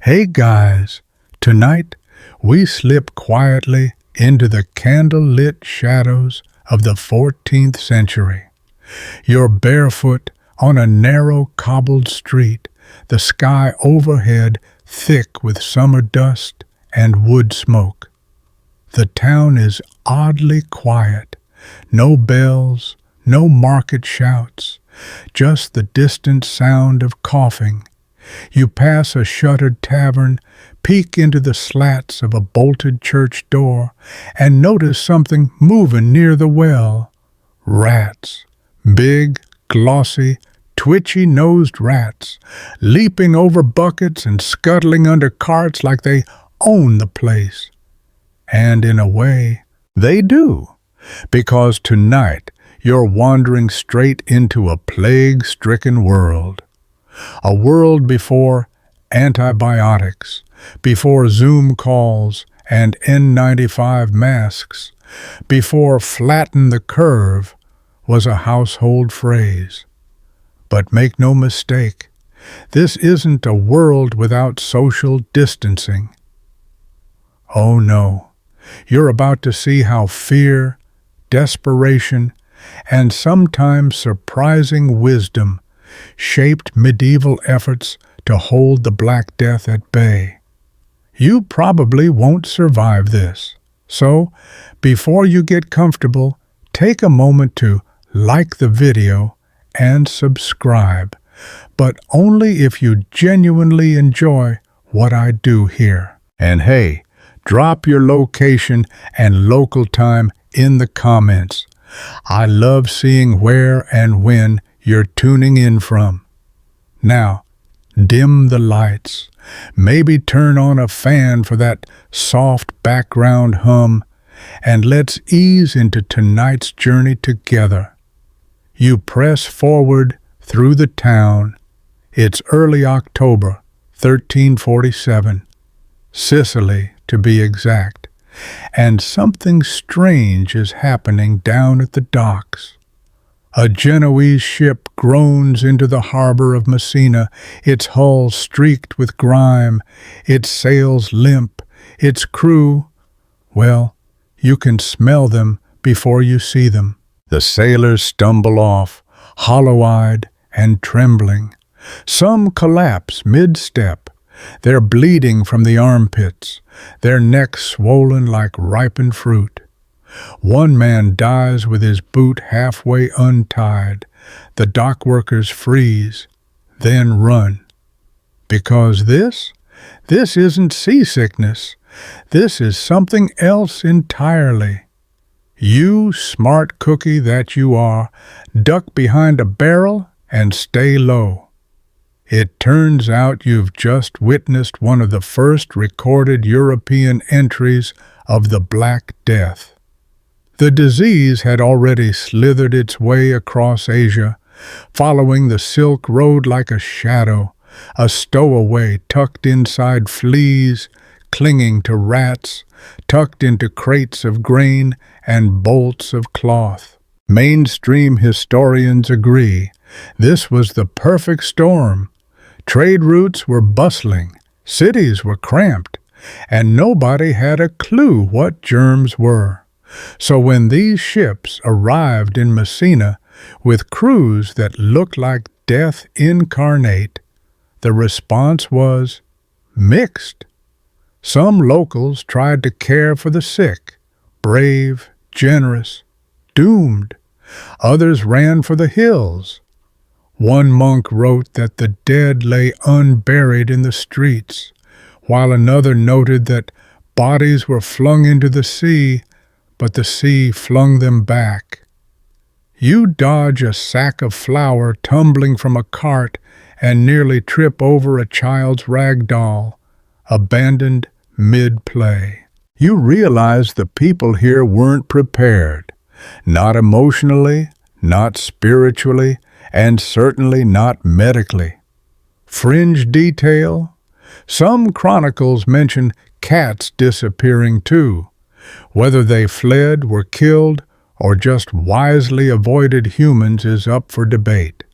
Hey guys, tonight we slip quietly into the candle-lit shadows of the 14th century. You're barefoot on a narrow cobbled street, the sky overhead thick with summer dust and wood smoke. The town is oddly quiet, no bells, no market shouts, just the distant sound of coughing. You pass a shuttered tavern, peek into the slats of a bolted church door, and notice something moving near the well. Rats. Big, glossy, twitchy-nosed rats, leaping over buckets and scuttling under carts like they own the place. And in a way, they do, because tonight you're wandering straight into a plague-stricken world. A world before antibiotics, before Zoom calls and N95 masks, before flatten the curve was a household phrase. But make no mistake, this isn't a world without social distancing. Oh no, you're about to see how fear, desperation, and sometimes surprising wisdom shaped medieval efforts to hold the Black Death at bay. You probably won't survive this. So, before you get comfortable, take a moment to like the video and subscribe, but only if you genuinely enjoy what I do here. And hey, drop your location and local time in the comments. I love seeing where and when you're tuning in from. Now, dim the lights. Maybe turn on a fan for that soft background hum, and let's ease into tonight's journey together. You press forward through the town. It's early October, 1347, Sicily to be exact, and something strange is happening down at the docks. A Genoese ship groans into the harbor of Messina, its hull streaked with grime, its sails limp, its crew, well, you can smell them before you see them. The sailors stumble off, hollow-eyed and trembling. Some collapse mid-step, they're bleeding from the armpits, their necks swollen like ripened fruit. One man dies with his boot halfway untied. The dock workers freeze, then run. Because this isn't seasickness. This is something else entirely. You, smart cookie that you are, duck behind a barrel and stay low. It turns out you've just witnessed one of the first recorded European entries of the Black Death. The disease had already slithered its way across Asia, following the Silk Road like a shadow, a stowaway tucked inside fleas, clinging to rats, tucked into crates of grain and bolts of cloth. Mainstream historians agree this was the perfect storm. Trade routes were bustling, cities were cramped, and nobody had a clue what germs were. So when these ships arrived in Messina with crews that looked like death incarnate, the response was mixed. Some locals tried to care for the sick, brave, generous, doomed. Others ran for the hills. One monk wrote that the dead lay unburied in the streets, while another noted that bodies were flung into the sea, but the sea flung them back. You dodge a sack of flour tumbling from a cart and nearly trip over a child's rag doll, abandoned mid-play. You realize the people here weren't prepared, not emotionally, not spiritually, and certainly not medically. Fringe detail? Some chronicles mention cats disappearing too. Whether they fled, were killed, or just wisely avoided humans is up for debate.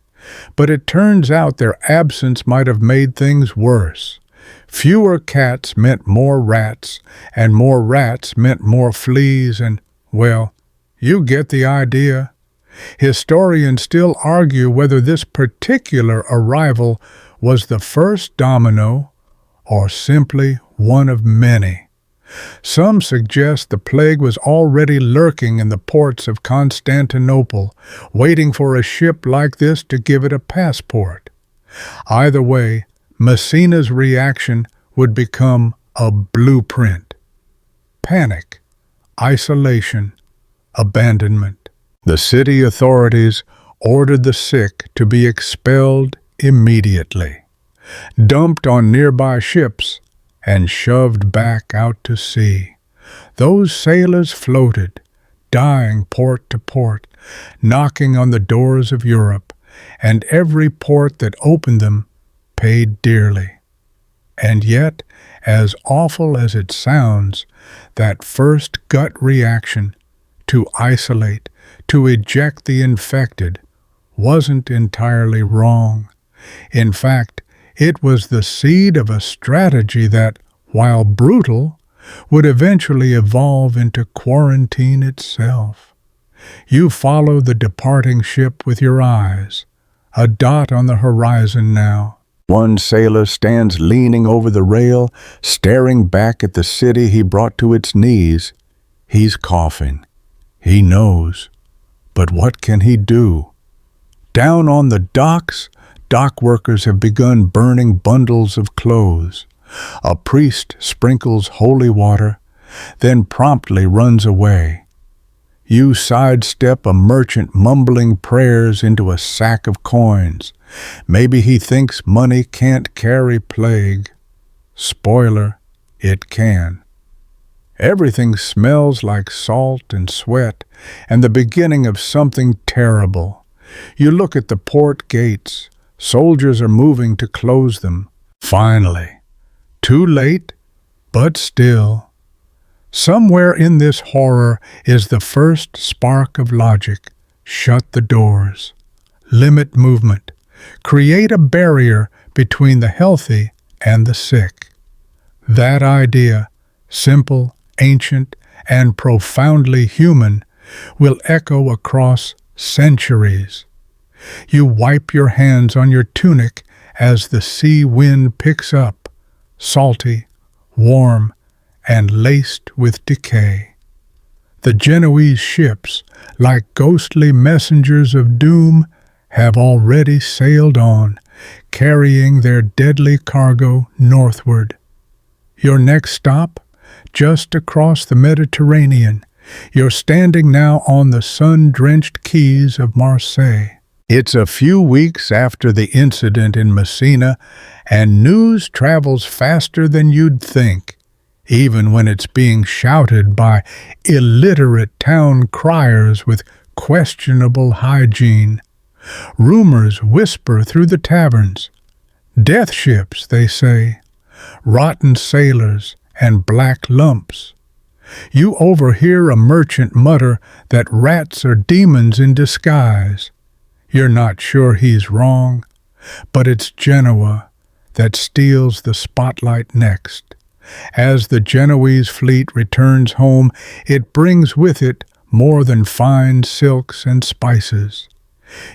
But it turns out their absence might have made things worse. Fewer cats meant more rats, and more rats meant more fleas, and, well, you get the idea. Historians still argue whether this particular arrival was the first domino or simply one of many. Some suggest the plague was already lurking in the ports of Constantinople, waiting for a ship like this to give it a passport. Either way, Messina's reaction would become a blueprint. Panic, isolation, abandonment. The city authorities ordered the sick to be expelled immediately, dumped on nearby ships, and shoved back out to sea. Those sailors floated, dying port to port, knocking on the doors of Europe, and every port that opened them paid dearly. And yet, as awful as it sounds, that first gut reaction to isolate, to eject the infected, wasn't entirely wrong. In fact, it was the seed of a strategy that, while brutal, would eventually evolve into quarantine itself. You follow the departing ship with your eyes, a dot on the horizon now. One sailor stands leaning over the rail, staring back at the city he brought to its knees. He's coughing. He knows. But what can he do? Down on the docks, dock workers have begun burning bundles of clothes. A priest sprinkles holy water, then promptly runs away. You sidestep a merchant mumbling prayers into a sack of coins. Maybe he thinks money can't carry plague. Spoiler, it can. Everything smells like salt and sweat and the beginning of something terrible. You look at the port gates. Soldiers are moving to close them. Finally. Too late, but still. Somewhere in this horror is the first spark of logic. Shut the doors. Limit movement. Create a barrier between the healthy and the sick. That idea, simple, ancient, and profoundly human, will echo across centuries. You wipe your hands on your tunic as the sea wind picks up, salty, warm, and laced with decay. The Genoese ships, like ghostly messengers of doom, have already sailed on, carrying their deadly cargo northward. Your next stop? Just across the Mediterranean. You're standing now on the sun-drenched quays of Marseille. It's a few weeks after the incident in Messina, and news travels faster than you'd think, even when it's being shouted by illiterate town criers with questionable hygiene. Rumors whisper through the taverns. Death ships, they say. Rotten sailors and black lumps. You overhear a merchant mutter that rats are demons in disguise. You're not sure he's wrong, but it's Genoa that steals the spotlight next. As the Genoese fleet returns home, it brings with it more than fine silks and spices.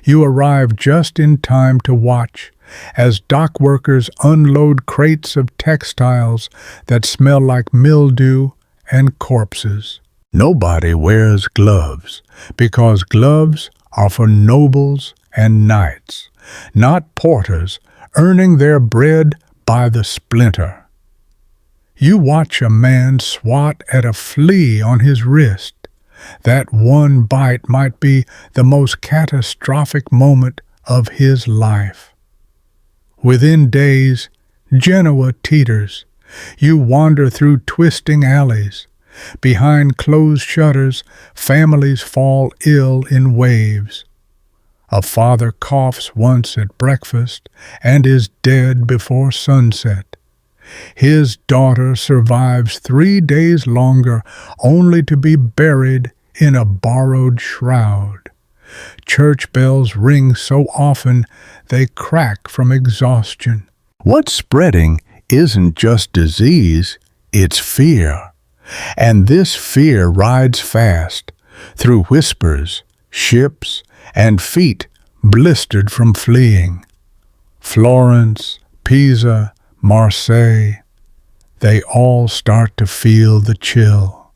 You arrive just in time to watch as dock workers unload crates of textiles that smell like mildew and corpses. Nobody wears gloves, because gloves are for nobles and knights, not porters earning their bread by the splinter. You watch a man swat at a flea on his wrist. That one bite might be the most catastrophic moment of his life. Within days, Genoa teeters. You wander through twisting alleys. Behind closed shutters, families fall ill in waves. A father coughs once at breakfast and is dead before sunset. His daughter survives 3 days longer, only to be buried in a borrowed shroud. Church bells ring so often they crack from exhaustion. What's spreading isn't just disease, it's fear. And this fear rides fast, through whispers, ships, and feet blistered from fleeing. Florence, Pisa, Marseille, they all start to feel the chill.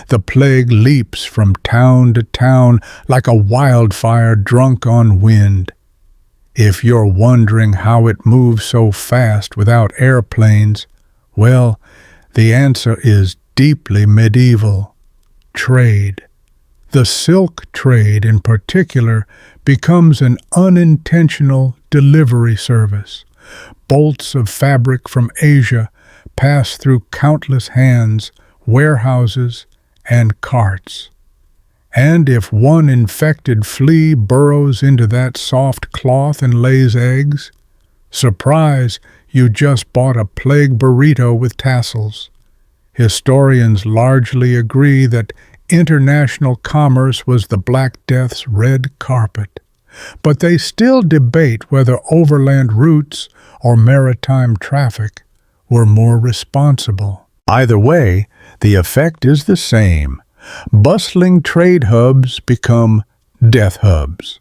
The plague leaps from town to town like a wildfire drunk on wind. If you're wondering how it moves so fast without airplanes, well, the answer is deeply medieval. Trade. The silk trade in particular becomes an unintentional delivery service. Bolts of fabric from Asia pass through countless hands, warehouses, and carts. And if one infected flea burrows into that soft cloth and lays eggs, surprise, you just bought a plague burrito with tassels. Historians largely agree that international commerce was the Black Death's red carpet, but they still debate whether overland routes or maritime traffic were more responsible. Either way, the effect is the same. Bustling trade hubs become death hubs.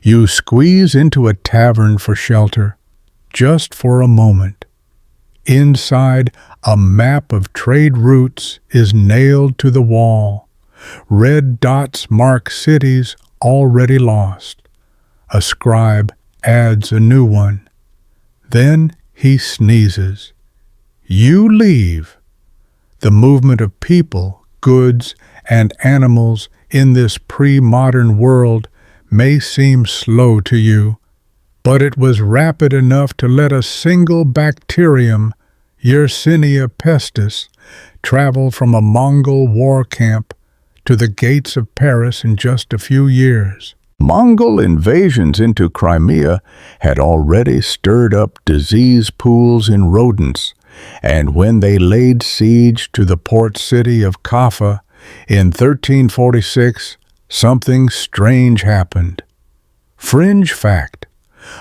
You squeeze into a tavern for shelter, just for a moment. Inside, a map of trade routes is nailed to the wall. Red dots mark cities already lost. A scribe adds a new one. Then he sneezes. You leave. The movement of people, goods, and animals in this pre-modern world may seem slow to you, but it was rapid enough to let a single bacterium, Yersinia pestis, travel from a Mongol war camp to the gates of Paris in just a few years. Mongol invasions into Crimea had already stirred up disease pools in rodents, and when they laid siege to the port city of Kaffa in 1346, something strange happened. Fringe fact: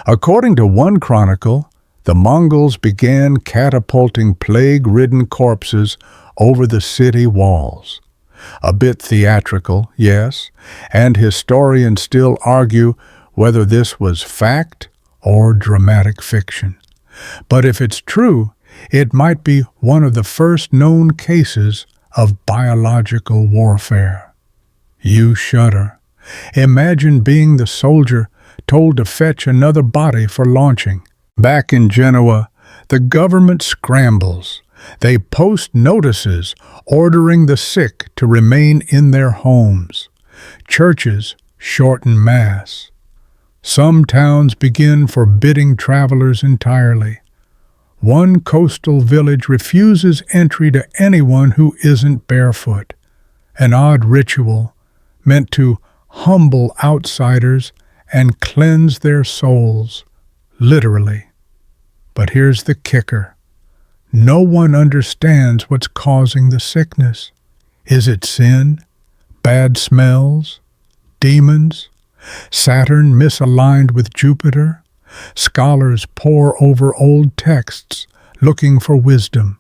according to one chronicle, the Mongols began catapulting plague-ridden corpses over the city walls. A bit theatrical, yes, and historians still argue whether this was fact or dramatic fiction. But if it's true, it might be one of the first known cases of biological warfare. You shudder. Imagine being the soldier told to fetch another body for launching. Back in Genoa, the government scrambles. They post notices ordering the sick to remain in their homes. Churches shorten Mass. Some towns begin forbidding travelers entirely. One coastal village refuses entry to anyone who isn't barefoot, an odd ritual meant to humble outsiders and cleanse their souls, literally. But here's the kicker. No one understands what's causing the sickness. Is it sin? Bad smells? Demons? Saturn misaligned with Jupiter? Scholars pore over old texts, looking for wisdom.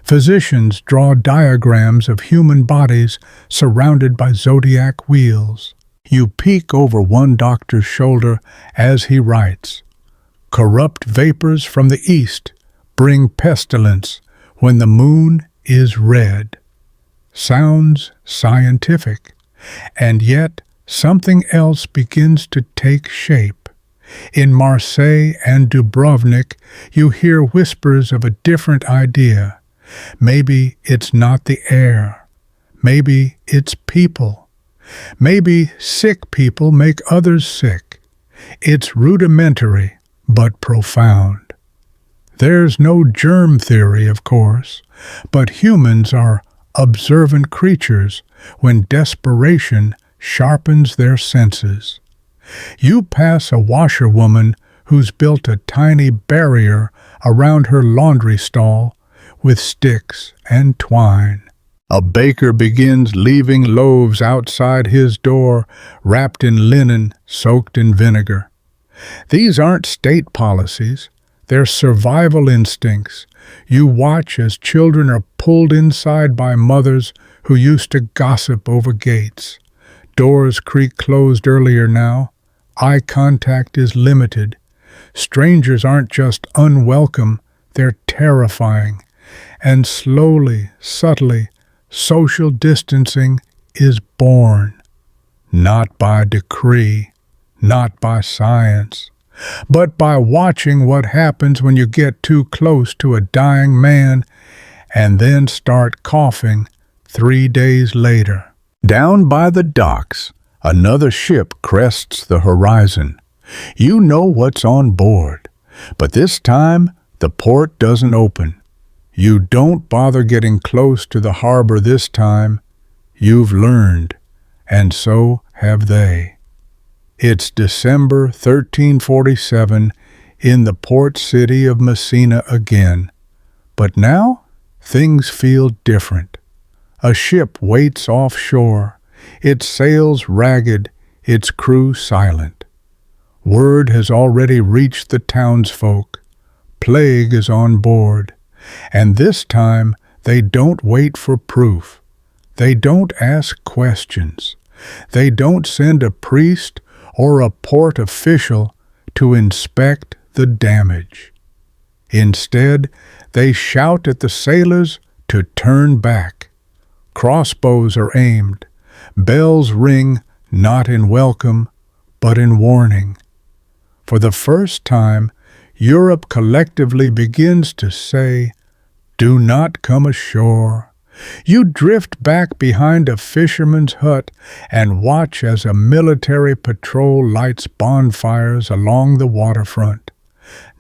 Physicians draw diagrams of human bodies surrounded by zodiac wheels. You peek over one doctor's shoulder as he writes, "Corrupt vapors from the east bring pestilence when the moon is red." Sounds scientific, and yet something else begins to take shape. In Marseille and Dubrovnik, you hear whispers of a different idea. Maybe it's not the air. Maybe it's people. Maybe sick people make others sick. It's rudimentary, but profound. There's no germ theory, of course, but humans are observant creatures when desperation sharpens their senses. You pass a washerwoman who's built a tiny barrier around her laundry stall with sticks and twine. A baker begins leaving loaves outside his door wrapped in linen soaked in vinegar. These aren't state policies. their survival instincts. You watch as children are pulled inside by mothers who used to gossip over gates. Doors creak closed earlier now. Eye contact is limited. Strangers aren't just unwelcome, they're terrifying. And slowly, subtly, social distancing is born. Not by decree, not by science, but by watching what happens when you get too close to a dying man and then start coughing 3 days later. Down by the docks, another ship crests the horizon. You know what's on board, but this time the port doesn't open. You don't bother getting close to the harbor this time. You've learned, and so have they. It's December 1347 in the port city of Messina again. But now things feel different. A ship waits offshore, its sails ragged, its crew silent. Word has already reached the townsfolk. Plague is on board. And this time they don't wait for proof. They don't ask questions. They don't send a priest or a port official to inspect the damage. Instead, they shout at the sailors to turn back. Crossbows are aimed. Bells ring not in welcome, but in warning. For the first time, Europe collectively begins to say, "Do not come ashore." You drift back behind a fisherman's hut and watch as a military patrol lights bonfires along the waterfront.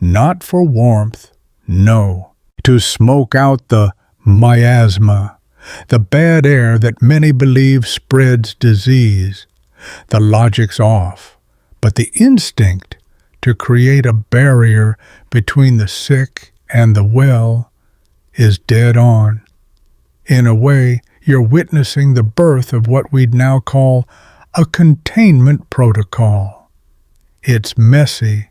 Not for warmth, no, to smoke out the miasma, the bad air that many believe spreads disease. The logic's off, but the instinct to create a barrier between the sick and the well is dead on. In a way, you're witnessing the birth of what we'd now call a containment protocol. It's messy,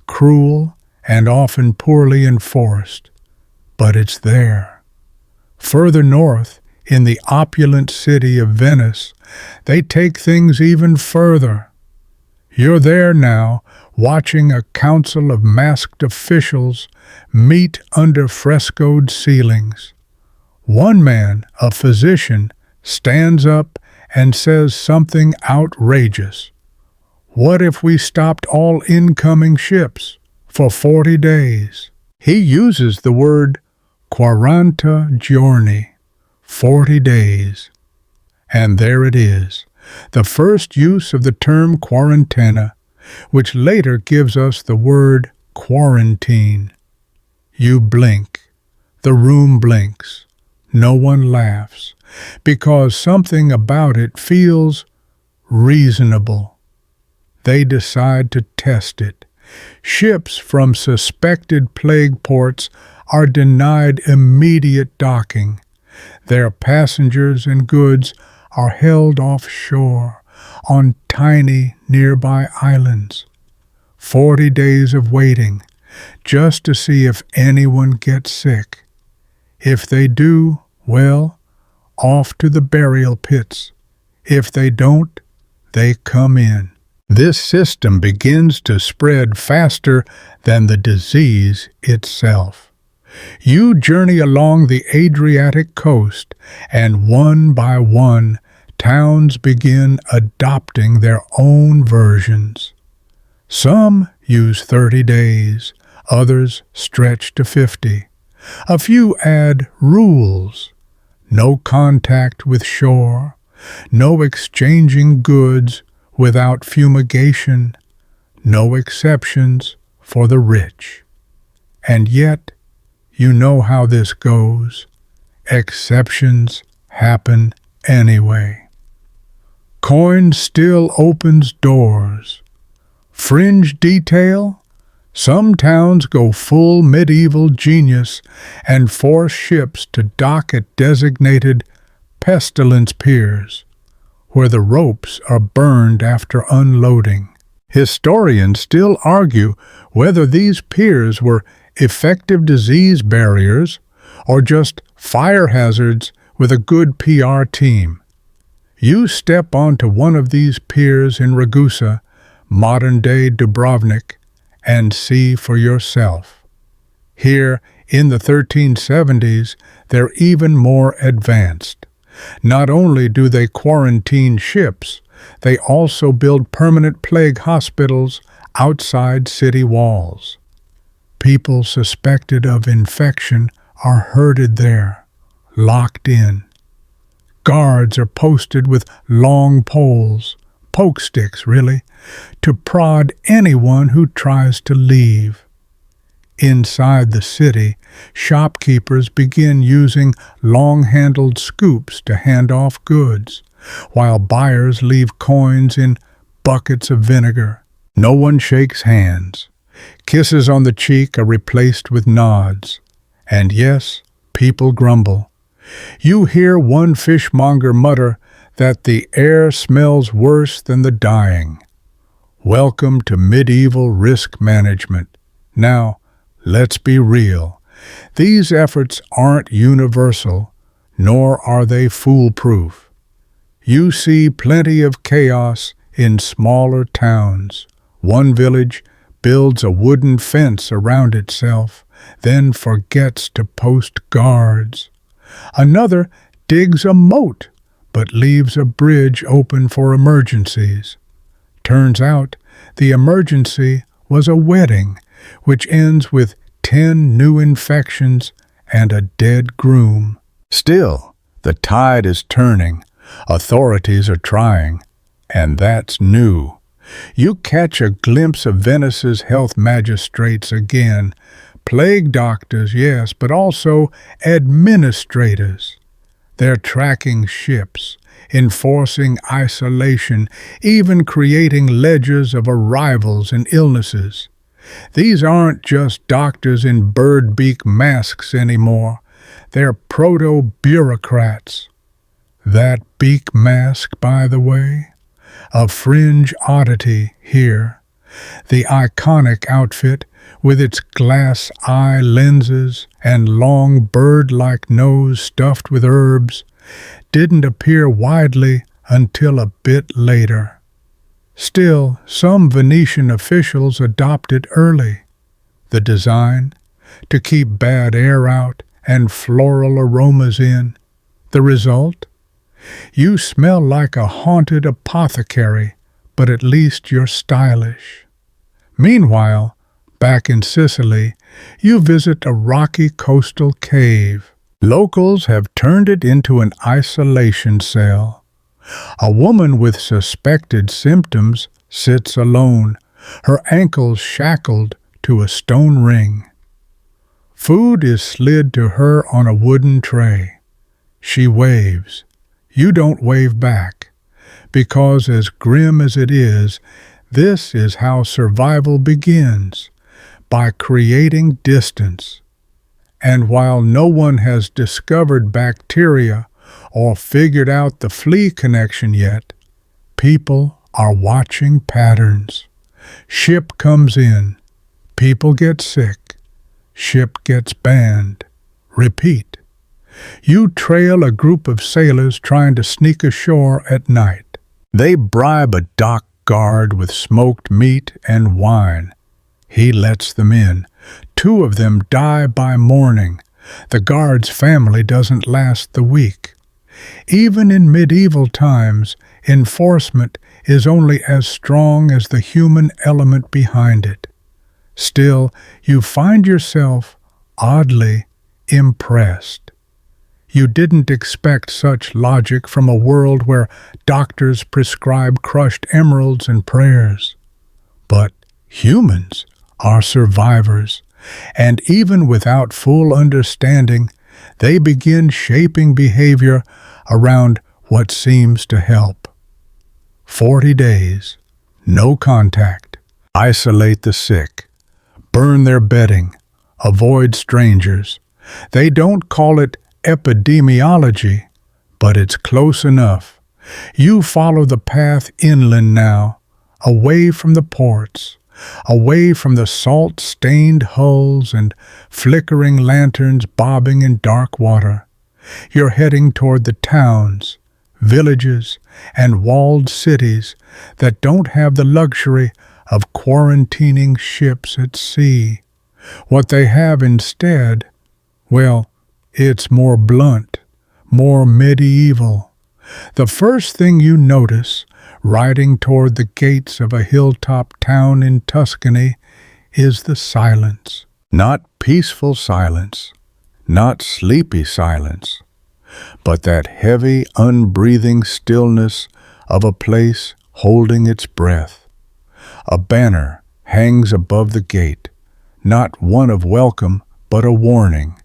cruel, and often poorly enforced, but it's there. Further north, in the opulent city of Venice, they take things even further. You're there now, watching a council of masked officials meet under frescoed ceilings. One man, a physician, stands up and says something outrageous. What if we stopped all incoming ships for 40 days? He uses the word 40 giorni, 40 days. And there it is, the first use of the term quarantena, which later gives us the word quarantine. You blink. The room blinks. No one laughs, because something about it feels reasonable. They decide to test it. Ships from suspected plague ports are denied immediate docking. Their passengers and goods are held offshore on tiny nearby islands. 40 days of waiting, just to see if anyone gets sick. If they do, well, off to the burial pits. If they don't, they come in. This system begins to spread faster than the disease itself. You journey along the Adriatic coast, and one by one, towns begin adopting their own versions. Some use 30 days, others stretch to 50. A few add rules. No contact with shore, no exchanging goods without fumigation, no exceptions for the rich. And yet, you know how this goes. Exceptions happen anyway. Coin still opens doors. Fringe detail? Some towns go full medieval genius and force ships to dock at designated pestilence piers, where the ropes are burned after unloading. Historians still argue whether these piers were effective disease barriers, or just fire hazards with a good PR team. You step onto one of these piers in Ragusa, modern-day Dubrovnik, and see for yourself. Here, in the 1370s, they're even more advanced. Not only do they quarantine ships, they also build permanent plague hospitals outside city walls. People suspected of infection are herded there, locked in. Guards are posted with long poles, poke sticks really, to prod anyone who tries to leave. Inside the city, shopkeepers begin using long-handled scoops to hand off goods, while buyers leave coins in buckets of vinegar. No one shakes hands. Kisses on the cheek are replaced with nods. And yes, people grumble. You hear one fishmonger mutter that the air smells worse than the dying. Welcome to medieval risk management. Now, let's be real. These efforts aren't universal, nor are they foolproof. You see plenty of chaos in smaller towns. One village builds a wooden fence around itself, then forgets to post guards. Another digs a moat, but leaves a bridge open for emergencies. Turns out the emergency was a wedding, which ends with 10 new infections and a dead groom. Still, the tide is turning. Authorities are trying, and that's new. You catch a glimpse of Venice's health magistrates again. Plague doctors, yes, but also administrators. They're tracking ships, enforcing isolation, even creating ledgers of arrivals and illnesses. These aren't just doctors in bird-beak masks anymore. They're proto-bureaucrats. That beak mask, by the way, a fringe oddity here. The iconic outfit, with its glass eye lenses and long bird-like nose stuffed with herbs, didn't appear widely until a bit later. Still, some Venetian officials adopted early. The design, to keep bad air out and floral aromas in. The result? You smell like a haunted apothecary, but at least you're stylish. Meanwhile, back in Sicily, you visit a rocky coastal cave. Locals have turned it into an isolation cell. A woman with suspected symptoms sits alone, her ankles shackled to a stone ring. Food is slid to her on a wooden tray. She waves. You don't wave back, because as grim as it is, this is how survival begins, by creating distance. And while no one has discovered bacteria or figured out the flea connection yet, people are watching patterns. Ship comes in, people get sick, ship gets banned. Repeat. You trail a group of sailors trying to sneak ashore at night. They bribe a dock guard with smoked meat and wine. He lets them in. 2 of them die by morning. The guard's family doesn't last the week. Even in medieval times, enforcement is only as strong as the human element behind it. Still, you find yourself oddly impressed. You didn't expect such logic from a world where doctors prescribe crushed emeralds and prayers. But humans are survivors, and even without full understanding, they begin shaping behavior around what seems to help. 40 days, no contact, isolate the sick, burn their bedding, avoid strangers. They don't call it epidemiology, but it's close enough. You follow the path inland now, away from the ports, away from the salt-stained hulls and flickering lanterns bobbing in dark water. You're heading toward the towns, villages, and walled cities that don't have the luxury of quarantining ships at sea. What they have instead, well, it's more blunt, more medieval. The first thing you notice, riding toward the gates of a hilltop town in Tuscany, is the silence. Not peaceful silence, not sleepy silence, but that heavy, unbreathing stillness of a place holding its breath. A banner hangs above the gate, not one of welcome, but a warning.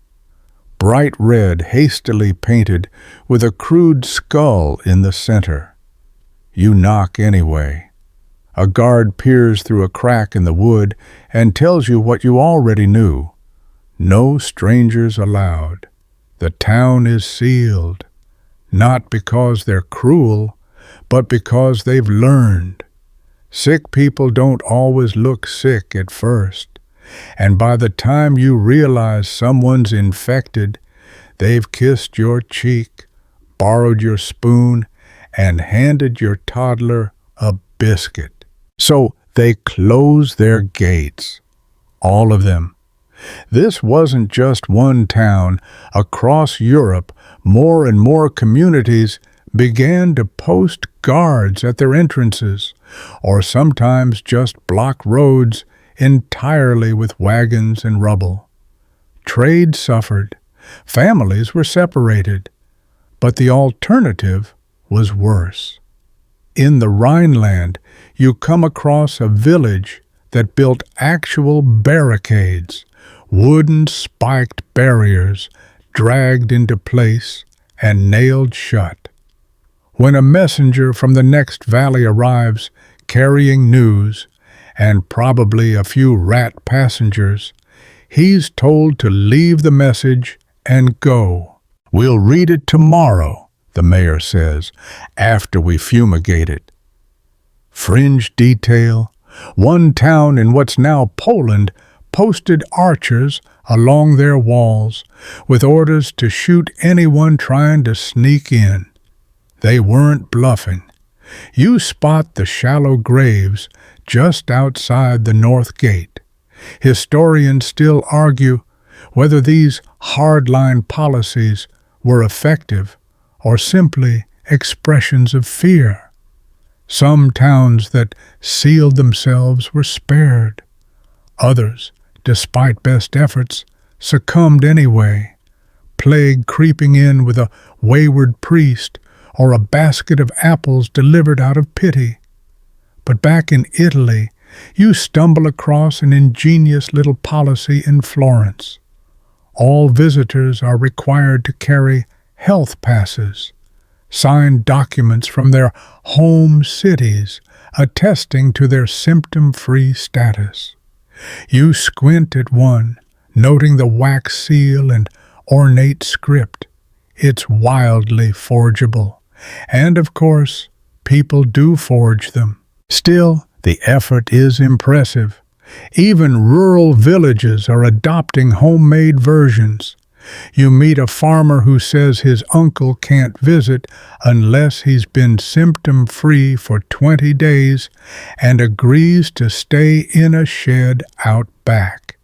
Bright red, hastily painted, with a crude skull in the center. You knock anyway. A guard peers through a crack in the wood and tells you what you already knew. No strangers allowed. The town is sealed, not because they're cruel, but because they've learned. Sick people don't always look sick at first, and by the time you realize someone's infected, they've kissed your cheek, borrowed your spoon, and handed your toddler a biscuit. So they close their gates, all of them. This wasn't just one town. Across Europe, more and more communities began to post guards at their entrances, or sometimes just block roads entirely with wagons and rubble. Trade suffered. Families were separated. But the alternative was worse. In the Rhineland, you come across a village that built actual barricades, wooden spiked barriers dragged into place and nailed shut. When a messenger from the next valley arrives carrying news, and probably a few rat passengers, he's told to leave the message and go. "We'll read it tomorrow," the mayor says, "after we fumigate it." Fringe detail, one town in what's now Poland posted archers along their walls with orders to shoot anyone trying to sneak in. They weren't bluffing. You spot the shallow graves just outside the north gate. Historians still argue whether these hardline policies were effective or simply expressions of fear. Some towns that sealed themselves were spared. Others, despite best efforts, succumbed anyway, plague creeping in with a wayward priest or a basket of apples delivered out of pity. But back in Italy, you stumble across an ingenious little policy in Florence. All visitors are required to carry health passes, signed documents from their home cities attesting to their symptom-free status. You squint at one, noting the wax seal and ornate script. It's wildly forgeable. And, of course, people do forge them. Still, the effort is impressive. Even rural villages are adopting homemade versions. You meet a farmer who says his uncle can't visit unless he's been symptom-free for 20 days and agrees to stay in a shed out back.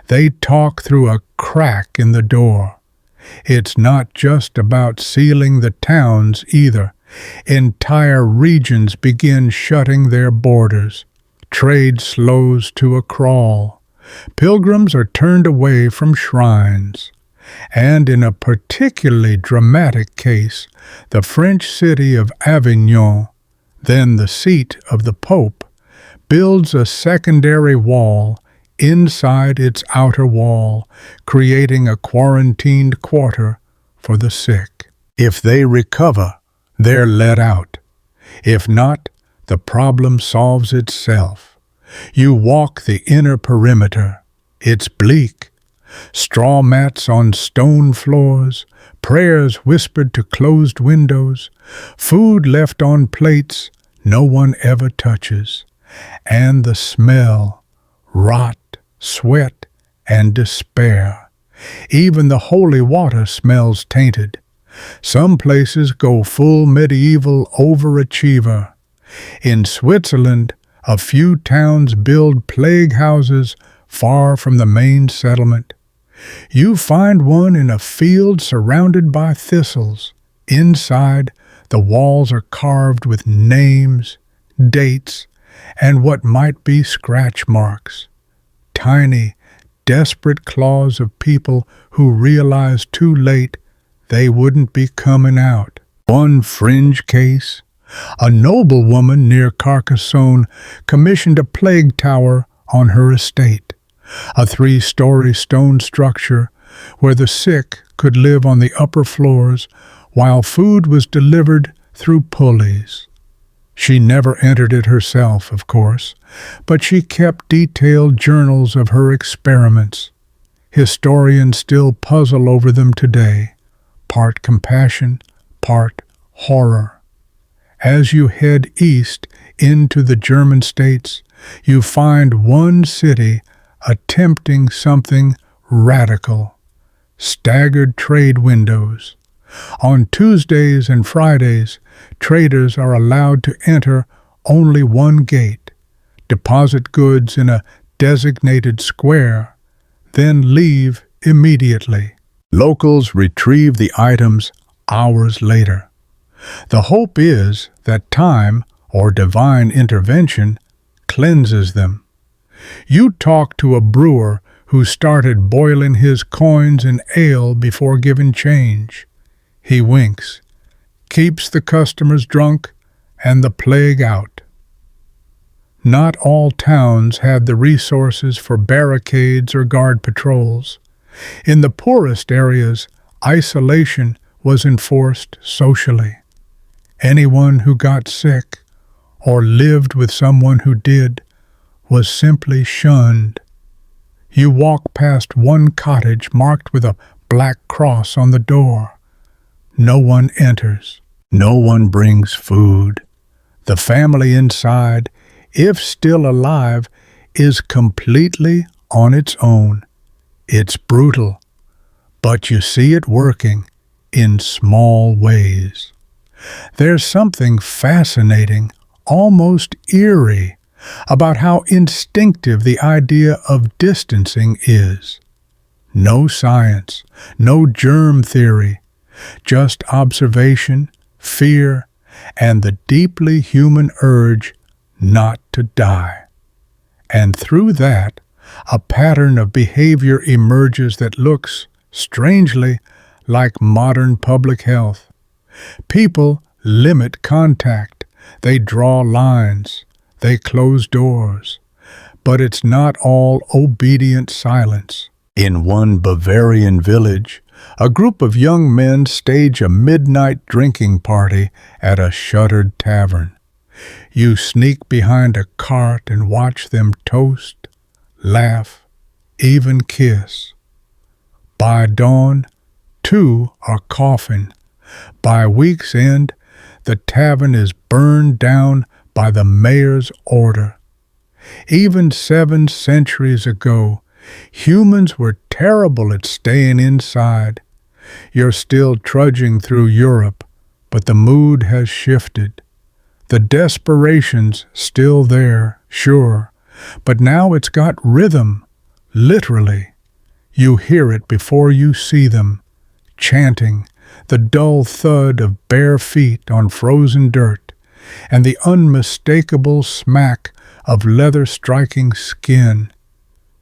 They talk through a crack in the door. It's not just about sealing the towns either. Entire regions begin shutting their borders. Trade slows to a crawl. Pilgrims are turned away from shrines. And in a particularly dramatic case, the French city of Avignon, then the seat of the Pope, builds a secondary wall inside its outer wall, creating a quarantined quarter for the sick. If they recover, they're let out. If not, the problem solves itself. You walk the inner perimeter. It's bleak. Straw mats on stone floors, prayers whispered to closed windows, food left on plates no one ever touches, and the smell, rot, sweat, and despair. Even the holy water smells tainted. Some places go full medieval overachiever. In Switzerland, a few towns build plague houses far from the main settlement. You find one in a field surrounded by thistles. Inside, the walls are carved with names, dates, and what might be scratch marks. Tiny, desperate claws of people who realized too late they wouldn't be coming out. One fringe case, a noblewoman near Carcassonne commissioned a plague tower on her estate, a 3-story stone structure where the sick could live on the upper floors while food was delivered through pulleys. She never entered it herself, of course, but she kept detailed journals of her experiments. Historians still puzzle over them today, part compassion, part horror. As you head east into the German states, you find one city attempting something radical: staggered trade windows. On Tuesdays and Fridays, traders are allowed to enter only one gate, deposit goods in a designated square, then leave immediately. Locals retrieve the items hours later. The hope is that time or divine intervention cleanses them. You talk to a brewer who started boiling his coins in ale before giving change. He winks, keeps the customers drunk and the plague out. Not all towns had the resources for barricades or guard patrols. In the poorest areas, isolation was enforced socially. Anyone who got sick or lived with someone who did was simply shunned. You walk past one cottage marked with a black cross on the door. No one enters. No one brings food. The family inside, if still alive, is completely on its own. It's brutal, but you see it working in small ways. There's something fascinating, almost eerie, about how instinctive the idea of distancing is. No science, no germ theory, just observation, fear, and the deeply human urge not to die. And through that, a pattern of behavior emerges that looks, strangely, like modern public health. People limit contact, they draw lines, they close doors. But it's not all obedient silence. In one Bavarian village, a group of young men stage a midnight drinking party at a shuttered tavern. You sneak behind a cart and watch them toast, laugh, even kiss. By dawn, 2 are coughing. By week's end, the tavern is burned down by the mayor's order. Even 7 centuries ago, humans were terrible at staying inside. You're still trudging through Europe, but the mood has shifted. The desperation's still there, sure, but now it's got rhythm, literally. You hear it before you see them, chanting, the dull thud of bare feet on frozen dirt, and the unmistakable smack of leather striking skin.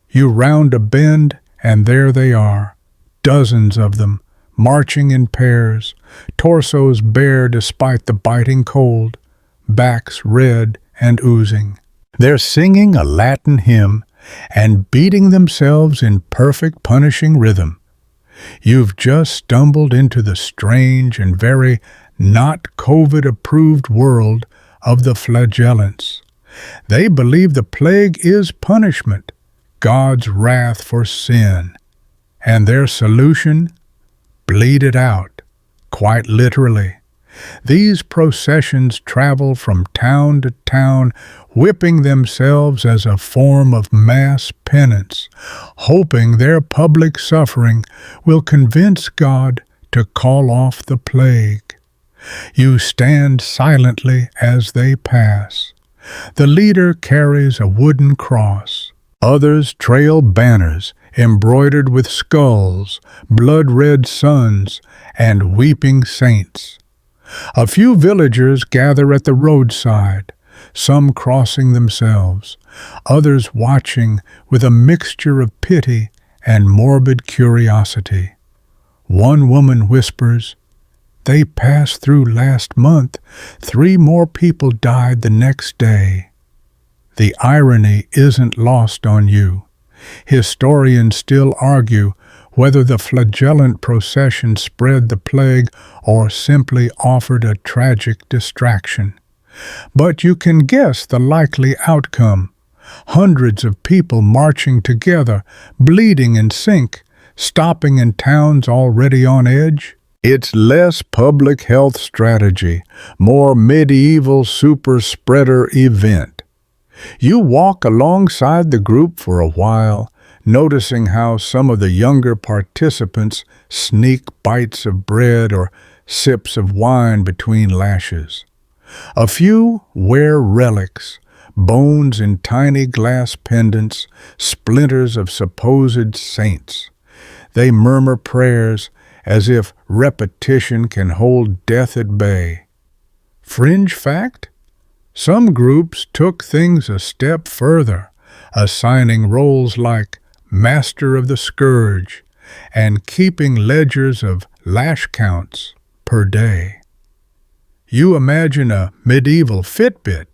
You round a bend, and there they are, dozens of them, marching in pairs, torsos bare despite the biting cold, backs red and oozing. They're singing a Latin hymn and beating themselves in perfect punishing rhythm. You've just stumbled into the strange and very not COVID-approved world of the flagellants. They believe the plague is punishment, God's wrath for sin. And their solution? Bleed it out, quite literally. These processions travel from town to town, whipping themselves as a form of mass penance, hoping their public suffering will convince God to call off the plague. You stand silently as they pass. The leader carries a wooden cross. Others trail banners embroidered with skulls, blood-red suns, and weeping saints. A few villagers gather at the roadside, some crossing themselves, others watching with a mixture of pity and morbid curiosity. One woman whispers, "They passed through last month. 3 more people died the next day." The irony isn't lost on you. Historians still argue whether the flagellant procession spread the plague or simply offered a tragic distraction. But you can guess the likely outcome. Hundreds of people marching together, bleeding in sync, stopping in towns already on edge. It's less public health strategy, more medieval super-spreader event. You walk alongside the group for a while, noticing how some of the younger participants sneak bites of bread or sips of wine between lashes. A few wear relics, bones in tiny glass pendants, splinters of supposed saints. They murmur prayers as if repetition can hold death at bay. Fringe fact? Some groups took things a step further, assigning roles like Master of the Scourge and keeping ledgers of lash counts per day. You imagine a medieval Fitbit,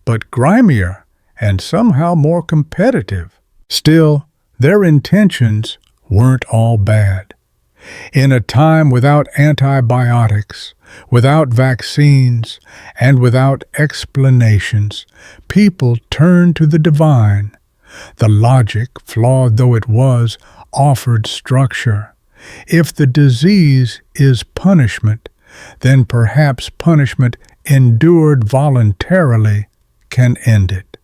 but grimier and somehow more competitive. Still, their intentions weren't all bad. In a time without antibiotics, without vaccines, and without explanations, people turned to the divine. The logic, flawed though it was, offered structure. If the disease is punishment, then perhaps punishment endured voluntarily can end it.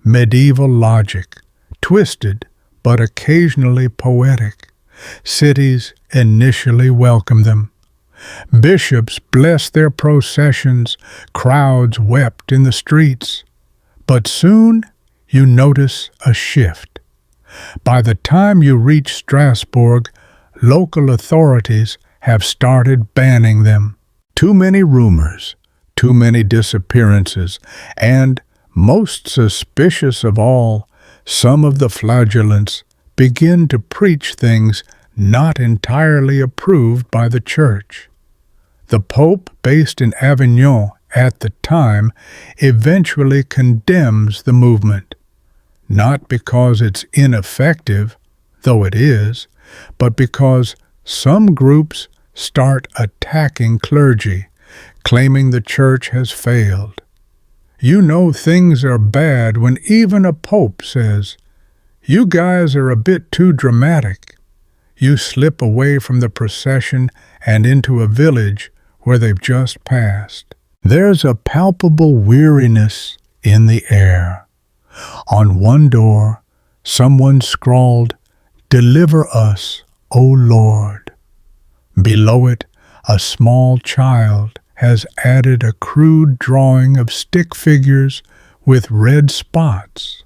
Medieval logic, twisted but occasionally poetic. Cities initially welcomed them. Bishops blessed their processions, crowds wept in the streets. But soon you notice a shift. By the time you reach Strasbourg, local authorities have started banning them. Too many rumors, too many disappearances, and, most suspicious of all, some of the flagellants begin to preach things not entirely approved by the Church. The Pope, based in Avignon at the time, eventually condemns the movement, not because it's ineffective, though it is, but because some groups start attacking clergy, claiming the Church has failed. You know things are bad when even a pope says, "You guys are a bit too dramatic." You slip away from the procession and into a village where they've just passed. There's a palpable weariness in the air. On one door, someone scrawled, "Deliver us, O Lord." Below it, a small child has added a crude drawing of stick figures with red spots.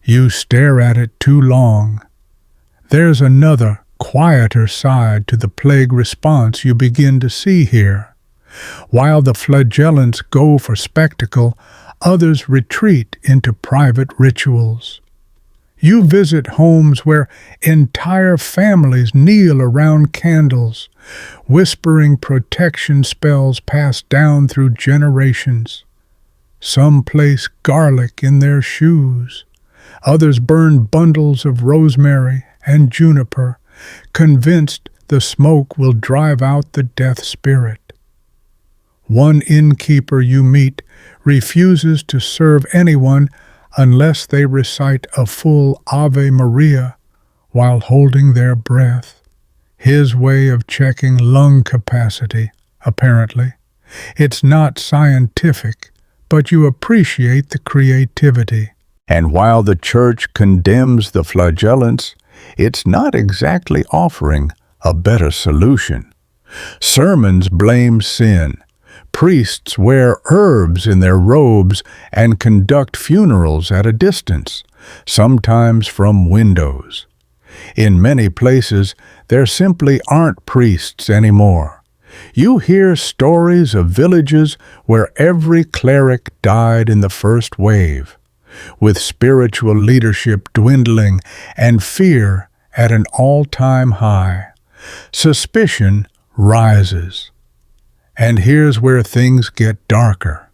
You stare at it too long. There's another, quieter side to the plague response you begin to see here. While the flagellants go for spectacle, others retreat into private rituals. You visit homes where entire families kneel around candles, whispering protection spells passed down through generations. Some place garlic in their shoes. Others burn bundles of rosemary and juniper, convinced the smoke will drive out the death spirit. One innkeeper you meet refuses to serve anyone unless they recite a full Ave Maria while holding their breath. His way of checking lung capacity, apparently. It's not scientific, but you appreciate the creativity. And while the church condemns the flagellants, it's not exactly offering a better solution. Sermons blame sin. Priests wear herbs in their robes and conduct funerals at a distance, sometimes from windows. In many places, there simply aren't priests anymore. You hear stories of villages where every cleric died in the first wave, with spiritual leadership dwindling and fear at an all-time high. Suspicion rises. And here's where things get darker.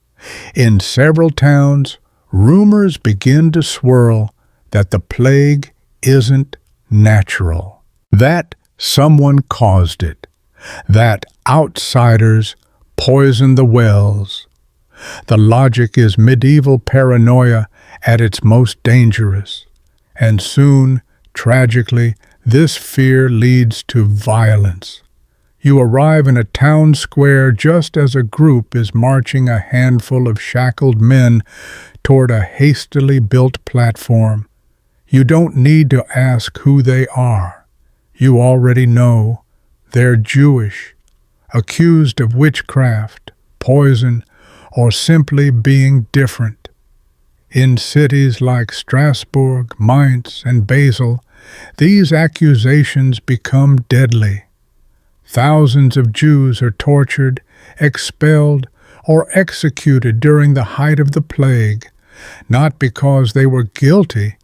In several towns, rumors begin to swirl that the plague isn't natural, that someone caused it, that outsiders poisoned the wells. The logic is medieval paranoia at its most dangerous, and soon, tragically, this fear leads to violence. You arrive in a town square just as a group is marching a handful of shackled men toward a hastily built platform. You don't need to ask who they are. You already know they're Jewish, accused of witchcraft, poison, or simply being different. In cities like Strasbourg, Mainz, and Basel, these accusations become deadly. Thousands of Jews are tortured, expelled, or executed during the height of the plague, not because they were guilty,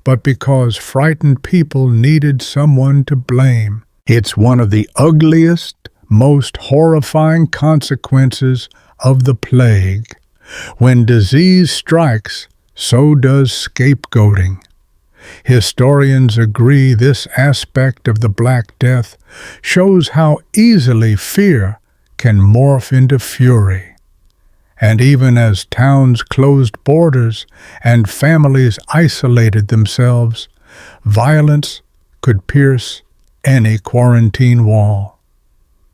but because frightened people needed someone to blame. It's one of the ugliest, most horrifying consequences of the plague. When disease strikes, so does scapegoating. Historians agree this aspect of the Black Death shows how easily fear can morph into fury. And even as towns closed borders and families isolated themselves, violence could pierce any quarantine wall.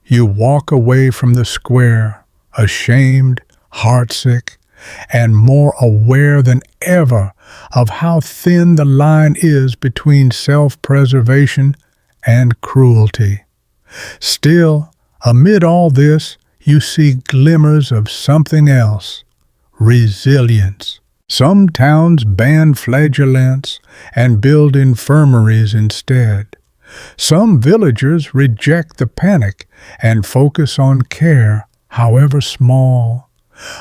You walk away from the square, ashamed, heartsick, and more aware than ever of how thin the line is between self-preservation and cruelty. Still, amid all this, you see glimmers of something else: resilience. Some towns ban flagellants and build infirmaries instead. Some villagers reject the panic and focus on care, however small.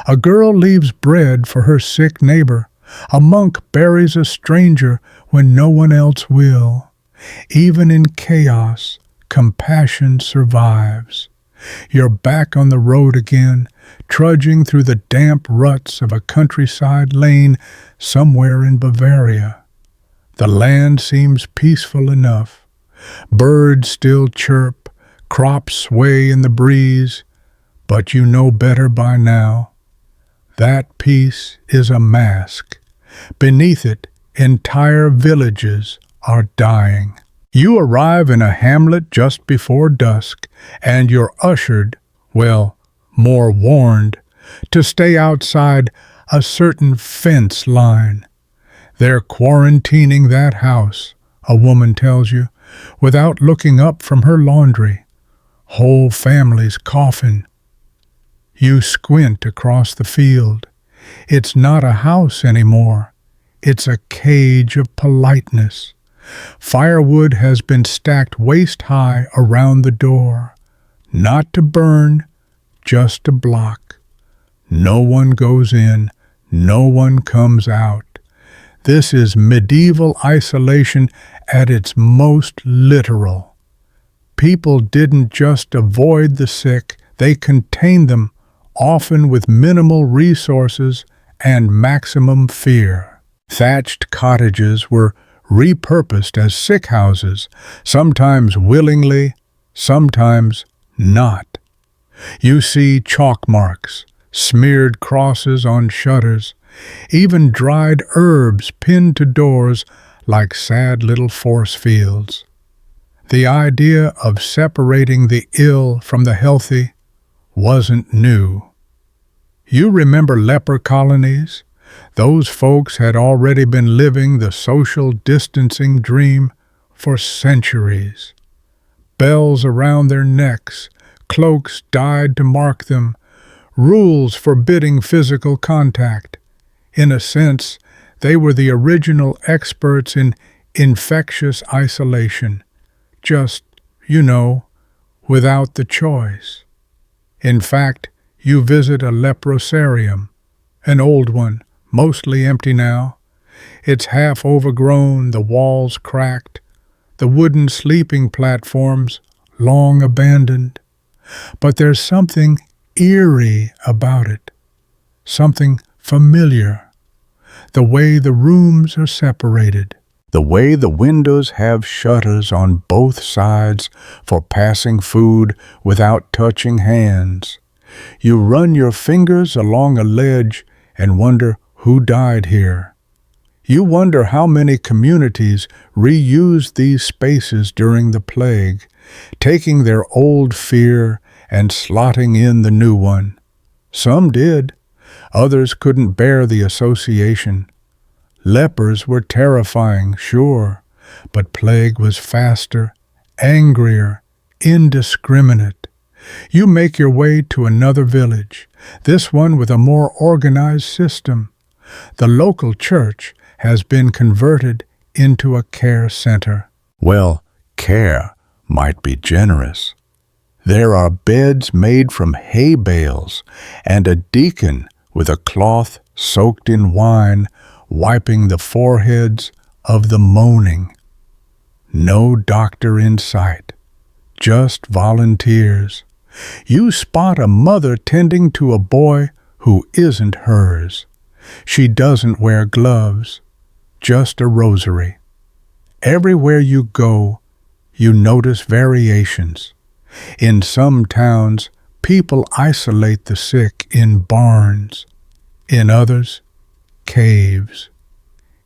A girl leaves bread for her sick neighbor. A monk buries a stranger when no one else will. Even in chaos, compassion survives. You're back on the road again, trudging through the damp ruts of a countryside lane somewhere in Bavaria. The land seems peaceful enough. Birds still chirp, crops sway in the breeze, but you know better by now. That peace is a mask. Beneath it, entire villages are dying. You arrive in a hamlet just before dusk, and you're ushered, well, more warned, to stay outside a certain fence line. They're quarantining that house, a woman tells you, without looking up from her laundry. Whole families coffin. You squint across the field. It's not a house anymore. It's a cage of politeness. Firewood has been stacked waist-high around the door. Not to burn, just to block. No one goes in, no one comes out. This is medieval isolation at its most literal. People didn't just avoid the sick, they contained them, often with minimal resources and maximum fear. Thatched cottages were repurposed as sick houses, sometimes willingly, sometimes not. You see chalk marks, smeared crosses on shutters, even dried herbs pinned to doors like sad little force fields. The idea of separating the ill from the healthy, wasn't new. You remember leper colonies? Those folks had already been living the social distancing dream for centuries. Bells around their necks, cloaks dyed to mark them, rules forbidding physical contact. In a sense, they were the original experts in infectious isolation, just, without the choice. In fact, you visit a leprosarium, an old one, mostly empty now. It's half overgrown, the walls cracked, the wooden sleeping platforms long abandoned. But there's something eerie about it, something familiar. The way the rooms are separated, the way the windows have shutters on both sides for passing food without touching hands. You run your fingers along a ledge and wonder who died here. You wonder how many communities reused these spaces during the plague, taking their old fear and slotting in the new one. Some did. Others couldn't bear the association. Lepers were terrifying, sure, but plague was faster, angrier, indiscriminate. You make your way to another village, this one with a more organized system. The local church has been converted into a care center. Well, care might be generous. There are beds made from hay bales and a deacon with a cloth soaked in wine wiping the foreheads of the moaning. No doctor in sight, just volunteers. You spot a mother tending to a boy who isn't hers. She doesn't wear gloves, just a rosary. Everywhere you go, you notice variations. In some towns, people isolate the sick in barns. In others, caves.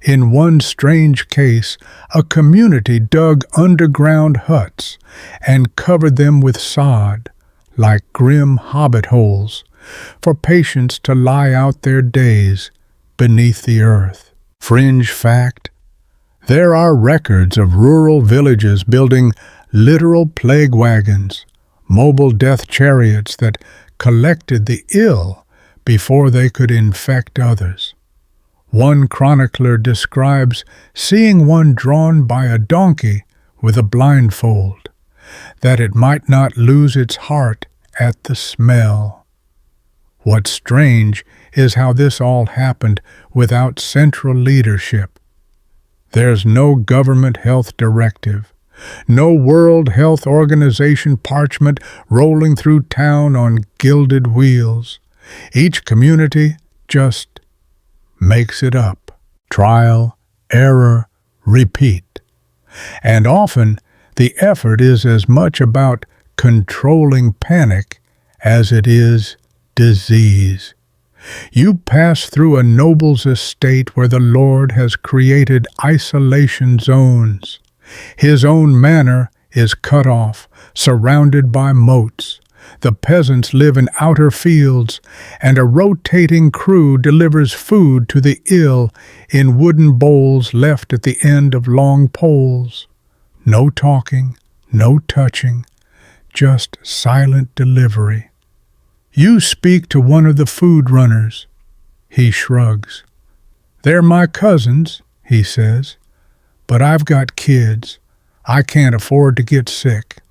In one strange case, a community dug underground huts and covered them with sod, like grim hobbit holes, for patients to lie out their days beneath the earth. Fringe fact: there are records of rural villages building literal plague wagons, mobile death chariots that collected the ill before they could infect others. One chronicler describes seeing one drawn by a donkey with a blindfold, that it might not lose its heart at the smell. What's strange is how this all happened without central leadership. There's no government health directive, no World Health Organization parchment rolling through town on gilded wheels. Each community just makes it up. Trial, error, repeat. And often, the effort is as much about controlling panic as it is disease. You pass through a noble's estate where the Lord has created isolation zones. His own manor is cut off, surrounded by moats. The peasants live in outer fields, and a rotating crew delivers food to the ill in wooden bowls left at the end of long poles. No talking, no touching, just silent delivery. You speak to one of the food runners. He shrugs. "They're my cousins," he says, "but I've got kids. I can't afford to get sick."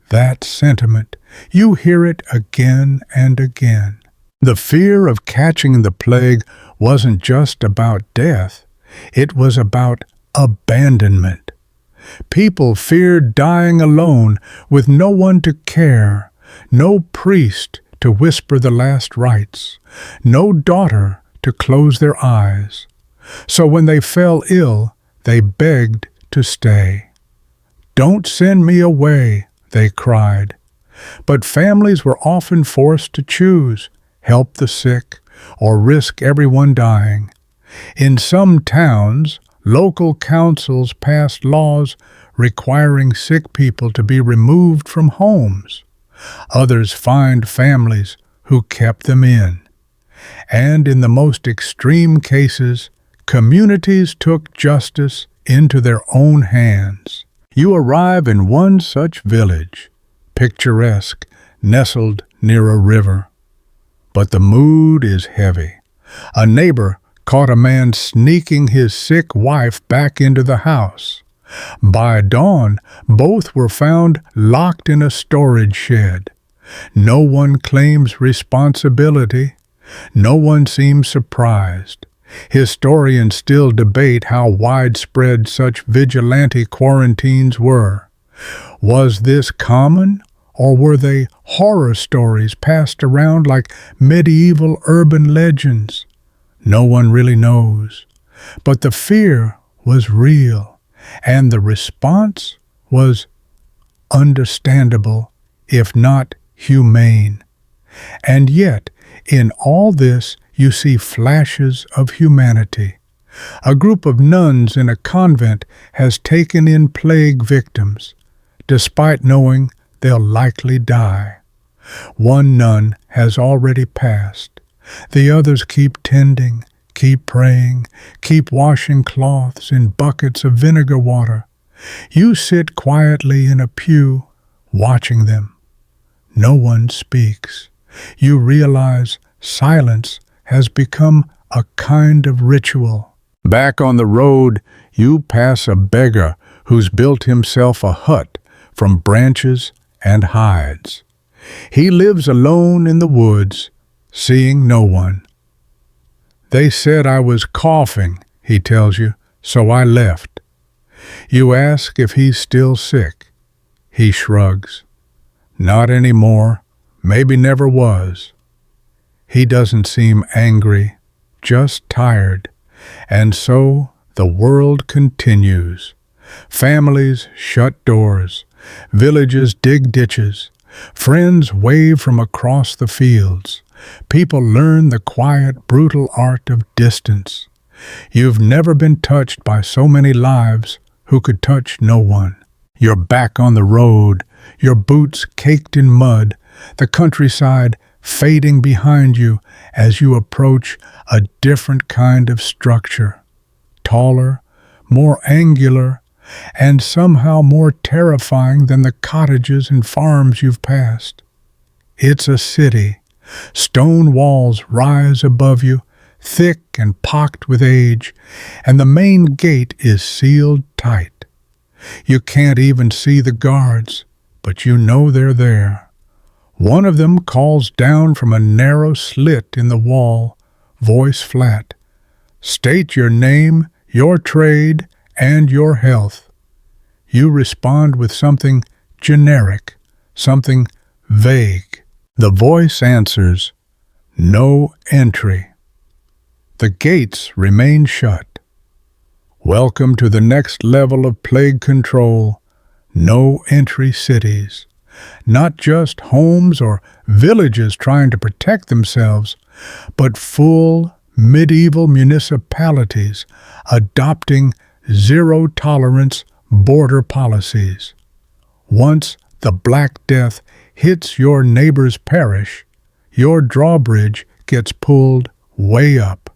That sentiment, you hear it again and again. The fear of catching the plague wasn't just about death. It was about abandonment. People feared dying alone with no one to care, no priest to whisper the last rites, no daughter to close their eyes. So when they fell ill, they begged to stay. "Don't send me away," they cried. But families were often forced to choose, help the sick or risk everyone dying. In some towns, local councils passed laws requiring sick people to be removed from homes. Others find families who kept them in. And in the most extreme cases, communities took justice into their own hands. You arrive in one such village, picturesque, nestled near a river. But the mood is heavy. A neighbor caught a man sneaking his sick wife back into the house. By dawn, both were found locked in a storage shed. No one claims responsibility. No one seems surprised. Historians still debate how widespread such vigilante quarantines were. Was this common, or were they horror stories passed around like medieval urban legends? No one really knows. But the fear was real, and the response was understandable, if not humane. And yet, in all this, you see flashes of humanity. A group of nuns in a convent has taken in plague victims, despite knowing they'll likely die. One nun has already passed. The others keep tending, keep praying, keep washing cloths in buckets of vinegar water. You sit quietly in a pew, watching them. No one speaks. You realize silence has become a kind of ritual. Back on the road, you pass a beggar who's built himself a hut from branches and hides. He lives alone in the woods, seeing no one. They said I was coughing, he tells you, so I left. You ask if he's still sick. He shrugs. Not anymore. Maybe never was. He doesn't seem angry, just tired. And so the world continues. Families shut doors. Villages dig ditches. Friends wave from across the fields. People learn the quiet, brutal art of distance. You've never been touched by so many lives who could touch no one. You're back on the road, your boots caked in mud, the countryside fading behind you as you approach a different kind of structure. Taller, more angular, and somehow more terrifying than the cottages and farms you've passed. It's a city. Stone walls rise above you, thick and pocked with age, and the main gate is sealed tight. You can't even see the guards, but you know they're there. One of them calls down from a narrow slit in the wall, voice flat. State your name, your trade, and your health. You respond with something generic, something vague. The voice answers, no entry. The gates remain shut. Welcome to the next level of plague control. No entry cities. Not just homes or villages trying to protect themselves, but full medieval municipalities adopting zero-tolerance border policies. Once the Black Death hits your neighbor's parish, your drawbridge gets pulled way up.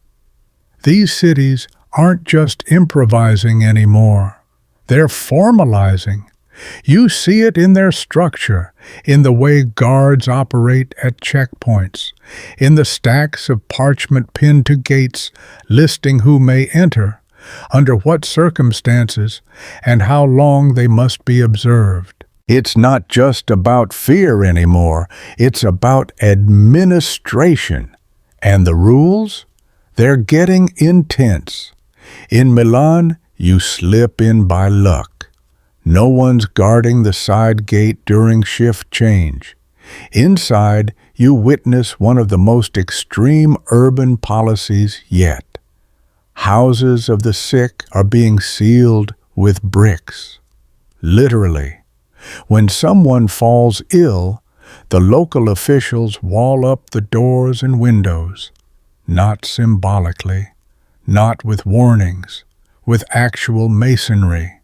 These cities aren't just improvising anymore. They're formalizing. You see it in their structure, in the way guards operate at checkpoints, in the stacks of parchment pinned to gates listing who may enter, under what circumstances, and how long they must be observed. It's not just about fear anymore. It's about administration. And the rules? They're getting intense. In Milan, you slip in by luck. No one's guarding the side gate during shift change. Inside, you witness one of the most extreme urban policies yet. Houses of the sick are being sealed with bricks. Literally. When someone falls ill, the local officials wall up the doors and windows. Not symbolically, not with warnings, with actual masonry.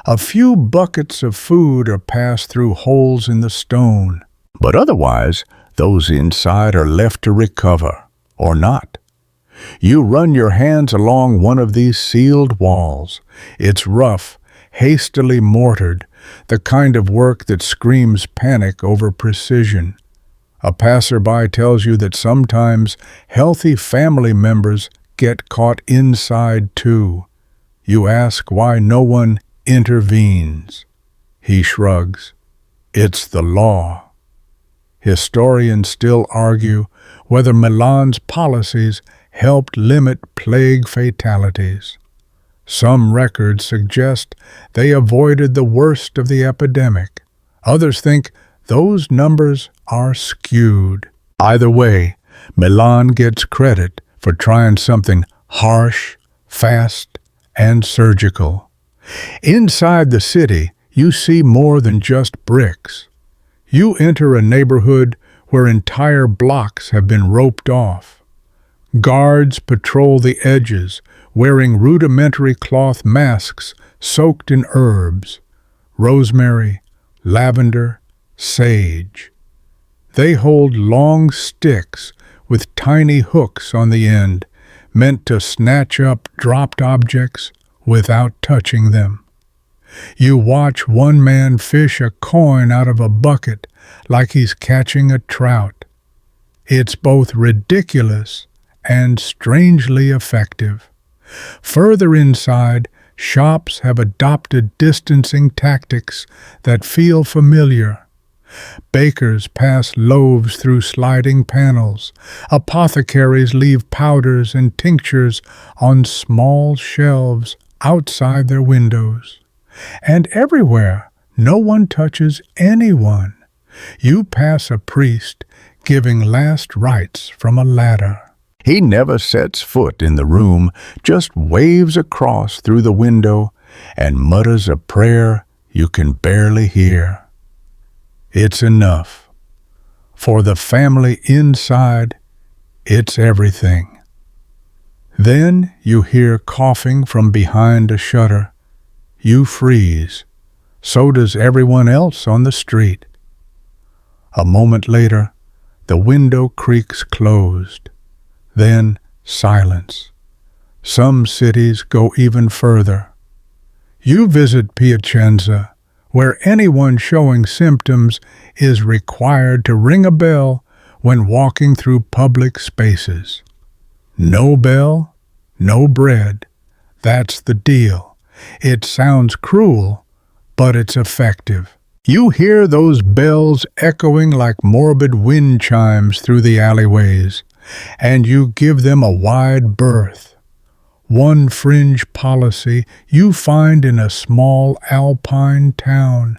A few buckets of food are passed through holes in the stone. But otherwise, those inside are left to recover, or not. You run your hands along one of these sealed walls. It's rough, hastily mortared, the kind of work that screams panic over precision. A passerby tells you that sometimes healthy family members get caught inside too. You ask why no one intervenes. He shrugs. It's the law. Historians still argue whether Milan's policies helped limit plague fatalities. Some records suggest they avoided the worst of the epidemic. Others think those numbers are skewed. Either way, Milan gets credit for trying something harsh, fast, and surgical. Inside the city, you see more than just bricks. You enter a neighborhood where entire blocks have been roped off. Guards patrol the edges, wearing rudimentary cloth masks soaked in herbs, rosemary, lavender, sage. They hold long sticks with tiny hooks on the end, meant to snatch up dropped objects without touching them. You watch one man fish a coin out of a bucket like he's catching a trout. It's both ridiculous and strangely effective. Further inside, shops have adopted distancing tactics that feel familiar. Bakers pass loaves through sliding panels. Apothecaries leave powders and tinctures on small shelves outside their windows. And everywhere, no one touches anyone. You pass a priest giving last rites from a ladder. He never sets foot in the room, just waves across through the window and mutters a prayer you can barely hear. It's enough. For the family inside, it's everything. Then you hear coughing from behind a shutter. You freeze. So does everyone else on the street. A moment later, the window creaks closed. Then silence. Some cities go even further. You visit Piacenza, where anyone showing symptoms is required to ring a bell when walking through public spaces. No bell, no bread. That's the deal. It sounds cruel, but it's effective. You hear those bells echoing like morbid wind chimes through the alleyways, and you give them a wide berth. One fringe policy you find in a small alpine town.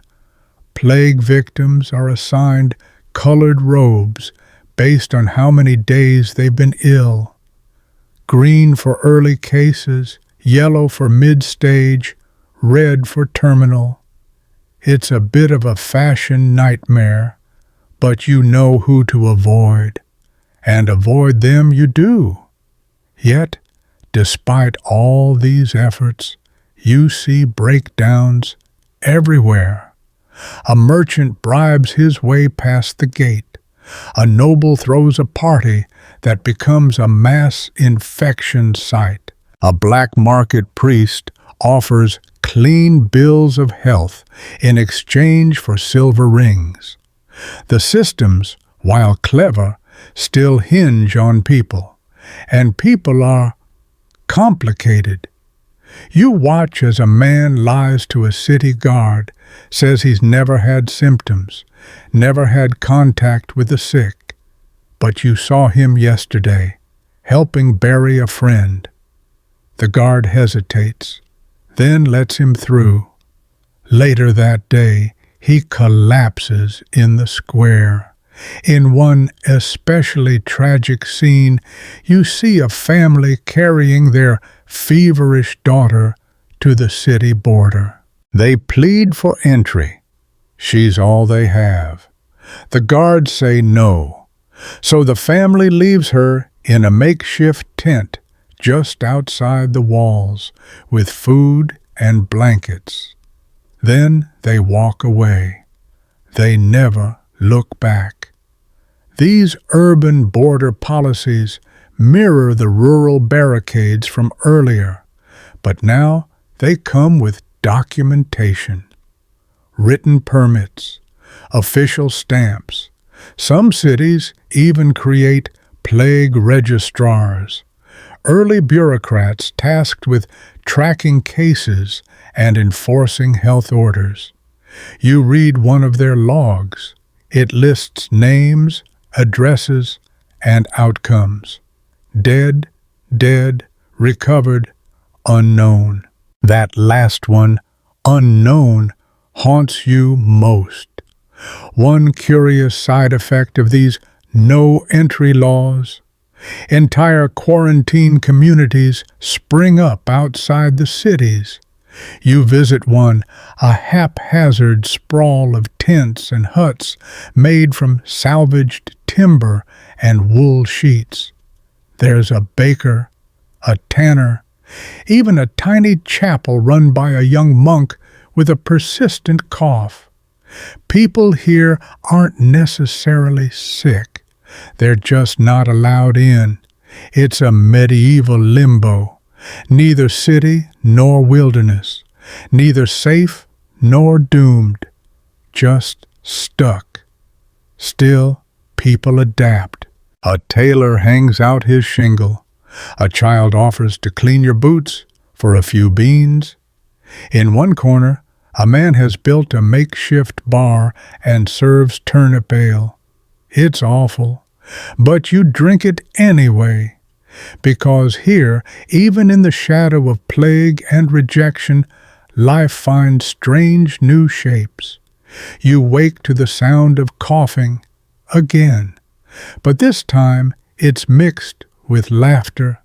Plague victims are assigned colored robes based on how many days they've been ill. Green for early cases, yellow for mid-stage, red for terminal. It's a bit of a fashion nightmare, but you know who to avoid. And avoid them you do. Yet, despite all these efforts, you see breakdowns everywhere. A merchant bribes his way past the gate. A noble throws a party that becomes a mass infection site. A black market priest offers clean bills of health in exchange for silver rings. The systems, while clever, still hinge on people, and people are complicated. You watch as a man lies to a city guard, says he's never had symptoms, never had contact with the sick, but you saw him yesterday, helping bury a friend. The guard hesitates, then lets him through. Later that day, he collapses in the square. In one especially tragic scene, you see a family carrying their feverish daughter to the city border. They plead for entry. She's all they have. The guards say no, so the family leaves her in a makeshift tent just outside the walls with food and blankets. Then they walk away. They never look back. These urban border policies mirror the rural barricades from earlier, but now they come with documentation, written permits, official stamps. Some cities even create plague registrars, early bureaucrats tasked with tracking cases and enforcing health orders. You read one of their logs. It lists names, addresses, and outcomes. Dead, dead, recovered, unknown. That last one, unknown, haunts you most. One curious side effect of these no-entry laws: entire quarantine communities spring up outside the cities. You visit one, a haphazard sprawl of tents and huts made from salvaged timber and wool sheets. There's a baker, a tanner, even a tiny chapel run by a young monk with a persistent cough. People here aren't necessarily sick. They're just not allowed in. It's a medieval limbo, neither city nor wilderness, neither safe nor doomed, just stuck. Still, people adapt. A tailor hangs out his shingle. A child offers to clean your boots for a few beans. In one corner, a man has built a makeshift bar and serves turnip ale. It's awful, but you drink it anyway, because here, even in the shadow of plague and rejection, life finds strange new shapes. You wake to the sound of coughing again, but this time it's mixed with laughter.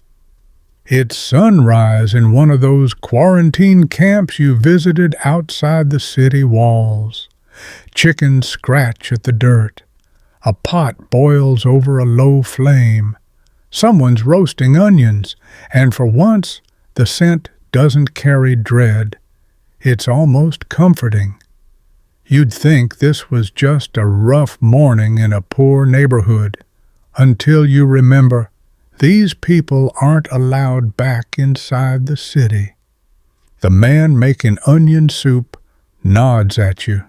It's sunrise in one of those quarantine camps you visited outside the city walls. Chickens scratch at the dirt. A pot boils over a low flame. Someone's roasting onions, and for once, the scent doesn't carry dread. It's almost comforting. You'd think this was just a rough morning in a poor neighborhood, until you remember these people aren't allowed back inside the city. The man making onion soup nods at you.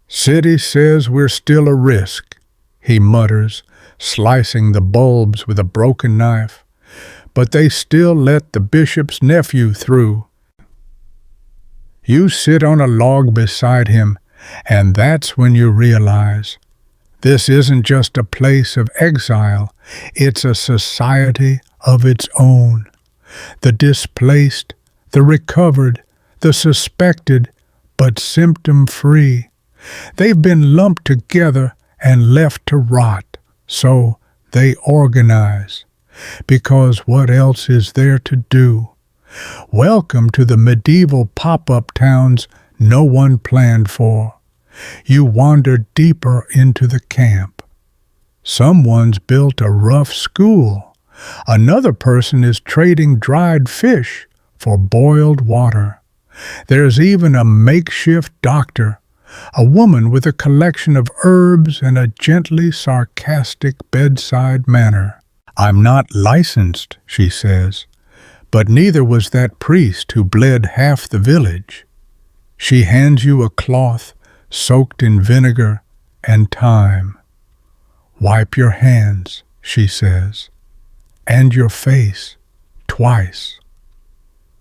"City says we're still a risk," he mutters, slicing the bulbs with a broken knife. "But they still let the bishop's nephew through." You sit on a log beside him, and that's when you realize this isn't just a place of exile, it's a society of its own. The displaced, the recovered, the suspected, but symptom-free. They've been lumped together and left to rot, so they organize. Because what else is there to do? Welcome to the medieval pop-up towns no one planned for. You wander deeper into the camp. Someone's built a rough school. Another person is trading dried fish for boiled water. There's even a makeshift doctor, a woman with a collection of herbs and a gently sarcastic bedside manner. "I'm not licensed," she says, "but neither was that priest who bled half the village." She hands you a cloth soaked in vinegar and thyme. "Wipe your hands," she says, "and your face, twice."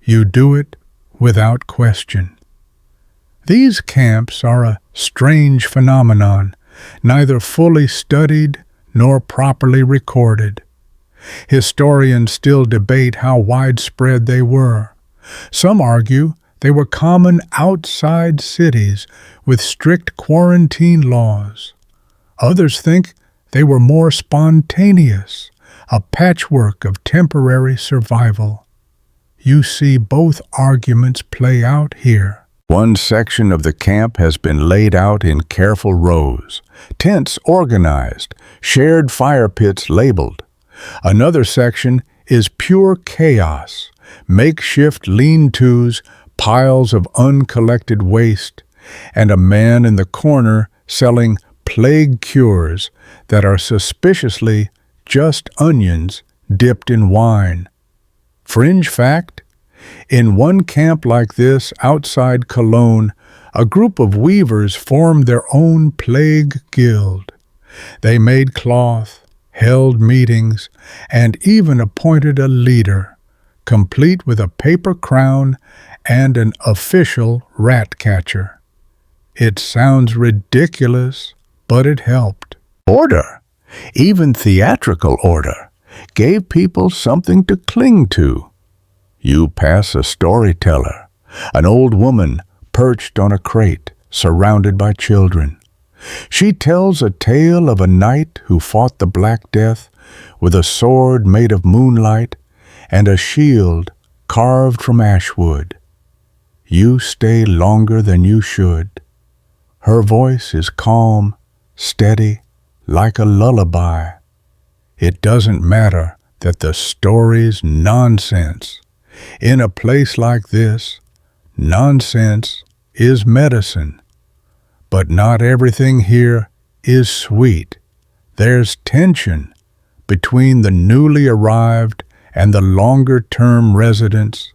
You do it without question. These camps are a strange phenomenon, neither fully studied nor properly recorded. Historians still debate how widespread they were. Some argue they were common outside cities with strict quarantine laws. Others think they were more spontaneous, a patchwork of temporary survival. You see both arguments play out here. One section of the camp has been laid out in careful rows, tents organized, shared fire pits labeled. Another section is pure chaos, makeshift lean-tos, piles of uncollected waste, and a man in the corner selling plague cures that are suspiciously just onions dipped in wine. Fringe fact: in one camp like this outside Cologne, a group of weavers formed their own plague guild. They made cloth, held meetings, and even appointed a leader, complete with a paper crown and an official rat catcher. It sounds ridiculous, but it helped. Order, even theatrical order, gave people something to cling to. You pass a storyteller, an old woman perched on a crate, surrounded by children. She tells a tale of a knight who fought the Black Death with a sword made of moonlight and a shield carved from ash wood. You stay longer than you should. Her voice is calm, steady, like a lullaby. It doesn't matter that the story's nonsense. In a place like this, nonsense is medicine. But not everything here is sweet. There's tension between the newly arrived and the longer-term residents,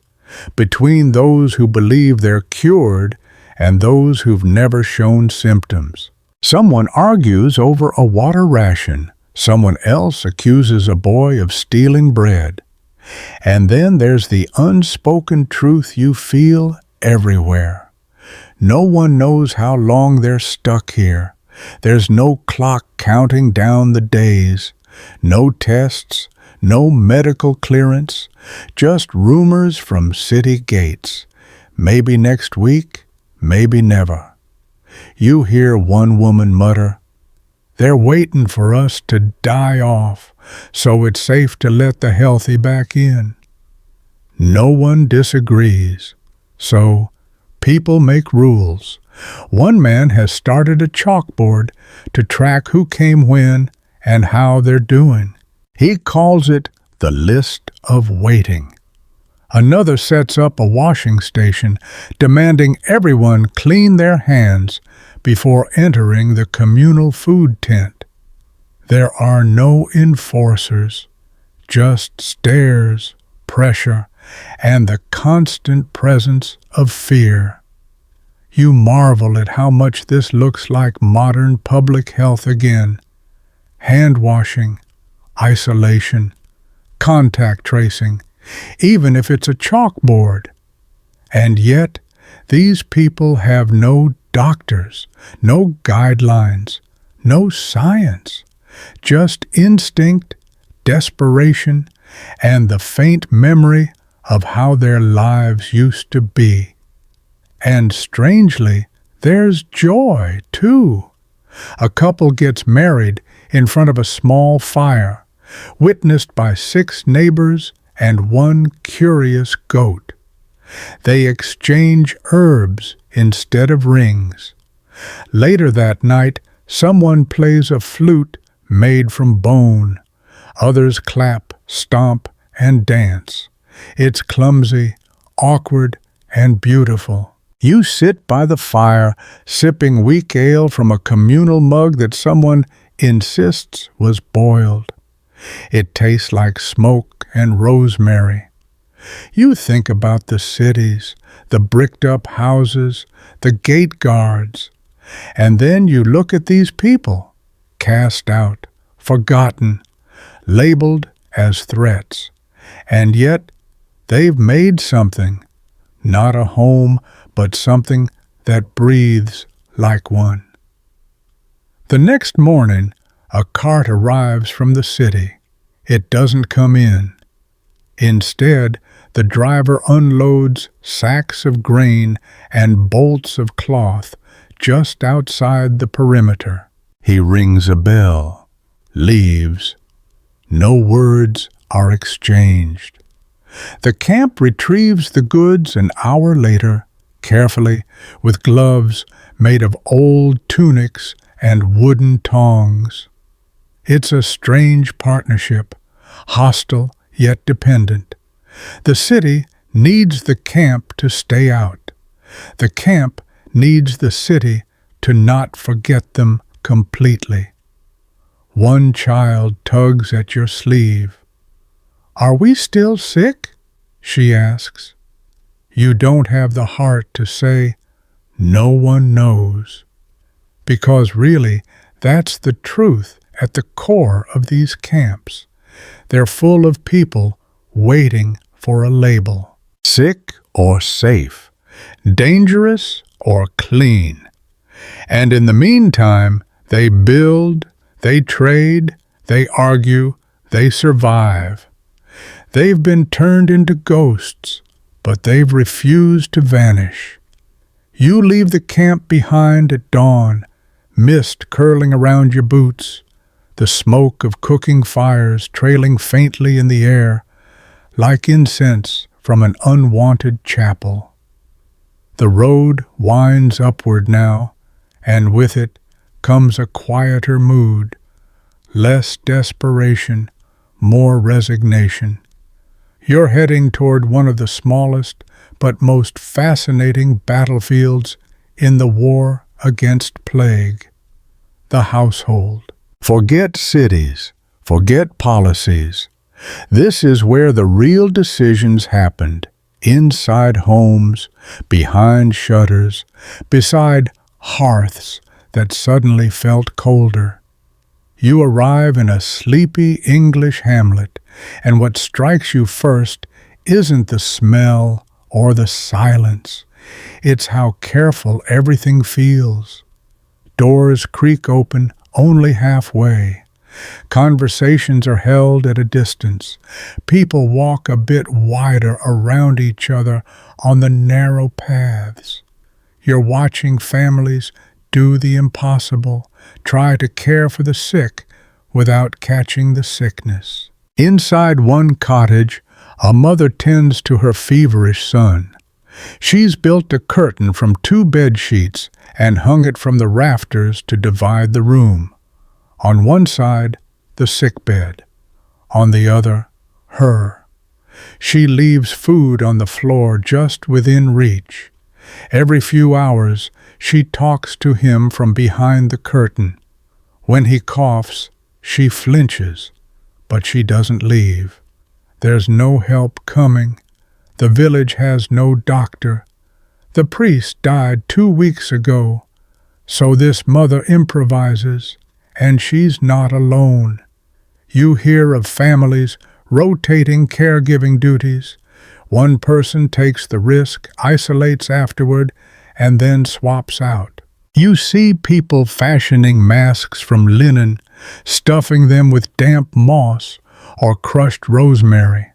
between those who believe they're cured and those who've never shown symptoms. Someone argues over a water ration. Someone else accuses a boy of stealing bread. And then there's the unspoken truth you feel everywhere. No one knows how long they're stuck here. There's no clock counting down the days, no tests, no medical clearance, just rumors from city gates. Maybe next week, maybe never. You hear one woman mutter, "They're waiting for us to die off, so it's safe to let the healthy back in." No one disagrees. So, people make rules. One man has started a chalkboard to track who came when and how they're doing. He calls it the list of waiting. Another sets up a washing station, demanding everyone clean their hands before entering the communal food tent. There are no enforcers, just stares, pressure, and the constant presence of fear. You marvel at how much this looks like modern public health again. Hand washing, isolation, contact tracing, even if it's a chalkboard. And yet, these people have no doctors, no guidelines, no science, just instinct, desperation, and the faint memory of how their lives used to be. And strangely, there's joy, too. A couple gets married in front of a small fire, witnessed by 6 neighbors and 1 curious goat. They exchange herbs instead of rings. Later that night, someone plays a flute made from bone. Others clap, stomp, and dance. It's clumsy, awkward, and beautiful. You sit by the fire, sipping weak ale from a communal mug that someone insists was boiled. It tastes like smoke and rosemary. You think about the cities, the bricked-up houses, the gate guards, and then you look at these people, cast out, forgotten, labeled as threats. And yet, they've made something, not a home, but something that breathes like one. The next morning, a cart arrives from the city. It doesn't come in. Instead, the driver unloads sacks of grain and bolts of cloth just outside the perimeter. He rings a bell, leaves. No words are exchanged. The camp retrieves the goods an hour later, carefully, with gloves made of old tunics and wooden tongs. It's a strange partnership, hostile yet dependent. The city needs the camp to stay out. The camp needs the city to not forget them completely. One child tugs at your sleeve. "Are we still sick?" she asks. You don't have the heart to say, "No one knows." Because really, that's the truth at the core of these camps. They're full of people waiting for a label. Sick or safe, dangerous or clean. And in the meantime, they build, they trade, they argue, they survive. They've been turned into ghosts, but they've refused to vanish. You leave the camp behind at dawn, mist curling around your boots, the smoke of cooking fires trailing faintly in the air, like incense from an unwanted chapel. The road winds upward now, and with it comes a quieter mood, less desperation, more resignation. You're heading toward one of the smallest but most fascinating battlefields in the war against plague, the household. Forget cities, forget policies. This is where the real decisions happened, inside homes, behind shutters, beside hearths that suddenly felt colder. You arrive in a sleepy English hamlet, and what strikes you first isn't the smell or the silence. It's how careful everything feels. Doors creak open only halfway. Conversations are held at a distance. People walk a bit wider around each other on the narrow paths. You're watching families do the impossible, try to care for the sick without catching the sickness. Inside one cottage, a mother tends to her feverish son. She's built a curtain from 2 bed sheets and hung it from the rafters to divide the room. On one side, the sick bed. On the other, her. She leaves food on the floor just within reach. Every few hours, she talks to him from behind the curtain. When he coughs, she flinches, but she doesn't leave. There's no help coming. The village has no doctor. The priest died 2 weeks ago, so this mother improvises, and she's not alone. You hear of families rotating caregiving duties. One person takes the risk, isolates afterward, and then swaps out. You see people fashioning masks from linen, stuffing them with damp moss or crushed rosemary.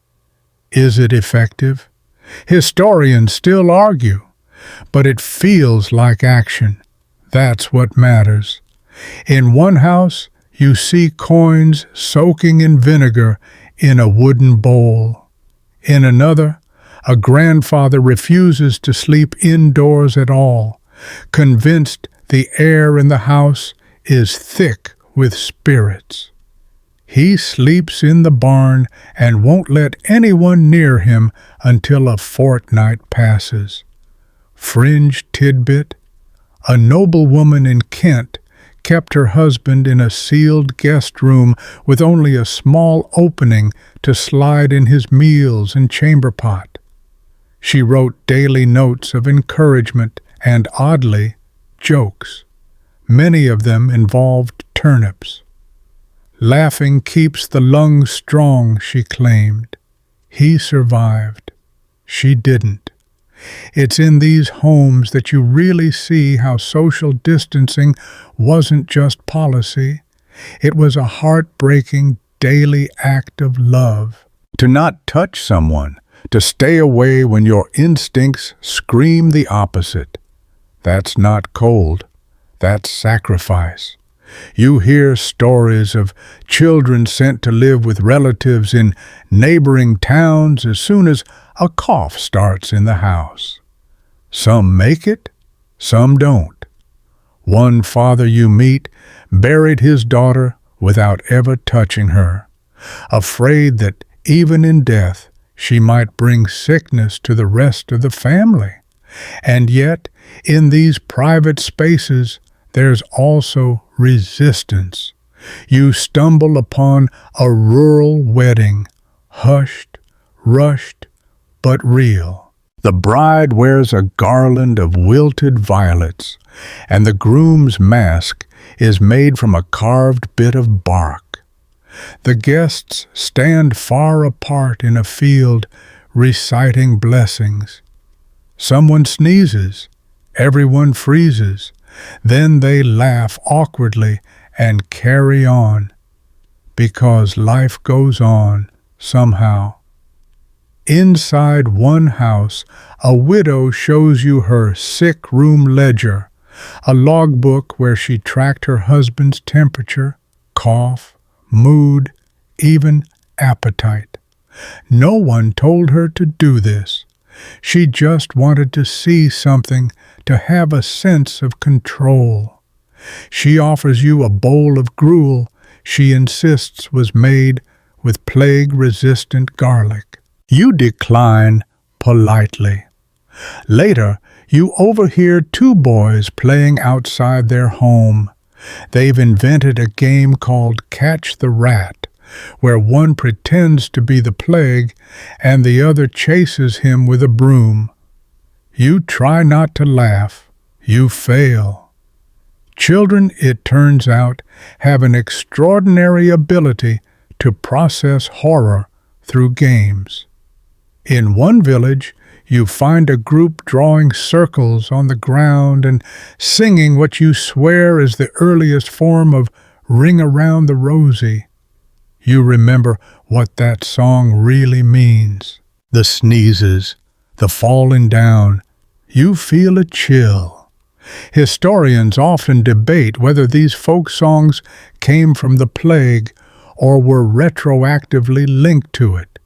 Is it effective? Historians still argue, but it feels like action. That's what matters. In one house, you see coins soaking in vinegar in a wooden bowl. In another, a grandfather refuses to sleep indoors at all, convinced the air in the house is thick with spirits. He sleeps in the barn and won't let anyone near him until a fortnight passes. Fringe tidbit: a noblewoman in Kent kept her husband in a sealed guest room with only a small opening to slide in his meals and chamber pot. She wrote daily notes of encouragement and, oddly, jokes. Many of them involved turnips. Laughing keeps the lungs strong, she claimed. He survived. She didn't. It's in these homes that you really see how social distancing wasn't just policy. It was a heartbreaking daily act of love. To not touch someone, to stay away when your instincts scream the opposite. That's not cold. That's sacrifice. You hear stories of children sent to live with relatives in neighboring towns as soon as a cough starts in the house. Some make it, some don't. One father you meet buried his daughter without ever touching her, afraid that even in death she might bring sickness to the rest of the family. And yet, in these private spaces, there's also resistance. You stumble upon a rural wedding, hushed, rushed, but real. The bride wears a garland of wilted violets, and the groom's mask is made from a carved bit of bark. The guests stand far apart in a field, reciting blessings. Someone sneezes, everyone freezes, then they laugh awkwardly and carry on, because life goes on somehow. Inside one house, a widow shows you her sick room ledger, a logbook where she tracked her husband's temperature, cough, mood, even appetite. No one told her to do this. She just wanted to see something, to have a sense of control. She offers you a bowl of gruel she insists was made with plague-resistant garlic. You decline politely. Later, you overhear two boys playing outside their home. They've invented a game called Catch the Rat, where one pretends to be the plague and the other chases him with a broom. You try not to laugh. You fail. Children, it turns out, have an extraordinary ability to process horror through games. In one village, you find a group drawing circles on the ground and singing what you swear is the earliest form of Ring Around the Rosie. You remember what that song really means. The sneezes, the falling down. You feel a chill. Historians often debate whether these folk songs came from the plague or were retroactively linked to it.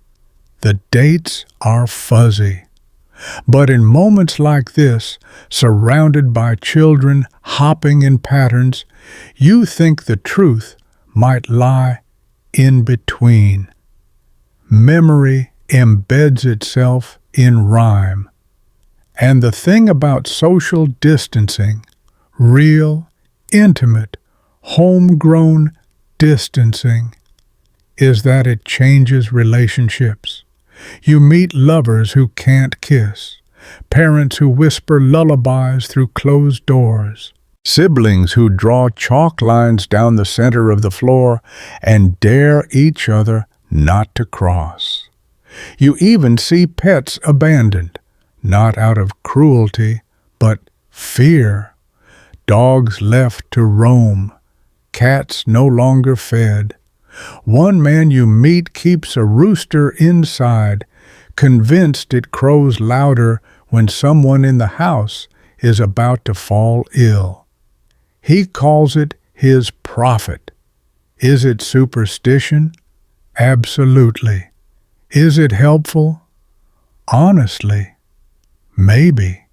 The dates are fuzzy. But in moments like this, surrounded by children hopping in patterns, you think the truth might lie in between. Memory embeds itself in rhyme. And the thing about social distancing, real, intimate, homegrown distancing, is that it changes relationships. You meet lovers who can't kiss, parents who whisper lullabies through closed doors, siblings who draw chalk lines down the center of the floor and dare each other not to cross. You even see pets abandoned, not out of cruelty, but fear. Dogs left to roam, cats no longer fed. One man you meet keeps a rooster inside, convinced it crows louder when someone in the house is about to fall ill. He calls it his prophet. Is it superstition? Absolutely. Is it helpful? Honestly, maybe.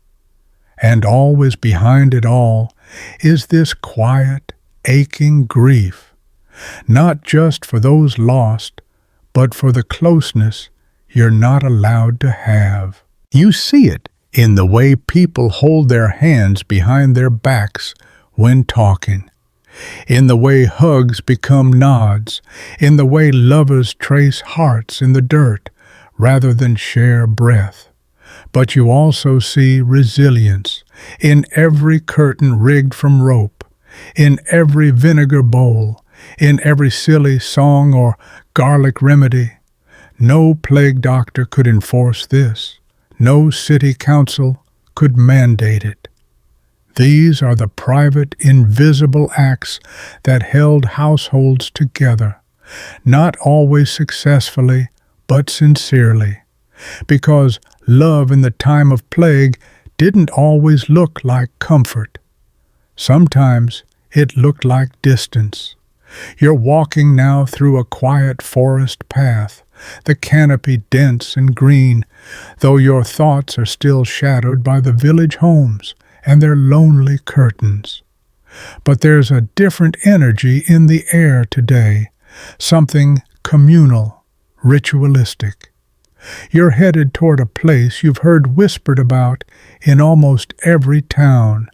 And always behind it all is this quiet, aching grief. Not just for those lost, but for the closeness you're not allowed to have. You see it in the way people hold their hands behind their backs when talking, in the way hugs become nods, in the way lovers trace hearts in the dirt rather than share breath. But you also see resilience in every curtain rigged from rope, in every vinegar bowl, in every silly song or garlic remedy. No plague doctor could enforce this. No city council could mandate it. These are the private, invisible acts that held households together, not always successfully, but sincerely, because love in the time of plague didn't always look like comfort. Sometimes it looked like distance. You're walking now through a quiet forest path, the canopy dense and green, though your thoughts are still shadowed by the village homes and their lonely curtains. But there's a different energy in the air today, something communal, ritualistic. You're headed toward a place you've heard whispered about in almost every town,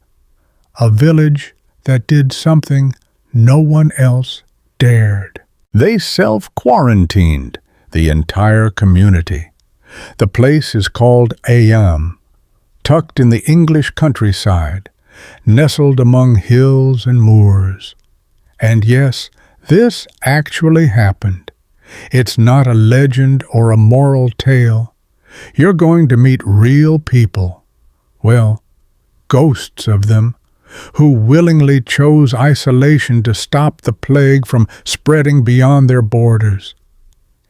a village that did something No one else dared. They self-quarantined the entire community. The place is called Ayam, tucked in the English countryside, nestled among hills and moors. And yes, this actually happened. It's not a legend or a moral tale. You're going to meet real people. Well, ghosts of them, who willingly chose isolation to stop the plague from spreading beyond their borders.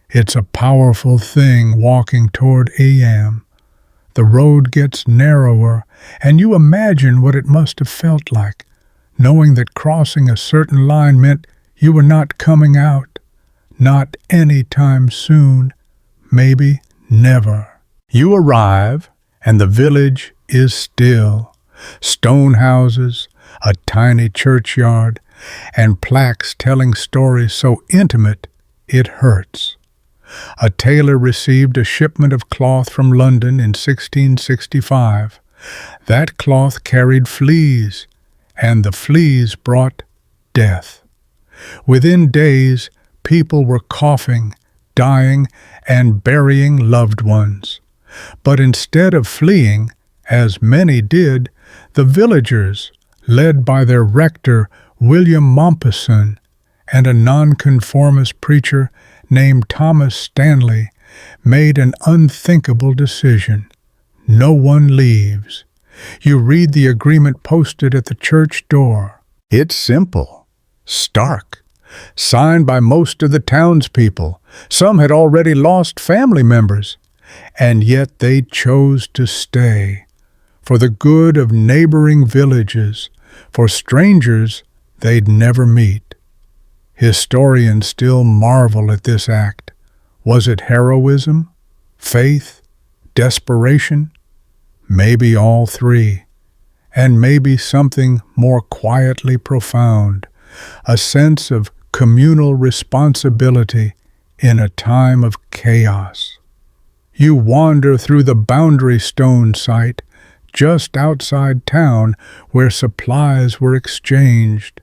It's a powerful thing walking toward Ayam. The road gets narrower, and you imagine what it must have felt like, knowing that crossing a certain line meant you were not coming out. Not any time soon, maybe never. You arrive, and the village is still. Stone houses, a tiny churchyard, and plaques telling stories so intimate it hurts. A tailor received a shipment of cloth from London in 1665. That cloth carried fleas, and the fleas brought death. Within days, people were coughing, dying, and burying loved ones. But instead of fleeing, as many did, the villagers, led by their rector William Mompesson and a nonconformist preacher named Thomas Stanley, made an unthinkable decision. No one leaves. You read the agreement posted at the church door. It's simple, stark, signed by most of the townspeople. Some had already lost family members, and yet they chose to stay. For the good of neighboring villages, for strangers they'd never meet. Historians still marvel at this act. Was it heroism, faith, desperation? Maybe all three. And maybe something more quietly profound, a sense of communal responsibility in a time of chaos. You wander through the boundary stone site, just outside town where supplies were exchanged.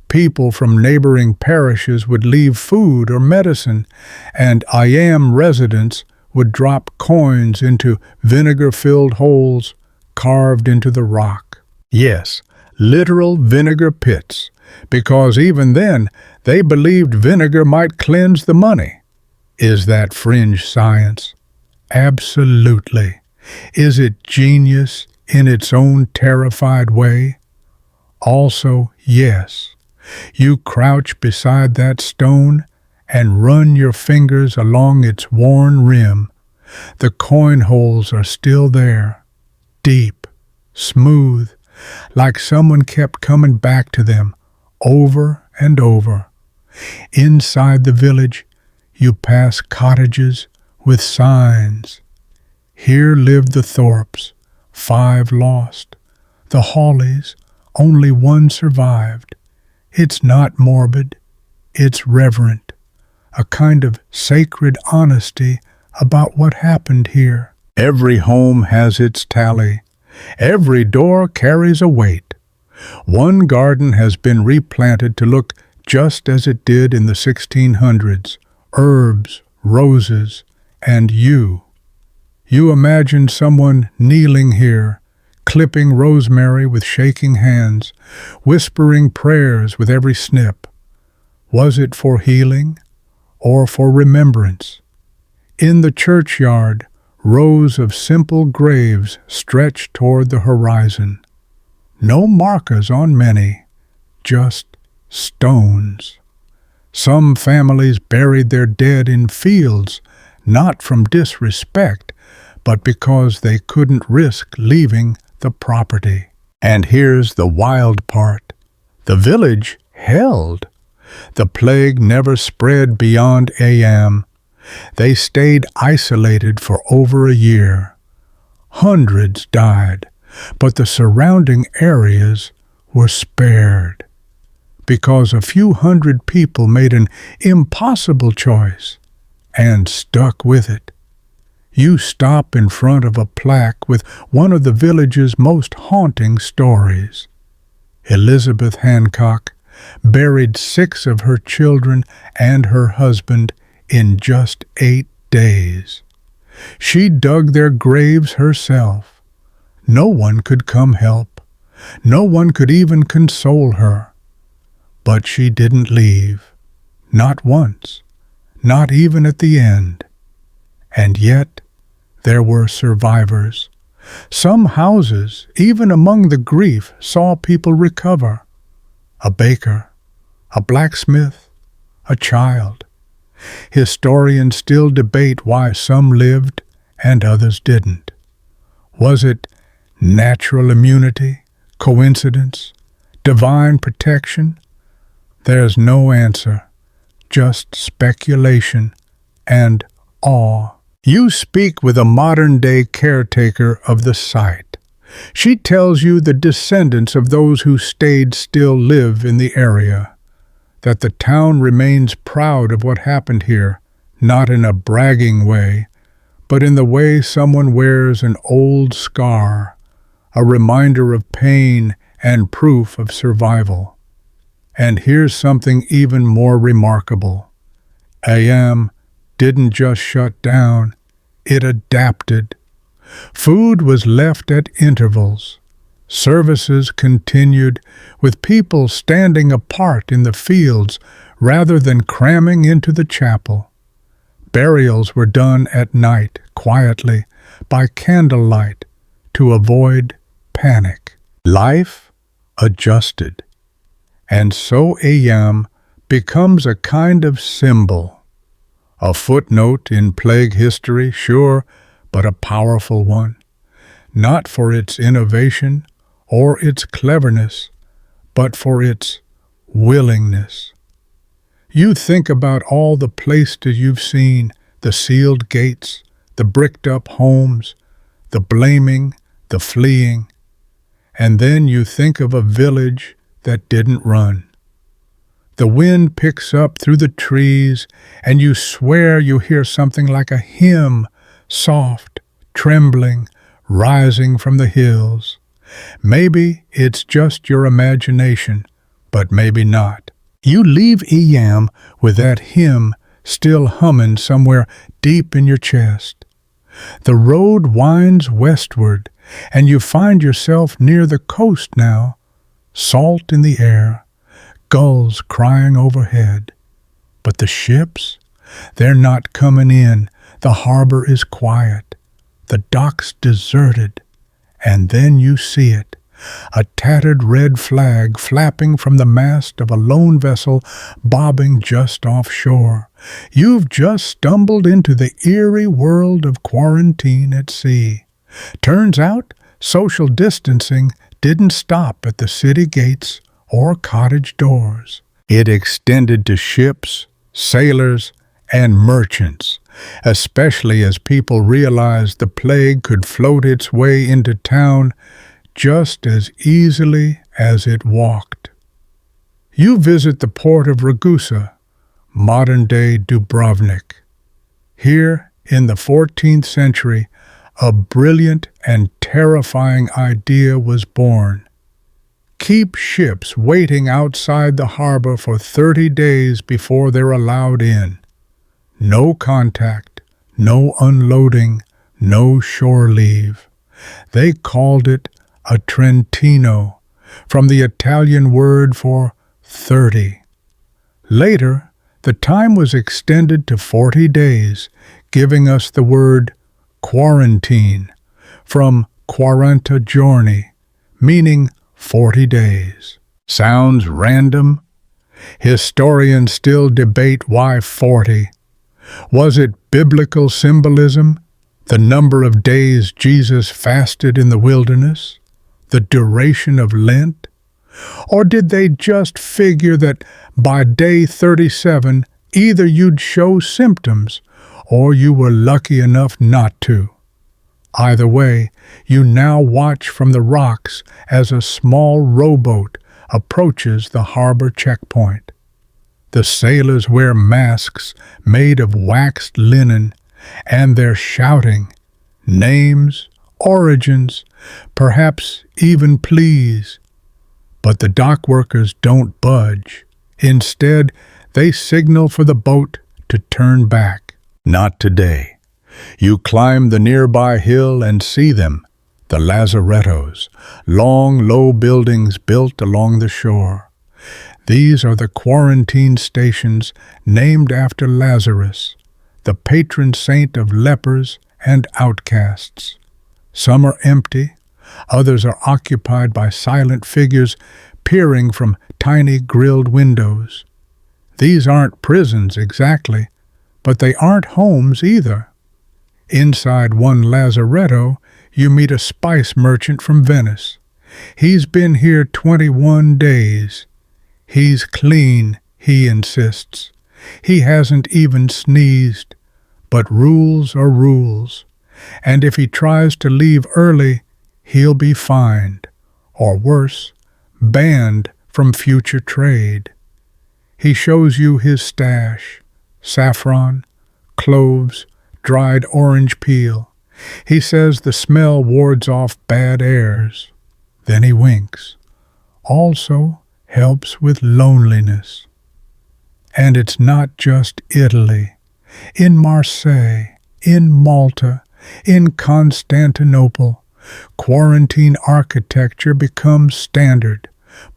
People from neighboring parishes would leave food or medicine, and Ayam residents would drop coins into vinegar-filled holes carved into the rock. Yes, literal vinegar pits, because even then they believed vinegar might cleanse the money. Is that fringe science? Absolutely. Is it genius in its own terrified way? Also, yes. You crouch beside that stone and run your fingers along its worn rim. The coin holes are still there, deep, smooth, like someone kept coming back to them over and over. Inside the village, you pass cottages with signs. Here lived the Thorpes, 5 lost. The Hawleys, only 1 survived. It's not morbid, it's reverent, a kind of sacred honesty about what happened here. Every home has its tally. Every door carries a weight. One garden has been replanted to look just as it did in the 1600s, herbs, roses, and you. You imagine someone kneeling here, clipping rosemary with shaking hands, whispering prayers with every snip. Was it for healing or for remembrance? In the churchyard, rows of simple graves stretch toward the horizon. No markers on many, just stones. Some families buried their dead in fields, not from disrespect, but because they couldn't risk leaving the property. And here's the wild part. The village held. The plague never spread beyond Ayam. They stayed isolated for over a year. Hundreds died, but the surrounding areas were spared. Because a few hundred people made an impossible choice and stuck with it. You stop in front of a plaque with one of the village's most haunting stories. Elizabeth Hancock, buried 6 of her children and her husband in just 8 days. She dug their graves herself. No one could come help. No one could even console her. But she didn't leave. Not once. Not even at the end. And yet, there were survivors. Some houses, even among the grief, saw people recover. A baker, a blacksmith, a child. Historians still debate why some lived and others didn't. Was it natural immunity, coincidence, divine protection? There's no answer, just speculation and awe. You speak with a modern-day caretaker of the site. She tells you the descendants of those who stayed still live in the area, that the town remains proud of what happened here, not in a bragging way, but in the way someone wears an old scar, a reminder of pain and proof of survival. And here's something even more remarkable. AM didn't just shut down, it adapted. Food was left at intervals. Services continued, with people standing apart in the fields rather than cramming into the chapel. Burials were done at night, quietly, by candlelight, to avoid panic. Life adjusted. And so Ayam becomes a kind of symbol. A footnote in plague history, sure, but a powerful one. Not for its innovation or its cleverness, but for its willingness. You think about all the places you've seen, the sealed gates, the bricked-up homes, the blaming, the fleeing, and then you think of a village that didn't run. The wind picks up through the trees, and you swear you hear something like a hymn, soft, trembling, rising from the hills. Maybe it's just your imagination, but maybe not. You leave Eyam with that hymn still humming somewhere deep in your chest. The road winds westward, and you find yourself near the coast now, salt in the air, gulls crying overhead. But the ships, they're not coming in. The harbor is quiet, the docks deserted, and then you see it, a tattered red flag flapping from the mast of a lone vessel bobbing just offshore. You've just stumbled into the eerie world of quarantine at sea. Turns out, social distancing didn't stop at the city gates or cottage doors. It extended to ships, sailors, and merchants, especially as people realized the plague could float its way into town just as easily as it walked. You visit the port of Ragusa, modern-day Dubrovnik. Here, in the 14th century, a brilliant and terrifying idea was born. Keep ships waiting outside the harbor for 30 days before they're allowed in. No contact, no unloading, no shore leave. They called it a Trentino, from the Italian word for 30. Later, the time was extended to 40 days, giving us the word quarantine, from 40 giorni, meaning 40 days. Sounds random? Historians still debate why 40. Was it biblical symbolism, the number of days Jesus fasted in the wilderness, the duration of Lent? Or did they just figure that by day 37 either you'd show symptoms or you were lucky enough not to? Either way, you now watch from the rocks as a small rowboat approaches the harbor checkpoint. The sailors wear masks made of waxed linen, and they're shouting names, origins, perhaps even pleas. But the dock workers don't budge. Instead, they signal for the boat to turn back. Not today. You climb the nearby hill and see them, the lazarettos, long, low buildings built along the shore. These are the quarantine stations named after Lazarus, the patron saint of lepers and outcasts. Some are empty, others are occupied by silent figures peering from tiny grilled windows. These aren't prisons exactly, but they aren't homes either. Inside one lazaretto, you meet a spice merchant from Venice. He's been here 21 days. He's clean, he insists. He hasn't even sneezed. But rules are rules, and if he tries to leave early, he'll be fined, or worse, banned from future trade. He shows you his stash: saffron, cloves, dried orange peel. He says the smell wards off bad airs. Then he winks. Also helps with loneliness. And it's not just Italy. In Marseille, in Malta, in Constantinople, quarantine architecture becomes standard.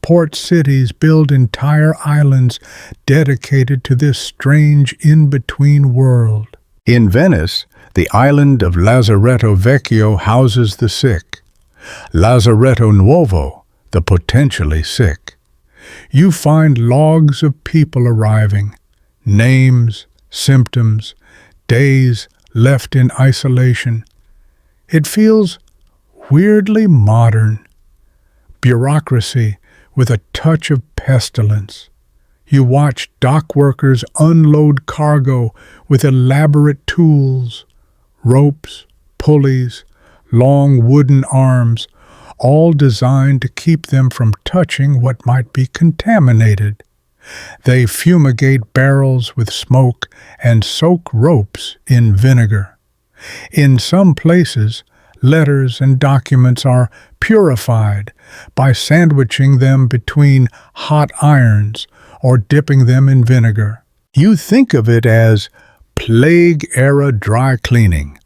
Port cities build entire islands dedicated to this strange in-between world. In Venice, the island of Lazaretto Vecchio houses the sick. Lazaretto Nuovo, the potentially sick. You find logs of people arriving, names, symptoms, days left in isolation. It feels weirdly modern. Bureaucracy with a touch of pestilence. You watch dock workers unload cargo with elaborate tools, ropes, pulleys, long wooden arms, all designed to keep them from touching what might be contaminated. They fumigate barrels with smoke and soak ropes in vinegar. In some places, letters and documents are purified by sandwiching them between hot irons or dipping them in vinegar. You think of it as plague-era dry cleaning.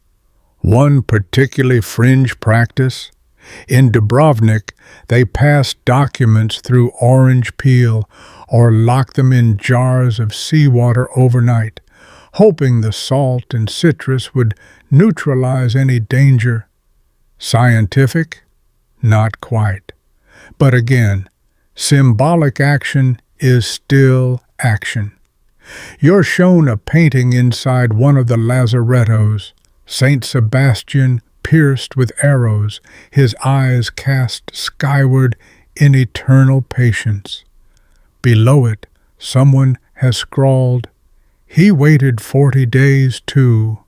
One particularly fringe practice: in Dubrovnik, they pass documents through orange peel or lock them in jars of seawater overnight, hoping the salt and citrus would neutralize any danger. Scientific? Not quite. But again, symbolic action is still action. You're shown a painting inside one of the lazarettos, Saint Sebastian pierced with arrows, his eyes cast skyward in eternal patience. Below it, someone has scrawled, "He waited 40 days too."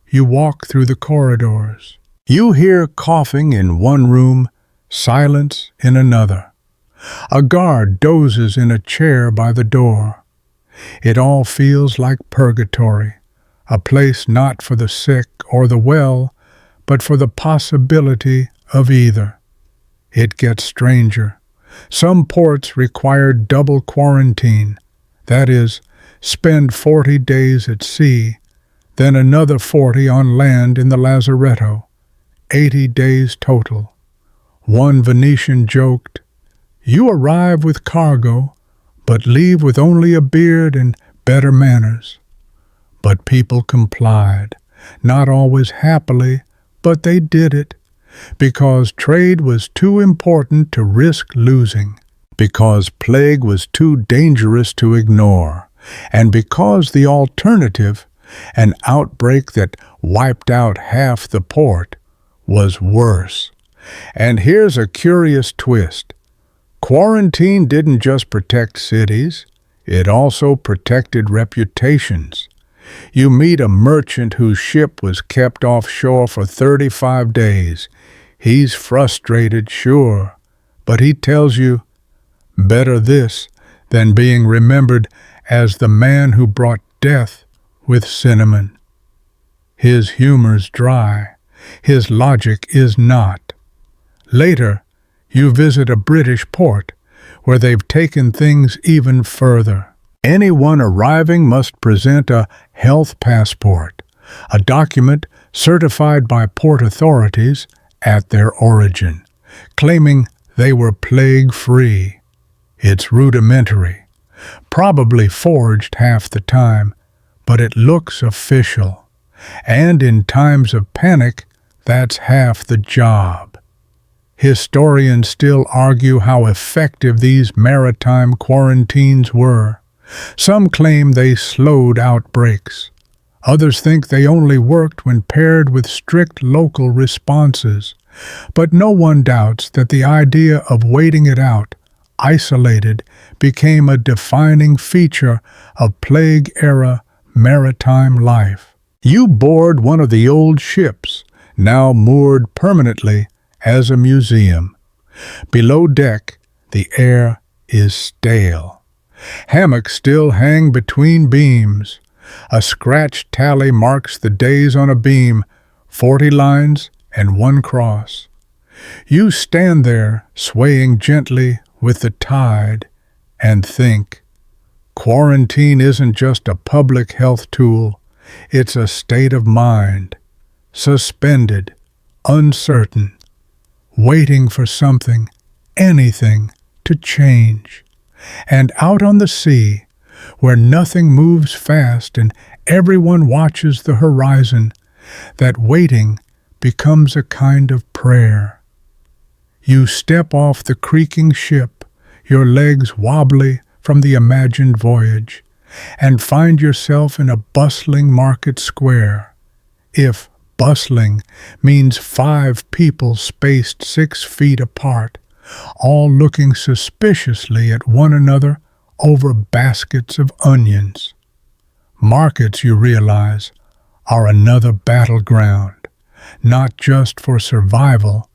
You walk through the corridors. You hear coughing in one room, silence in another. A guard dozes in a chair by the door. It all feels like purgatory, a place not for the sick or the well, but for the possibility of either. It gets stranger. Some ports require double quarantine, that is, spend 40 days at sea, then another 40 on land in the lazaretto, 80 days total. One Venetian joked, "You arrive with cargo, but leave with only a beard and better manners." But people complied, not always happily, but they did it, because trade was too important to risk losing, because plague was too dangerous to ignore, and because the alternative, an outbreak that wiped out half the port, was worse. And here's a curious twist. Quarantine didn't just protect cities, it also protected reputations. You meet a merchant whose ship was kept offshore for 35 days. He's frustrated, sure, but he tells you, better this than being remembered as the man who brought death with cinnamon. His humor's dry, his logic is not. Later, you visit a British port, where they've taken things even further. Anyone arriving must present a health passport, a document certified by port authorities at their origin, claiming they were plague-free. It's rudimentary, probably forged half the time, but it looks official. And in times of panic, that's half the job. Historians still argue how effective these maritime quarantines were. Some claim they slowed outbreaks. Others think they only worked when paired with strict local responses. But no one doubts that the idea of waiting it out, isolated, became a defining feature of plague-era maritime life. You board one of the old ships, now moored permanently as a museum. Below deck, the air is stale. Hammocks still hang between beams. A scratched tally marks the days on a beam, 40 lines and 1 cross. You stand there, swaying gently with the tide, and think, quarantine isn't just a public health tool, it's a state of mind, suspended, uncertain, waiting for something, anything, to change. And out on the sea, where nothing moves fast and everyone watches the horizon, that waiting becomes a kind of prayer. You step off the creaking ship, your legs wobbly from the imagined voyage, and find yourself in a bustling market square. If bustling means 5 people spaced 6 feet apart, all looking suspiciously at one another over baskets of onions. Markets, you realize, are another battleground, not just for survival,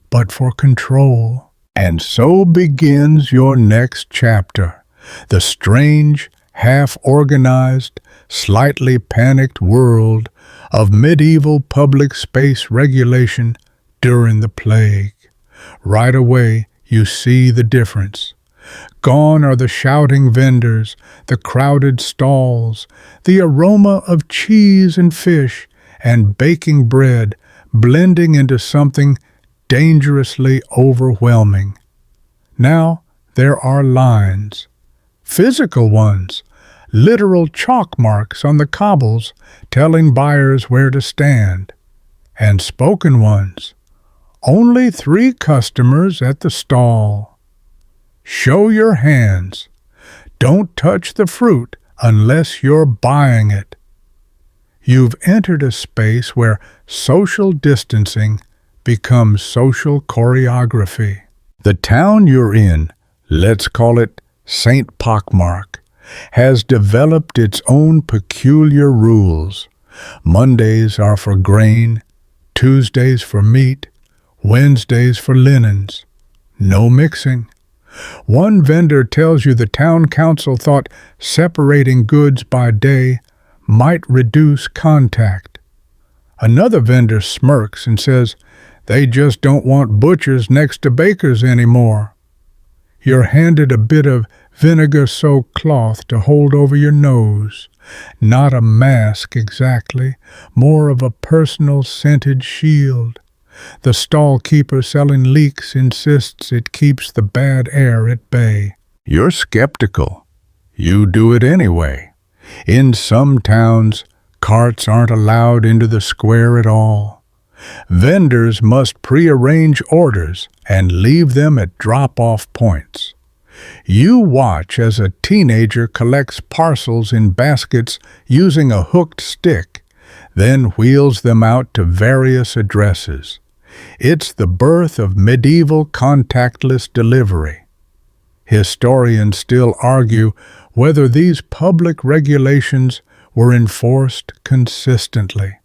but for control. And so begins your next chapter, the strange, half-organized, slightly panicked world of medieval public space regulation during the plague. Right away, you see the difference. Gone are the shouting vendors, the crowded stalls, the aroma of cheese and fish and baking bread blending into something dangerously overwhelming. Now there are lines, physical ones, literal chalk marks on the cobbles telling buyers where to stand, and spoken ones, only 3 customers at the stall. Show your hands. Don't touch the fruit unless you're buying it. You've entered a space where social distancing becomes social choreography. The town you're in, let's call it St. Pockmark, has developed its own peculiar rules. Mondays are for grain, Tuesdays for meat, Wednesdays for linens. No mixing. One vendor tells you the town council thought separating goods by day might reduce contact. Another vendor smirks and says they just don't want butchers next to bakers anymore. You're handed a bit of vinegar-soaked cloth to hold over your nose. Not a mask exactly, more of a personal scented shield. The stall keeper selling leeks insists it keeps the bad air at bay. You're skeptical. You do it anyway. In some towns, carts aren't allowed into the square at all. Vendors must prearrange orders and leave them at drop-off points. You watch as a teenager collects parcels in baskets using a hooked stick, then wheels them out to various addresses. It's the birth of medieval contactless delivery. Historians still argue whether these public regulations were enforced consistently.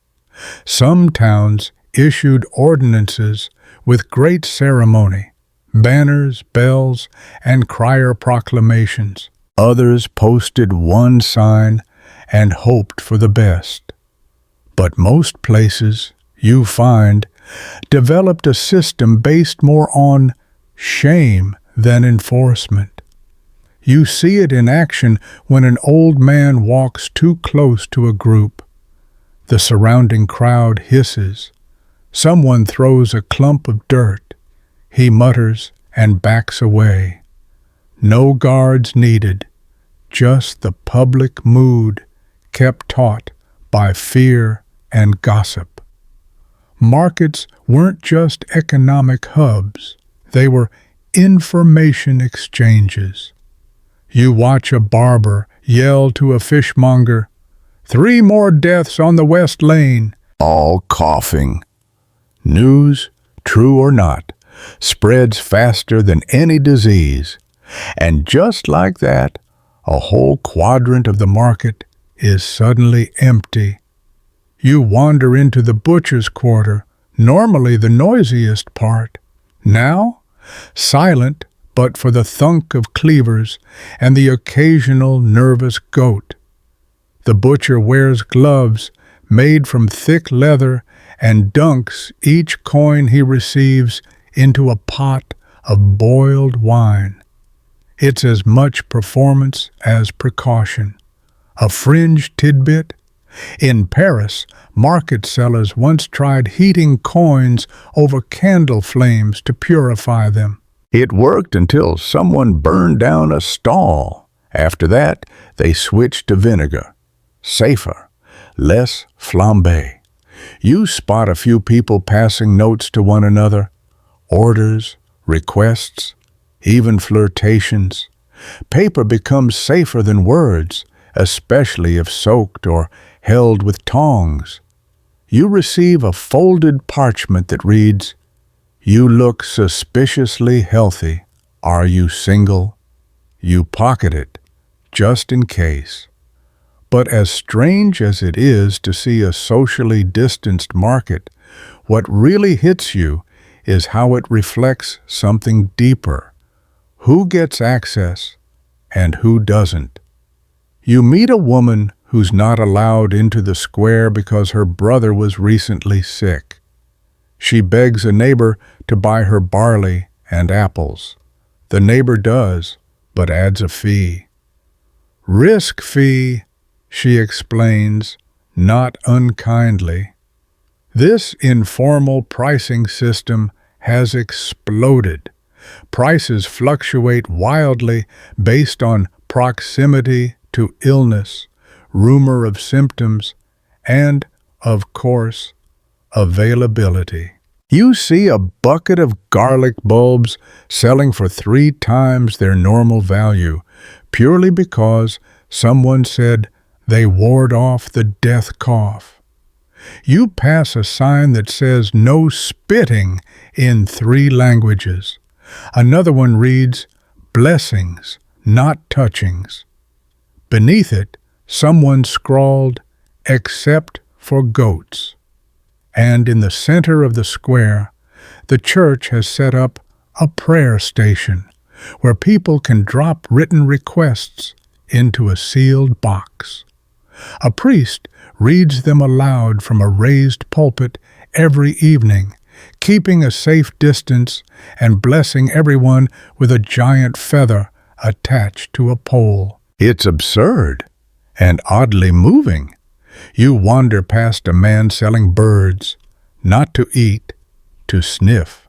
Some towns issued ordinances with great ceremony, banners, bells, and crier proclamations. Others posted one sign and hoped for the best. But most places, you find, developed a system based more on shame than enforcement. You see it in action when an old man walks too close to a group. The surrounding crowd hisses. Someone throws a clump of dirt. He mutters and backs away. No guards needed, just the public mood kept taut by fear and gossip. Markets weren't just economic hubs, they were information exchanges. You watch a barber yell to a fishmonger, "3 more deaths on the West Lane," all coughing. News, true or not, spreads faster than any disease. And just like that, a whole quadrant of the market is suddenly empty. You wander into the butcher's quarter, normally the noisiest part. Now, silent but for the thunk of cleavers and the occasional nervous goat. The butcher wears gloves made from thick leather and dunks each coin he receives into a pot of boiled wine. It's as much performance as precaution. A fringe tidbit? In Paris, market sellers once tried heating coins over candle flames to purify them. It worked until someone burned down a stall. After that, they switched to vinegar. Safer, less flambé. You spot a few people passing notes to one another, orders, requests, even flirtations. Paper becomes safer than words, especially if soaked or held with tongs. You receive a folded parchment that reads, "You look suspiciously healthy. Are you single?" You pocket it, just in case. But as strange as it is to see a socially distanced market, what really hits you is how it reflects something deeper. Who gets access and who doesn't? You meet a woman who's not allowed into the square because her brother was recently sick. She begs a neighbor to buy her barley and apples. The neighbor does, but adds a fee. "Risk fee," she explains, not unkindly. This informal pricing system has exploded. Prices fluctuate wildly based on proximity to illness, rumor of symptoms, and, of course, availability. You see a bucket of garlic bulbs selling for 3 times their normal value, purely because someone said they ward off the death cough. You pass a sign that says "no spitting" in 3 languages. Another one reads, "Blessings, not touchings." Beneath it, someone scrawled, "Except for goats." And in the center of the square, the church has set up a prayer station where people can drop written requests into a sealed box. A priest reads them aloud from a raised pulpit every evening, keeping a safe distance and blessing everyone with a giant feather attached to a pole. It's absurd and oddly moving. You wander past a man selling birds, not to eat, to sniff.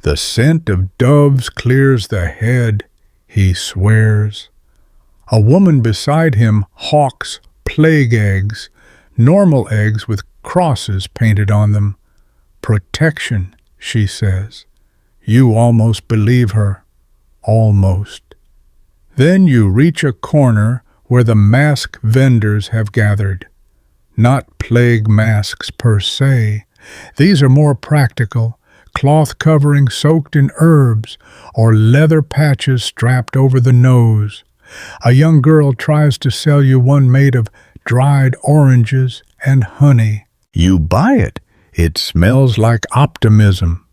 The scent of doves clears the head, he swears. A woman beside him hawks plague eggs, normal eggs with crosses painted on them. "Protection," she says. You almost believe her. Almost. Then you reach a corner where the mask vendors have gathered. Not plague masks per se. These are more practical, cloth covering soaked in herbs or leather patches strapped over the nose. A young girl tries to sell you one made of dried oranges and honey. You buy it. It smells like optimism.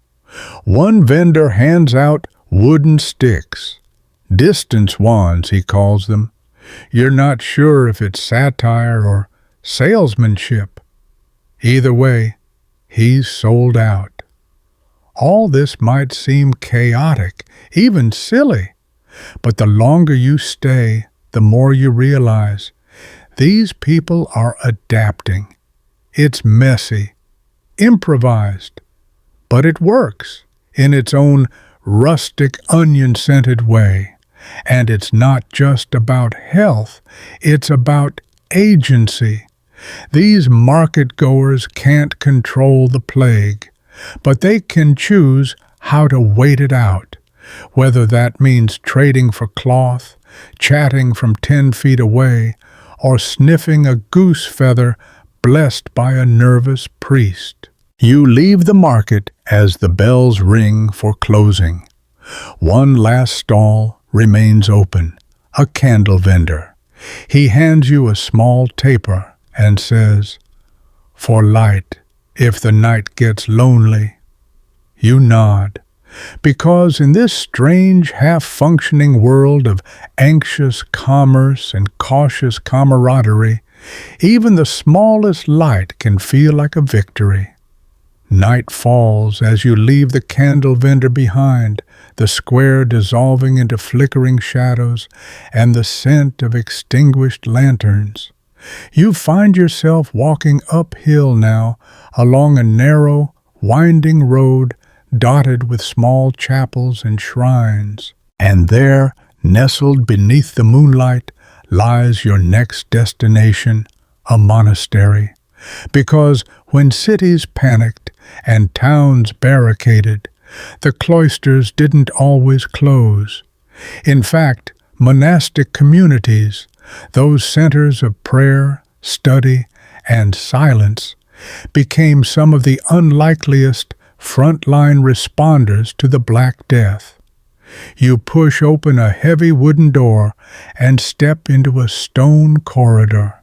One vendor hands out wooden sticks. Distance wands, he calls them. You're not sure if it's satire or salesmanship. Either way, he's sold out. All this might seem chaotic, even silly, But the longer you stay, the more you realize these people are adapting. It's messy, improvised, but it works in its own rustic, onion-scented way. And it's not just about health, it's about agency. These market-goers can't control the plague, but they can choose how to wait it out, whether that means trading for cloth, chatting from 10 feet away, or sniffing a goose feather blessed by a nervous priest. You leave the market as the bells ring for closing. One last stall remains open, a candle vendor. He hands you a small taper and says, "For light, if the night gets lonely." You nod, because in this strange, half-functioning world of anxious commerce and cautious camaraderie, even the smallest light can feel like a victory. Night falls as you leave the candle vendor behind, the square dissolving into flickering shadows and the scent of extinguished lanterns. You find yourself walking uphill now along a narrow, winding road dotted with small chapels and shrines. And there, nestled beneath the moonlight, lies your next destination, a monastery. Because when cities panicked and towns barricaded, the cloisters didn't always close. In fact, monastic communities, those centers of prayer, study, and silence, became some of the unlikeliest frontline responders to the Black Death. You push open a heavy wooden door and step into a stone corridor.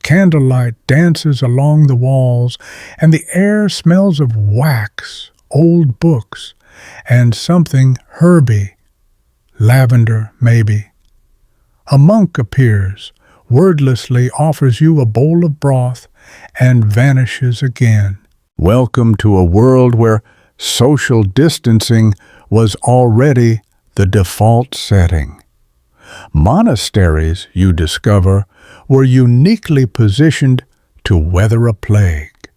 Candlelight dances along the walls, and the air smells of wax, old books, and something herby, lavender maybe. A monk appears, wordlessly offers you a bowl of broth, and vanishes again. Welcome to a world where social distancing was already the default setting. Monasteries, you discover, were uniquely positioned to weather a plague.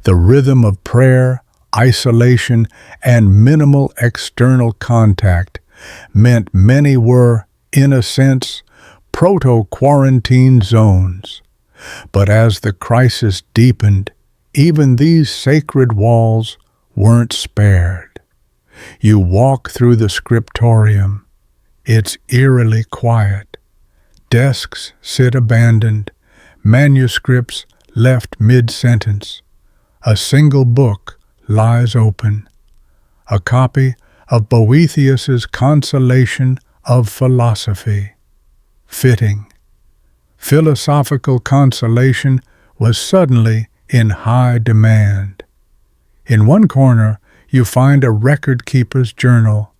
The rhythm of prayer, isolation, and minimal external contact meant many were, in a sense, proto-quarantine zones. But as the crisis deepened, even these sacred walls weren't spared. You walk through the scriptorium. It's eerily quiet. Desks sit abandoned, manuscripts left mid-sentence. A single book lies open, a copy of Boethius's Consolation of Philosophy. Fitting. Philosophical consolation was suddenly in high demand. In one corner, you find a record-keeper's journal.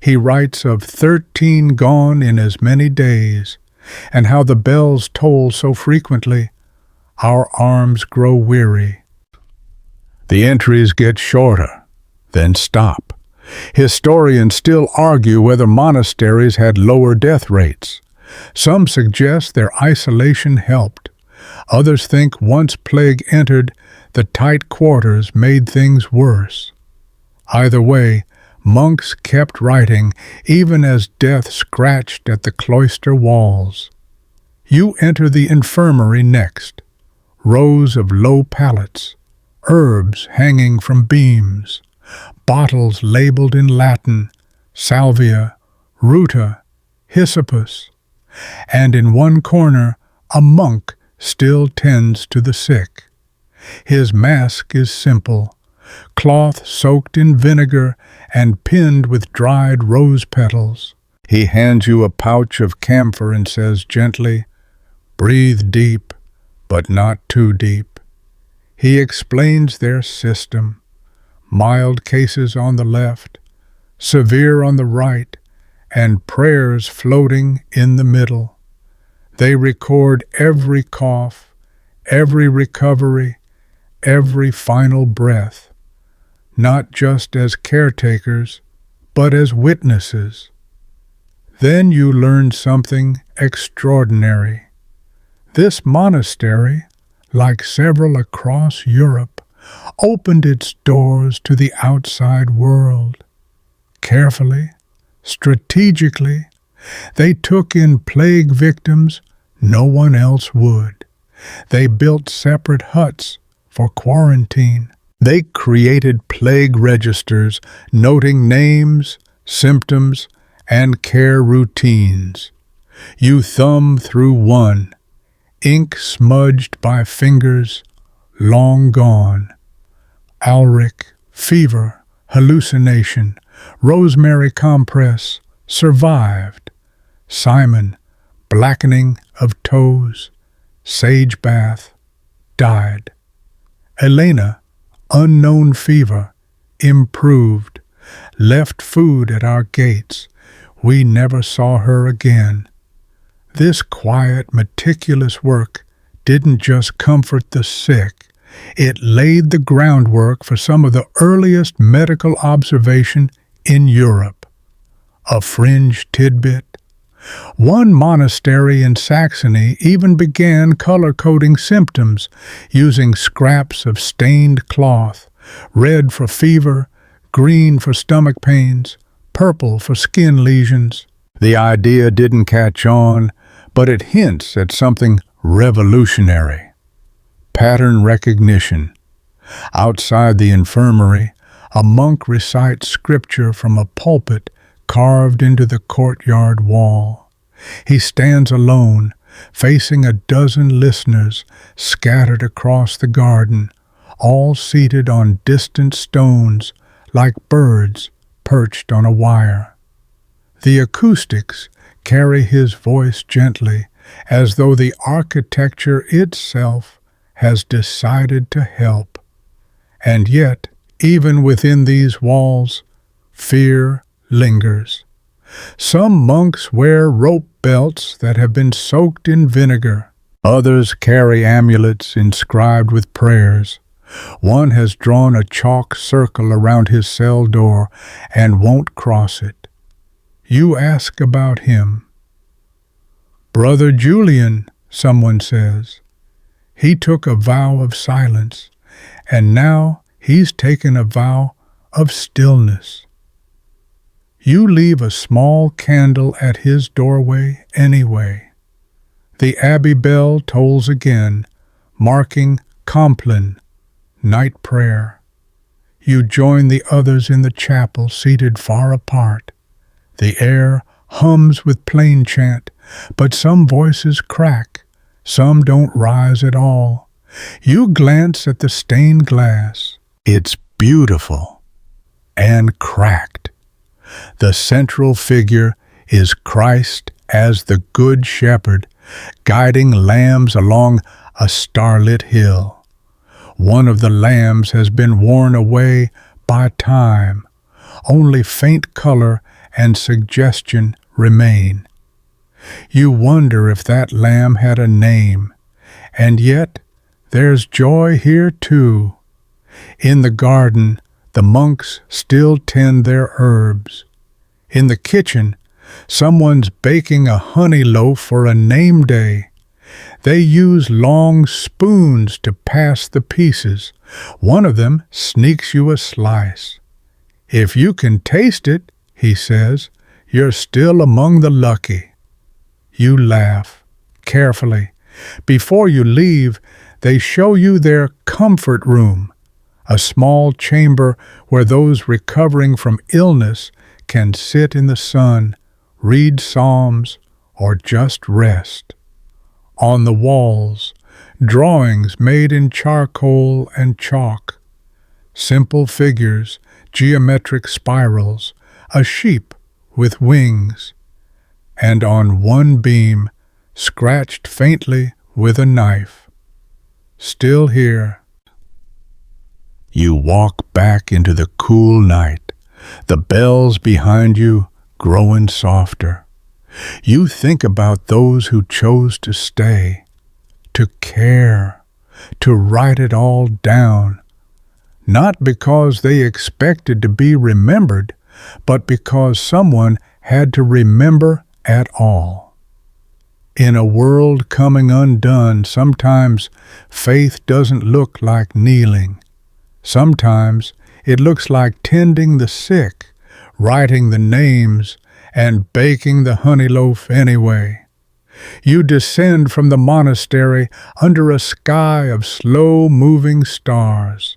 He writes of 13 gone in as many days, and how the bells toll so frequently, our arms grow weary. The entries get shorter, then stop. Historians still argue whether monasteries had lower death rates. Some suggest their isolation helped. Others think once plague entered, the tight quarters made things worse. Either way, monks kept writing even as death scratched at the cloister walls. You enter the infirmary next. Rows of low pallets, herbs hanging from beams, bottles labeled in Latin, salvia, ruta, hyssopus, and in one corner a monk still tends to the sick. His mask is simple, cloth soaked in vinegar and pinned with dried rose petals. He hands you a pouch of camphor and says gently, "Breathe deep, but not too deep." He explains their system. Mild cases on the left, severe on the right, and prayers floating in the middle. They record every cough, every recovery, every final breath, not just as caretakers, but as witnesses. Then you learn something extraordinary. This monastery, like several across Europe, opened its doors to the outside world. Carefully, strategically, they took in plague victims no one else would. They built separate huts for quarantine. They created plague registers noting names, symptoms, and care routines. You thumb through one, ink smudged by fingers long gone. Ulrich, fever, hallucination, rosemary compress, survived. Simon, blackening of toes, sage bath, died. Elena, unknown fever, improved, left food at our gates. We never saw her again. This quiet, meticulous work didn't just comfort the sick, it laid the groundwork for some of the earliest medical observation in Europe. A fringe tidbit: one monastery in Saxony even began color-coding symptoms using scraps of stained cloth, red for fever, green for stomach pains, purple for skin lesions. The idea didn't catch on, but it hints at something revolutionary: pattern recognition. Outside the infirmary, a monk recites scripture from a pulpit carved into the courtyard wall. He stands alone, facing a dozen listeners scattered across the garden, all seated on distant stones like birds perched on a wire. The acoustics carry his voice gently, as though the architecture itself has decided to help. And yet, even within these walls, fear lingers. Some monks wear rope belts that have been soaked in vinegar. Others carry amulets inscribed with prayers. One has drawn a chalk circle around his cell door and won't cross it. You ask about him. "Brother Julian," someone says. "He took a vow of silence, and now he's taken a vow of stillness." You leave a small candle at his doorway anyway. The abbey bell tolls again, marking Compline, night prayer. You join the others in the chapel seated far apart. The air hums with plain chant, but some voices crack, some don't rise at all. You glance at the stained glass. It's beautiful and cracked. The central figure is Christ as the Good Shepherd, guiding lambs along a starlit hill. One of the lambs has been worn away by time. Only faint color and suggestion remain. You wonder if that lamb had a name, and yet there's joy here too. In the garden, the monks still tend their herbs. In the kitchen, someone's baking a honey loaf for a name day. They use long spoons to pass the pieces. One of them sneaks you a slice. "If you can taste it," he says, "you're still among the lucky." You laugh, carefully. Before you leave, they show you their comfort room, a small chamber where those recovering from illness can sit in the sun, read psalms, or just rest. On the walls, drawings made in charcoal and chalk. Simple figures, geometric spirals, a sheep with wings. And on one beam, scratched faintly with a knife. Still here. You walk back into the cool night, the bells behind you growing softer. You think about those who chose to stay, to care, to write it all down, not because they expected to be remembered, but because someone had to remember at all. In a world coming undone, sometimes faith doesn't look like kneeling. Sometimes it looks like tending the sick, writing the names, and baking the honey loaf anyway. You descend from the monastery under a sky of slow-moving stars,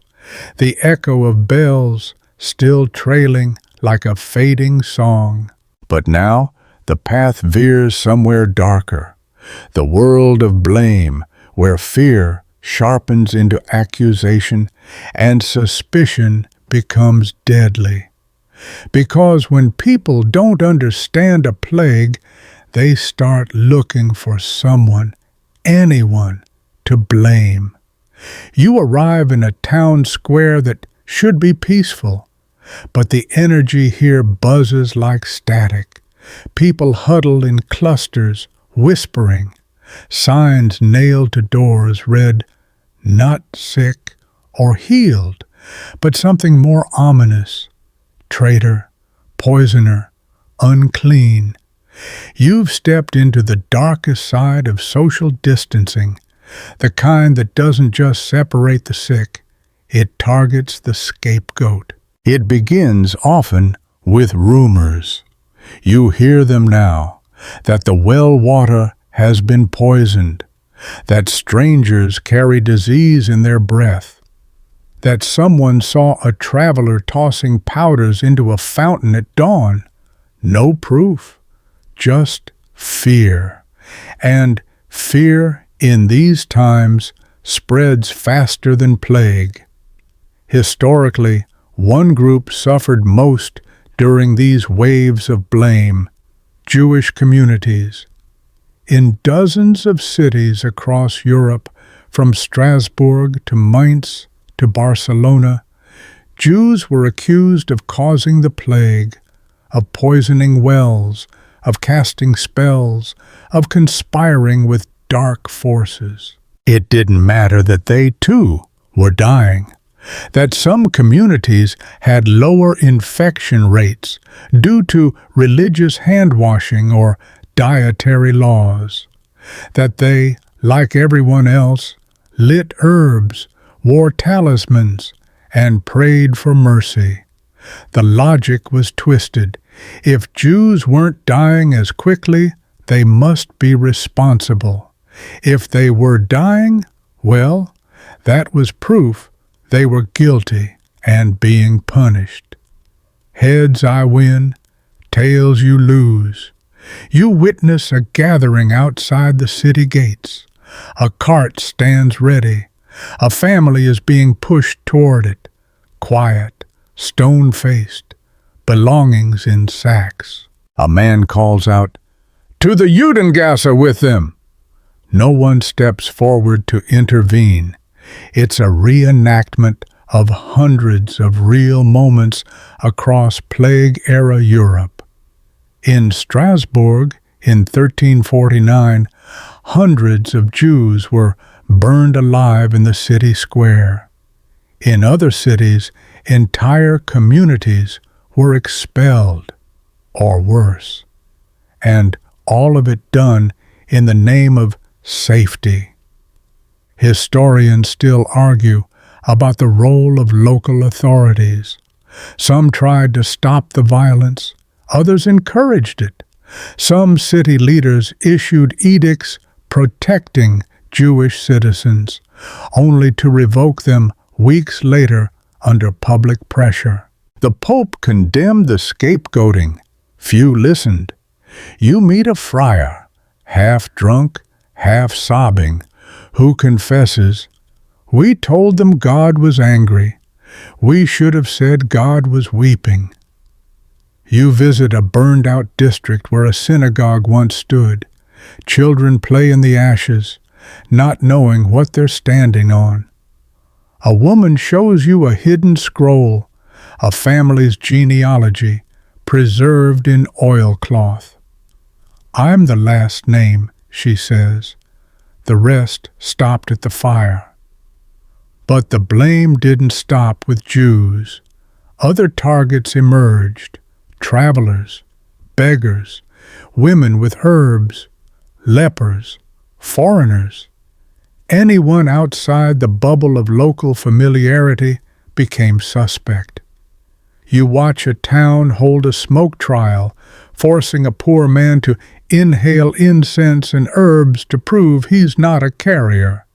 the echo of bells still trailing like a fading song. But now the path veers somewhere darker, the world of blame, where fear sharpens into accusation and suspicion becomes deadly. Because when people don't understand a plague, they start looking for someone, anyone, to blame. You arrive in a town square that should be peaceful, but the energy here buzzes like static. People huddle in clusters, whispering. Signs nailed to doors read, "Not sick or healed," but something more ominous. Traitor, poisoner, unclean. You've stepped into the darkest side of social distancing, the kind that doesn't just separate the sick, it targets the scapegoat. It begins often with rumors. You hear them now, that the well water has been poisoned, that strangers carry disease in their breath, that someone saw a traveler tossing powders into a fountain at dawn. No proof, just fear. And fear in these times spreads faster than plague. Historically, one group suffered most during these waves of blame: Jewish communities. In dozens of cities across Europe, from Strasbourg to Mainz to Barcelona, Jews were accused of causing the plague, of poisoning wells, of casting spells, of conspiring with dark forces. It didn't matter that they, too, were dying, that some communities had lower infection rates due to religious hand-washing or dietary laws, that they, like everyone else, lit herbs, wore talismans, and prayed for mercy. The logic was twisted. If Jews weren't dying as quickly, they must be responsible. If they were dying, well, that was proof they were guilty and being punished. Heads I win, tails you lose. You witness a gathering outside the city gates. A cart stands ready. A family is being pushed toward it, quiet, stone-faced, belongings in sacks. A man calls out, "To the Judengasse with them!" No one steps forward to intervene. It's a reenactment of hundreds of real moments across plague-era Europe. In Strasbourg, in 1349, hundreds of Jews were burned alive in the city square. In other cities, entire communities were expelled, or worse, and all of it done in the name of safety. Historians still argue about the role of local authorities. Some tried to stop the violence, others encouraged it. Some city leaders issued edicts protecting Jewish citizens, only to revoke them weeks later under public pressure. The Pope condemned the scapegoating. Few listened. You meet a friar, half drunk, half sobbing, who confesses, "We told them God was angry. We should have said God was weeping." You visit a burned-out district where a synagogue once stood. Children play in the ashes, not knowing what they're standing on. A woman shows you a hidden scroll, a family's genealogy, preserved in oilcloth. "I'm the last name," she says. The rest stopped at the fire. But the blame didn't stop with Jews. Other targets emerged: travelers, beggars, women with herbs, lepers, foreigners. Anyone outside the bubble of local familiarity became suspect. You watch a town hold a smoke trial, forcing a poor man to inhale incense and herbs to prove he's not a carrier.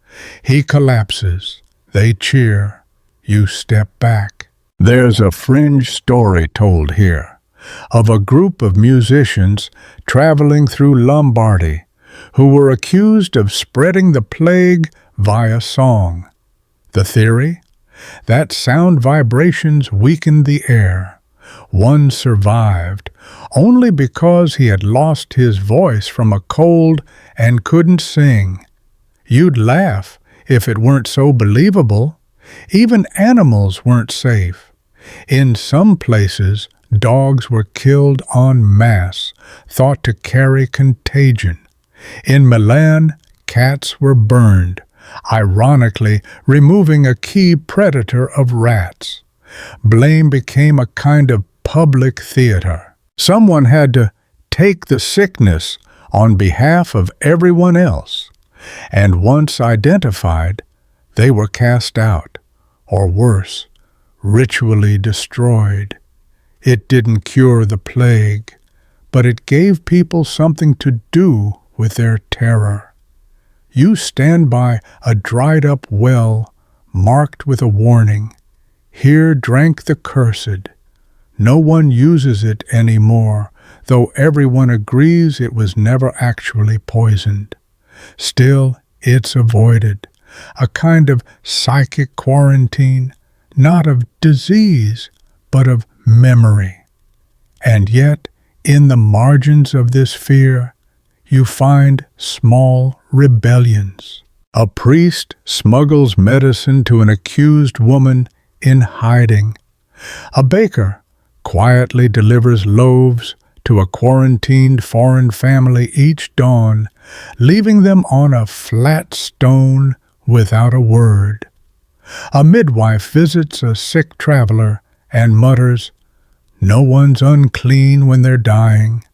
He collapses. They cheer. You step back. There's a fringe story told here of a group of musicians traveling through Lombardy who were accused of spreading the plague via song. The theory? That sound vibrations weakened the air. One survived only because he had lost his voice from a cold and couldn't sing. You'd laugh if it weren't so believable. Even animals weren't safe. In some places, dogs were killed en masse, thought to carry contagion. In Milan, cats were burned, ironically removing a key predator of rats. Blame became a kind of public theater. Someone had to take the sickness on behalf of everyone else, and once identified, they were cast out, or worse, ritually destroyed. It didn't cure the plague, but it gave people something to do with their terror. You stand by a dried-up well marked with a warning, "Here drank the cursed." No one uses it anymore, though everyone agrees it was never actually poisoned. Still, it's avoided, a kind of psychic quarantine, not of disease, but of memory. And yet, in the margins of this fear, you find small rebellions. A priest smuggles medicine to an accused woman in hiding. A baker quietly delivers loaves to a quarantined foreign family each dawn, leaving them on a flat stone without a word. A midwife visits a sick traveler and mutters, "No one's unclean when they're dying."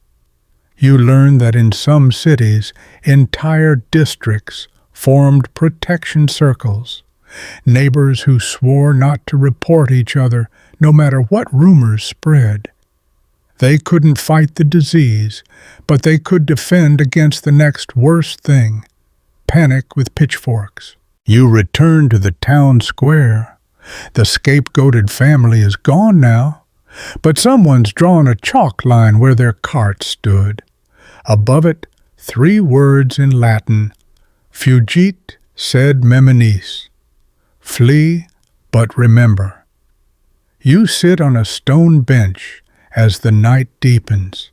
You learn that in some cities, entire districts formed protection circles, neighbors who swore not to report each other no matter what rumors spread. They couldn't fight the disease, but they could defend against the next worst thing, panic with pitchforks. You return to the town square. The scapegoated family is gone now, but someone's drawn a chalk line where their cart stood. Above it, 3 words in Latin, "Fugit sed meminisse," flee, but remember. You sit on a stone bench as the night deepens.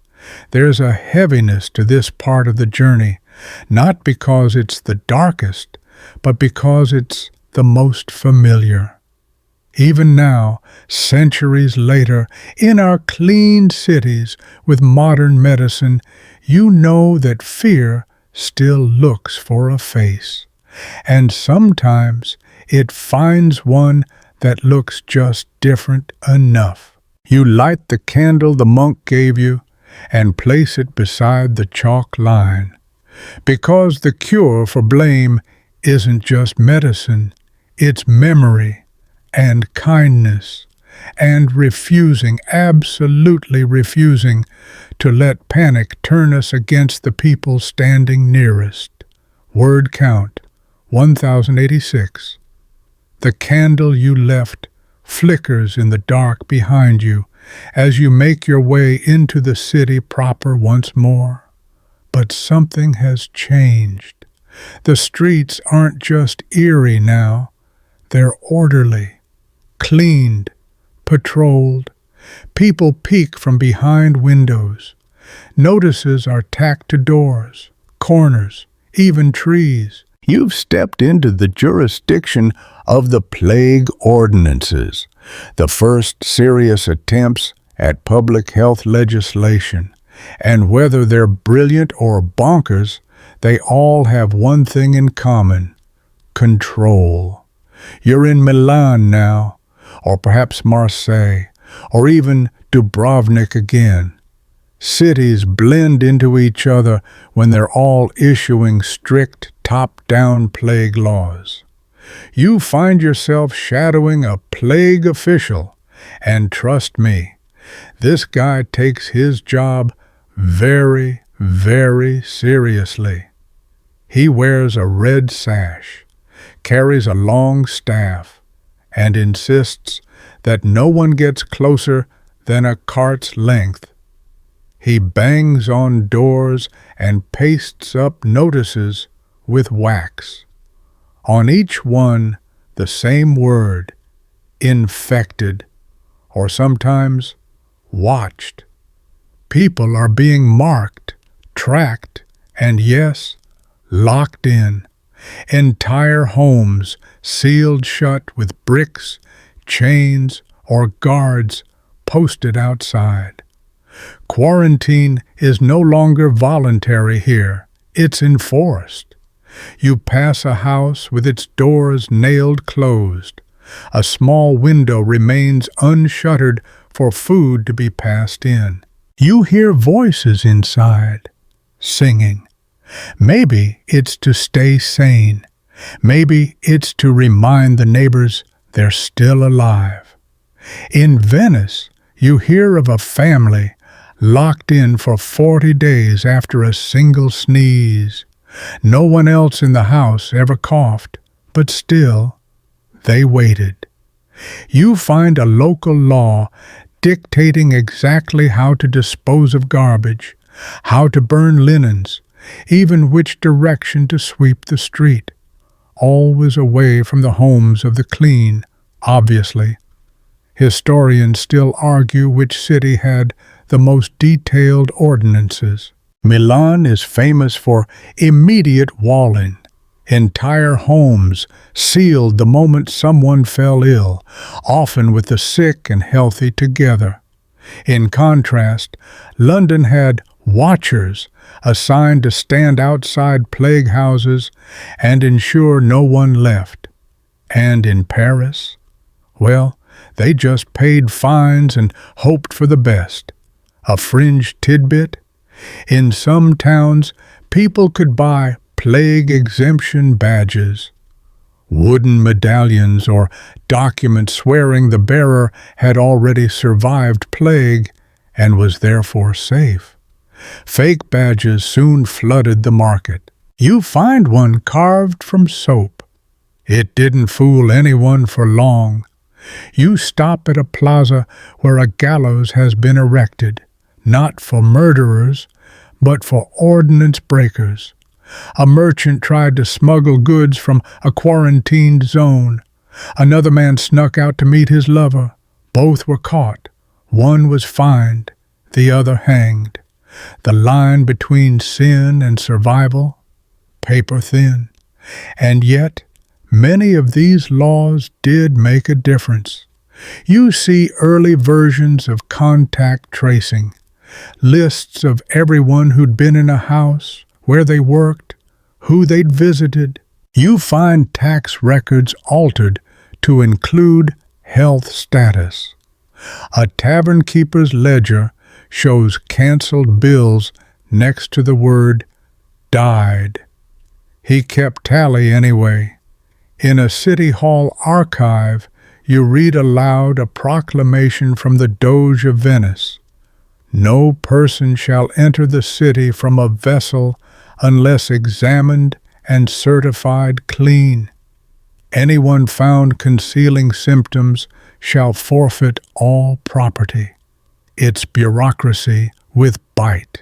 There's a heaviness to this part of the journey, not because it's the darkest, but because it's the most familiar. Even now, centuries later, in our clean cities with modern medicine, you know that fear still looks for a face. And sometimes it finds one that looks just different enough. You light the candle the monk gave you and place it beside the chalk line. Because the cure for blame isn't just medicine, it's memory and kindness, and refusing, absolutely refusing, to let panic turn us against the people standing nearest. Word count, 1086. The candle you left flickers in the dark behind you as you make your way into the city proper once more. But something has changed. The streets aren't just eerie now, they're orderly, cleaned, patrolled. People peek from behind windows. Notices are tacked to doors, corners, even trees. You've stepped into the jurisdiction of the plague ordinances, the first serious attempts at public health legislation. And whether they're brilliant or bonkers, they all have one thing in common: control. You're in Milan now, or perhaps Marseille, or even Dubrovnik again. Cities blend into each other when they're all issuing strict top-down plague laws. You find yourself shadowing a plague official, and trust me, this guy takes his job very, very seriously. He wears a red sash, carries a long staff, and insists that no one gets closer than a cart's length. He bangs on doors and pastes up notices with wax. On each one, the same word, infected, or sometimes watched. People are being marked, tracked, and yes, locked in. Entire homes sealed shut with bricks, chains, or guards posted outside. Quarantine is no longer voluntary here, it's enforced. You pass a house with its doors nailed closed. A small window remains unshuttered for food to be passed in. You hear voices inside, singing. Maybe it's to stay sane. Maybe it's to remind the neighbors they're still alive. In Venice, you hear of a family locked in for 40 days after a single sneeze. No one else in the house ever coughed, but still, they waited. You find a local law dictating exactly how to dispose of garbage, how to burn linens, even which direction to sweep the street. Always away from the homes of the clean, obviously. Historians still argue which city had the most detailed ordinances. Milan is famous for immediate walling. Entire homes sealed the moment someone fell ill, often with the sick and healthy together. In contrast, London had watchers assigned to stand outside plague houses and ensure no one left. And in Paris, well, they just paid fines and hoped for the best. A fringe tidbit? In some towns, people could buy plague exemption badges, wooden medallions or documents swearing the bearer had already survived plague and was therefore safe. Fake badges soon flooded the market. You find one carved from soap. It didn't fool anyone for long. You stop at a plaza where a gallows has been erected, not for murderers, but for ordinance breakers. A merchant tried to smuggle goods from a quarantined zone. Another man snuck out to meet his lover. Both were caught. One was fined, the other hanged. The line between sin and survival, paper thin. And yet, many of these laws did make a difference. You see early versions of contact tracing, lists of everyone who'd been in a house, where they worked, who they'd visited. You find tax records altered to include health status. A tavern keeper's ledger shows canceled bills next to the word died. He kept tally anyway. In a city hall archive, you read aloud a proclamation from the Doge of Venice. No person shall enter the city from a vessel unless examined and certified clean. Anyone found concealing symptoms shall forfeit all property. It's bureaucracy with bite.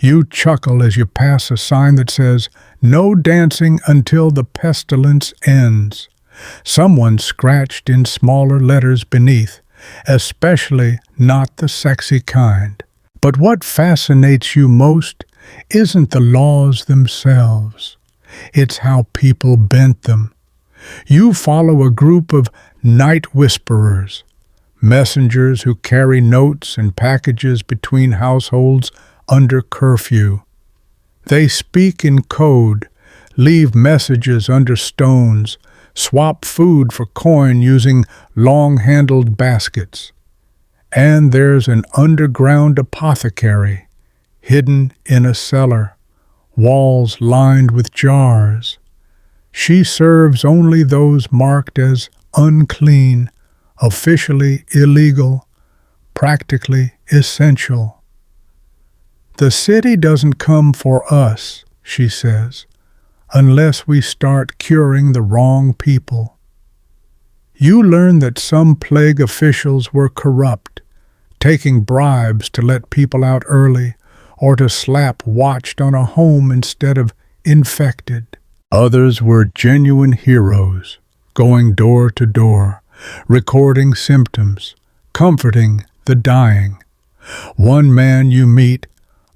You chuckle as you pass a sign that says, "No dancing until the pestilence ends." Someone scratched in smaller letters beneath, especially not the sexy kind. But what fascinates you most isn't the laws themselves. It's how people bent them. You follow a group of night whisperers, messengers who carry notes and packages between households under curfew. They speak in code, leave messages under stones, swap food for coin using long-handled baskets. And there's an underground apothecary, hidden in a cellar, walls lined with jars. She serves only those marked as unclean, officially illegal, practically essential. The city doesn't come for us, she says, unless we start curing the wrong people. You learn that some plague officials were corrupt, taking bribes to let people out early or to slap watched on a home instead of infected. Others were genuine heroes, going door to door, recording symptoms, comforting the dying. One man you meet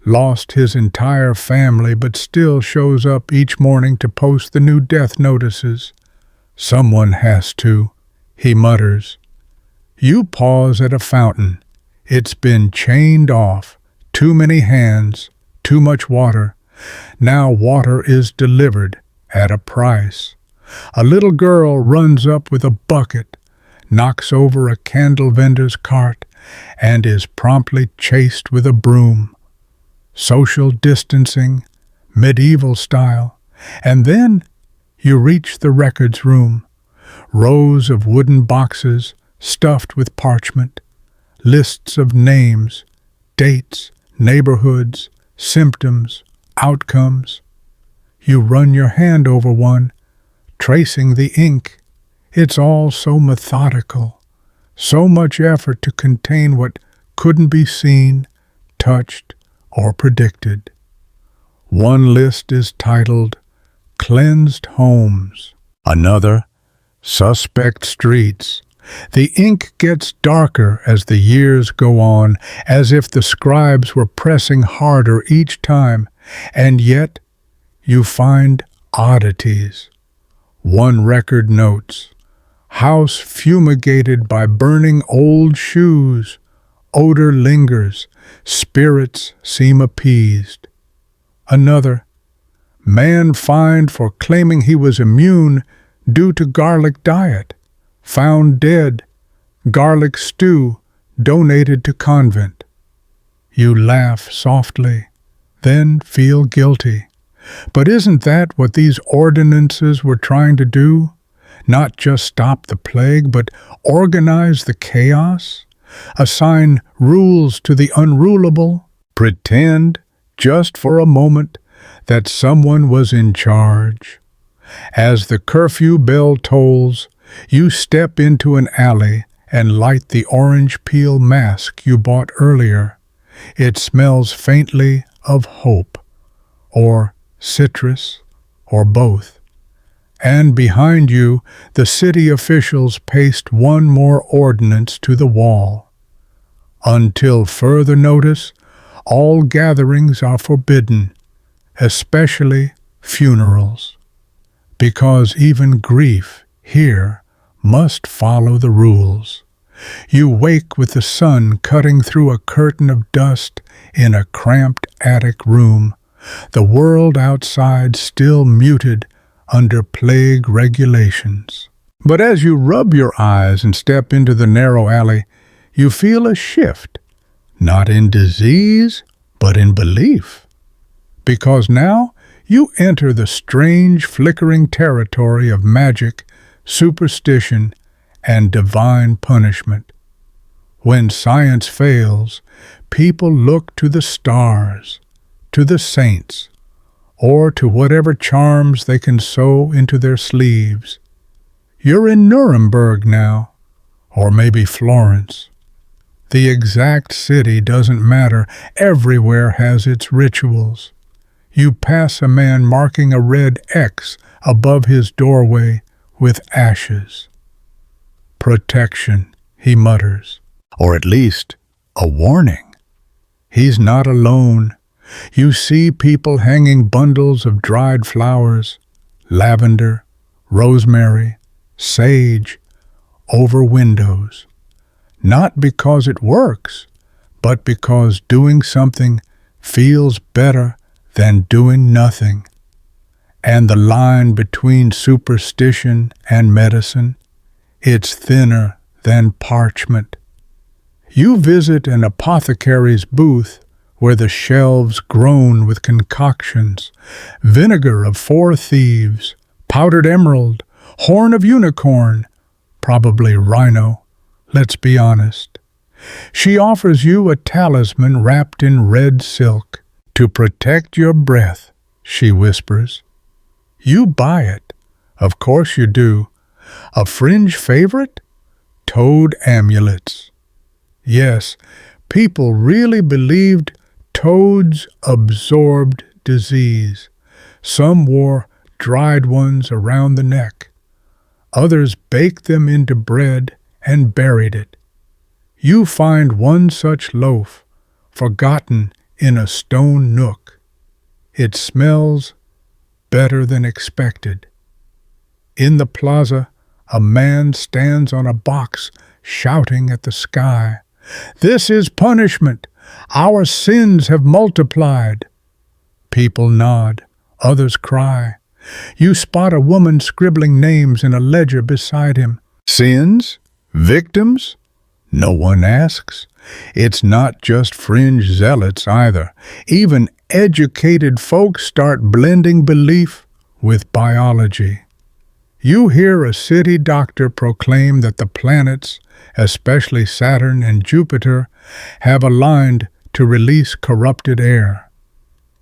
lost his entire family but still shows up each morning to post the new death notices. Someone has to, he mutters. You pause at a fountain. It's been chained off. Too many hands, too much water. Now water is delivered at a price. A little girl runs up with a bucket, knocks over a candle vendor's cart, and is promptly chased with a broom. Social distancing, medieval style, and then you reach the records room. Rows of wooden boxes stuffed with parchment, lists of names, dates, neighborhoods, symptoms, outcomes. You run your hand over one, tracing the ink. It's all so methodical, so much effort to contain what couldn't be seen, touched, or predicted. One list is titled Cleansed Homes. Another, Suspect Streets. The ink gets darker as the years go on, as if the scribes were pressing harder each time, and yet you find oddities. One record notes, house fumigated by burning old shoes. Odor lingers, spirits seem appeased. Another, man fined for claiming he was immune due to garlic diet. Found dead, garlic stew donated to convent. You laugh softly, then feel guilty. But isn't that what these ordinances were trying to do? Not just stop the plague, but organize the chaos? Assign rules to the unrulable? Pretend, just for a moment, that someone was in charge? As the curfew bell tolls, you step into an alley and light the orange peel mask you bought earlier. It smells faintly of hope, or citrus, or both. And behind you, the city officials paste one more ordinance to the wall. Until further notice, all gatherings are forbidden, especially funerals, because even grief here must follow the rules. You wake with the sun cutting through a curtain of dust in a cramped attic room, the world outside still muted under plague regulations. But as you rub your eyes and step into the narrow alley, you feel a shift, not in disease, but in belief. Because now you enter the strange, flickering territory of magic, superstition, and divine punishment. When science fails, people look to the stars, to the saints, or to whatever charms they can sew into their sleeves. You're in Nuremberg now, or maybe Florence. The exact city doesn't matter. Everywhere has its rituals. You pass a man marking a red X above his doorway with ashes. Protection, he mutters, or at least a warning. He's not alone. You see people hanging bundles of dried flowers, lavender, rosemary, sage, over windows. Not because it works, but because doing something feels better than doing nothing. And the line between superstition and medicine, it's thinner than parchment. You visit an apothecary's booth where the shelves groan with concoctions, vinegar of 4 thieves, powdered emerald, horn of unicorn, probably rhino, let's be honest. She offers you a talisman wrapped in red silk. To protect your breath, she whispers. You buy it. Of course you do. A fringe favorite? Toad amulets. Yes, people really believed toads absorbed disease. Some wore dried ones around the neck. Others baked them into bread and buried it. You find one such loaf, forgotten in a stone nook. It smells better than expected. In the plaza, a man stands on a box, shouting at the sky, "This is punishment! Our sins have multiplied!" People nod, others cry. You spot a woman scribbling names in a ledger beside him. Sins? Victims? No one asks. It's not just fringe zealots either. Even educated folks start blending belief with biology. You hear a city doctor proclaim that the planets, especially Saturn and Jupiter, have aligned to release corrupted air.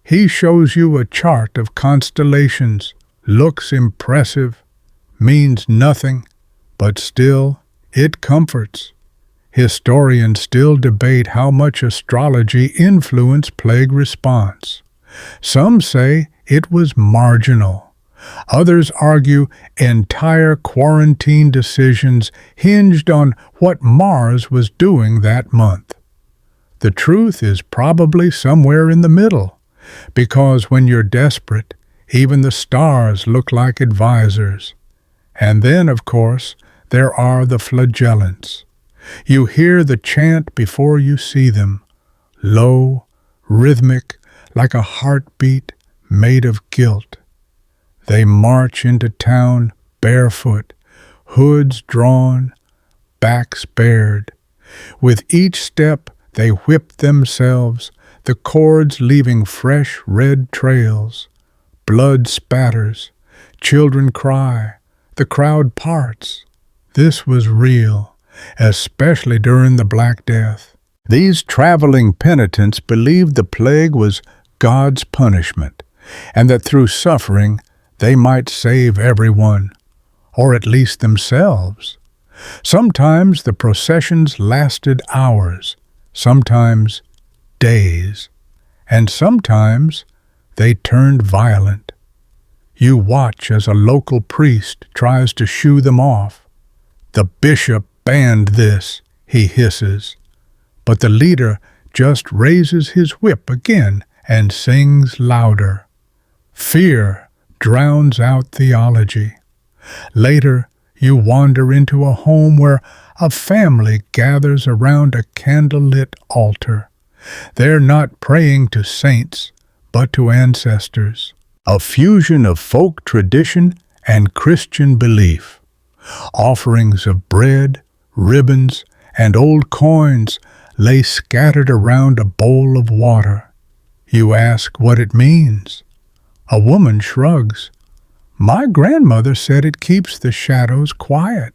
He shows you a chart of constellations, looks impressive, means nothing, but still it comforts. Historians still debate how much astrology influenced plague response. Some say it was marginal. Others argue entire quarantine decisions hinged on what Mars was doing that month. The truth is probably somewhere in the middle, because when you're desperate, even the stars look like advisors. And then, of course, there are the flagellants. You hear the chant before you see them, low, rhythmic, like a heartbeat made of guilt. They march into town barefoot, hoods drawn, backs bared. With each step they whip themselves, the cords leaving fresh red trails. Blood spatters, children cry, the crowd parts. This was real, especially during the Black Death. These traveling penitents believed the plague was God's punishment, and that through suffering they might save everyone, or at least themselves. Sometimes the processions lasted hours, sometimes days, and sometimes they turned violent. You watch as a local priest tries to shoo them off. The bishop banned this, he hisses, but the leader just raises his whip again and sings louder. Fear drowns out theology. Later, you wander into a home where a family gathers around a candlelit altar. They're not praying to saints, but to ancestors. A fusion of folk tradition and Christian belief. Offerings of bread, ribbons, and old coins lay scattered around a bowl of water. You ask what it means. A woman shrugs. My grandmother said it keeps the shadows quiet.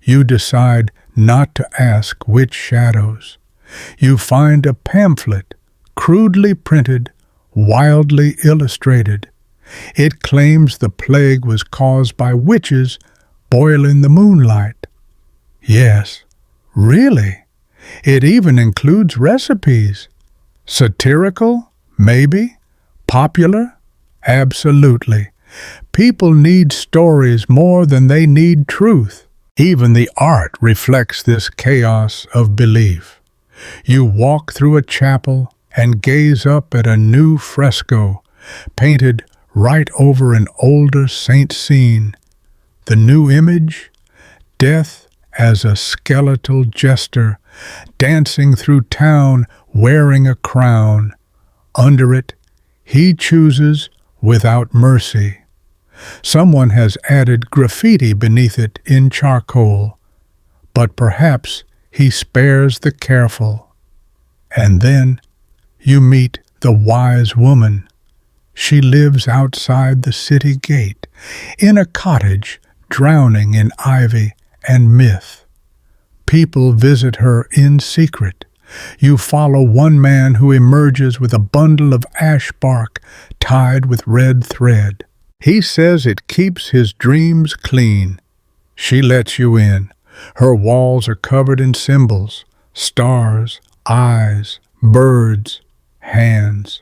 You decide not to ask which shadows. You find a pamphlet, crudely printed, wildly illustrated. It claims the plague was caused by witches boiling the moonlight. Yes, really. It even includes recipes. Satirical? Maybe. Popular? Absolutely. People need stories more than they need truth. Even the art reflects this chaos of belief. You walk through a chapel and gaze up at a new fresco, painted right over an older saint scene. The new image? Death as a skeletal jester, dancing through town wearing a crown. Under it, he chooses without mercy. Someone has added graffiti beneath it in charcoal, but perhaps He spares the careful. And then you meet the wise woman. She lives outside the city gate, in a cottage drowning in ivy and myth. People visit her in secret. You follow one man who emerges with a bundle of ash bark tied with red thread. He says it keeps his dreams clean. She lets you in. Her walls are covered in symbols, stars, eyes, birds, hands.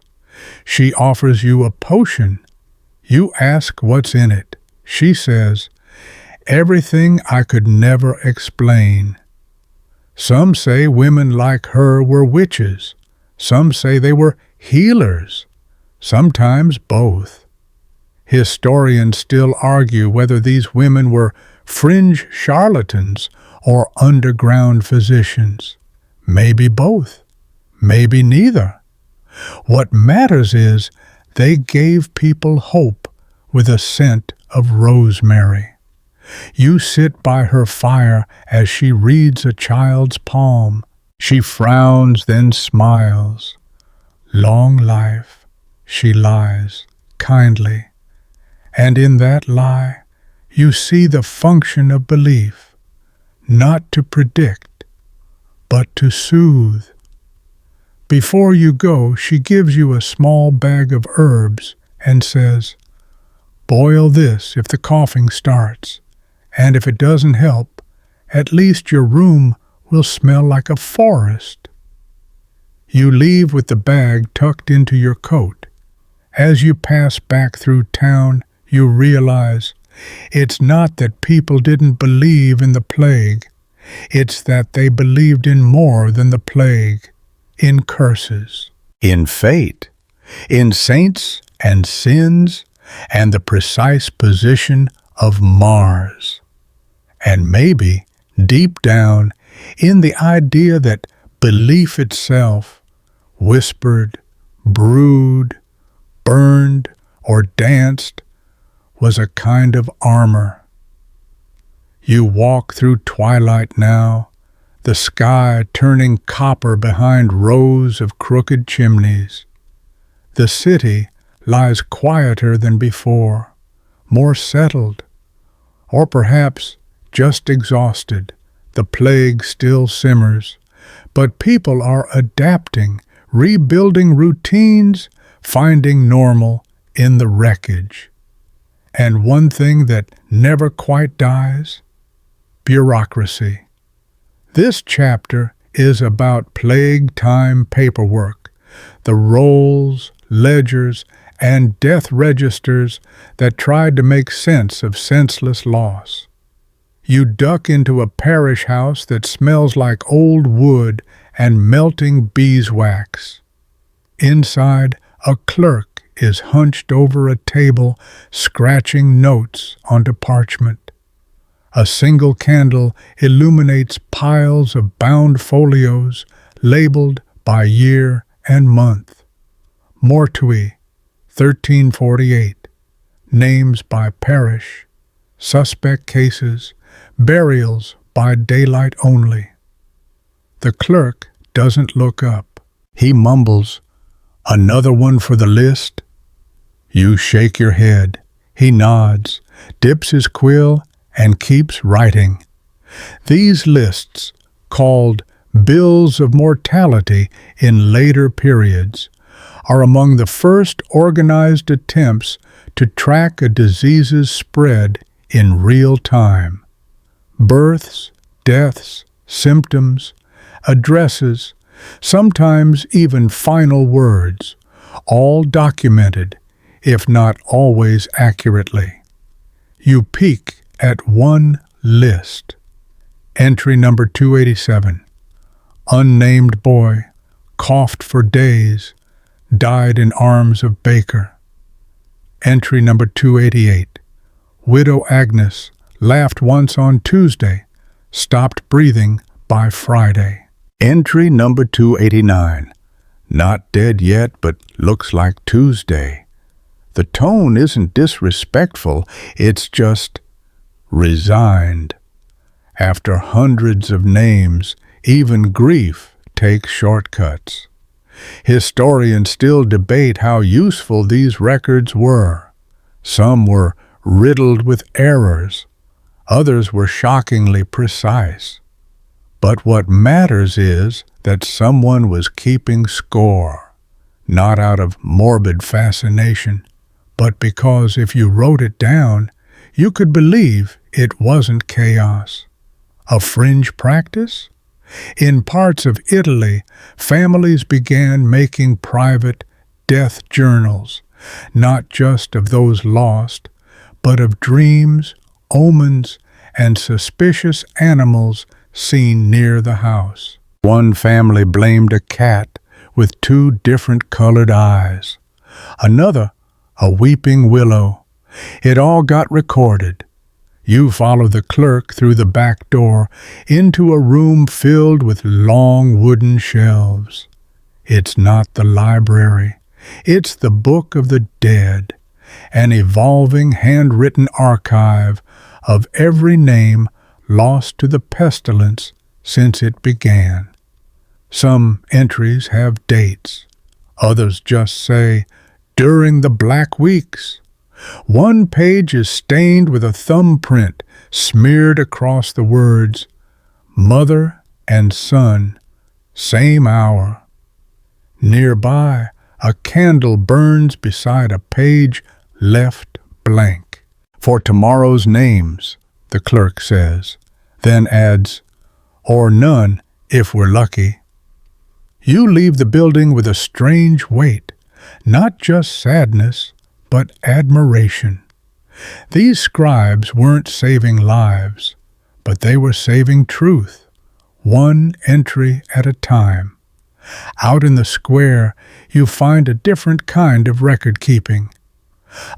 She offers you a potion. You ask what's in it. She says, everything I could never explain. Some say women like her were witches. Some say they were healers. Sometimes both. Historians still argue whether these women were fringe charlatans or underground physicians. Maybe both. Maybe neither. What matters is they gave people hope with a scent of rosemary. You sit by her fire as she reads a child's palm. She frowns, then smiles. Long life, she lies, kindly. And in that lie, you see the function of belief, not to predict, but to soothe. Before you go, she gives you a small bag of herbs and says, boil this if the coughing starts. And if it doesn't help, at least your room will smell like a forest. You leave with the bag tucked into your coat. As you pass back through town, you realize it's not that people didn't believe in the plague. It's that they believed in more than the plague, in curses, in fate, in saints and sins, and the precise position of Mars. And maybe, deep down, in the idea that belief itself, whispered, brewed, burned, or danced, was a kind of armor. You walk through twilight now, the sky turning copper behind rows of crooked chimneys. The city lies quieter than before, more settled, or perhaps just exhausted. The plague still simmers, but people are adapting, rebuilding routines, finding normal in the wreckage. And one thing that never quite dies? Bureaucracy. This chapter is about plague-time paperwork, the rolls, ledgers, and death registers that tried to make sense of senseless loss. You duck into a parish house that smells like old wood and melting beeswax. Inside, a clerk is hunched over a table, scratching notes onto parchment. A single candle illuminates piles of bound folios labeled by year and month. Mortuary, 1348. Names by parish. Suspect cases. Burials by daylight only. The clerk doesn't look up. He mumbles, "Another one for the list?" You shake your head. He nods, dips his quill, and keeps writing. These lists, called bills of mortality in later periods, are among the first organized attempts to track a disease's spread in real time. Births, deaths, symptoms, addresses, sometimes even final words, all documented, if not always accurately. You peek at one list. Entry number 287. Unnamed boy, coughed for days, died in arms of baker. Entry number 288. Widow Agnes, laughed once on Tuesday, stopped breathing by Friday. Entry number 289. Not dead yet, but looks like Tuesday. The tone isn't disrespectful, it's just resigned. After hundreds of names, Even grief takes shortcuts. Historians still debate how useful these records were. Some were riddled with errors, others were shockingly precise. But what matters is that someone was keeping score, not out of morbid fascination, but because if you wrote it down, you could believe it wasn't chaos. A fringe practice? In parts of Italy, families began making private death journals, not just of those lost, but of dreams, omens, and suspicious animals seen near the house. One family blamed a cat with 2 different colored eyes. Another, a weeping willow. It all got recorded. You follow the clerk through the back door into a room filled with long wooden shelves. It's not the library. It's the Book of the Dead, an evolving handwritten archive of every name lost to the pestilence since it began. Some entries have dates. Others just say, "During the Black Weeks." One page is stained with a thumbprint smeared across the words, "Mother and son, same hour." Nearby, a candle burns beside a page left blank. "For tomorrow's names," the clerk says, then adds, "or none if we're lucky." You leave the building with a strange weight, not just sadness, but admiration. These scribes weren't saving lives, but they were saving truth, one entry at a time. Out in the square, you find a different kind of record-keeping.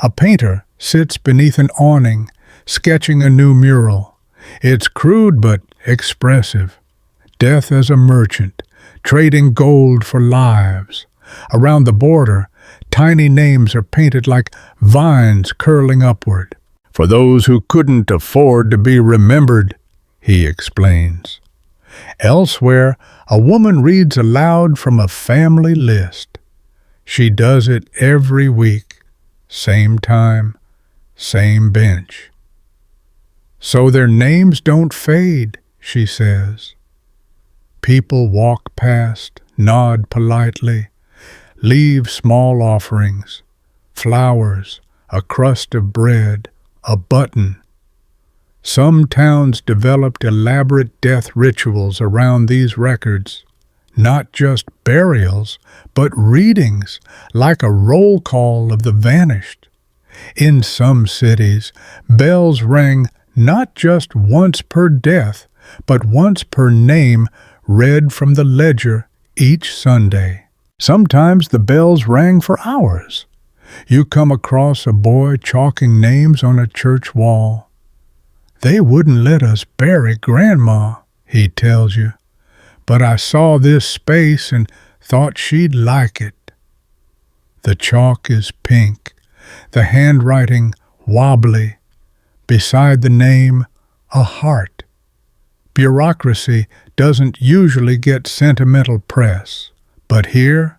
A painter sits beneath an awning, sketching a new mural. It's crude but expressive. Death as a merchant, trading gold for lives. Around the border, tiny names are painted like vines curling upward. "For those who couldn't afford to be remembered," he explains. Elsewhere, a woman reads aloud from a family list. She does it every week, same time, same bench. "So their names don't fade," she says. People walk past, nod politely, leave small offerings, flowers, a crust of bread, a button. Some towns developed elaborate death rituals around these records, not just burials, but readings, like a roll call of the vanished. In some cities, bells rang not just once per death, but once per name read from the ledger each Sunday. Sometimes the bells rang for hours. You come across a boy chalking names on a church wall. "They wouldn't let us bury Grandma," he tells you, "but I saw this space and thought she'd like it." The chalk is pink, the handwriting wobbly. Beside the name, a heart. Bureaucracy doesn't usually get sentimental press, but here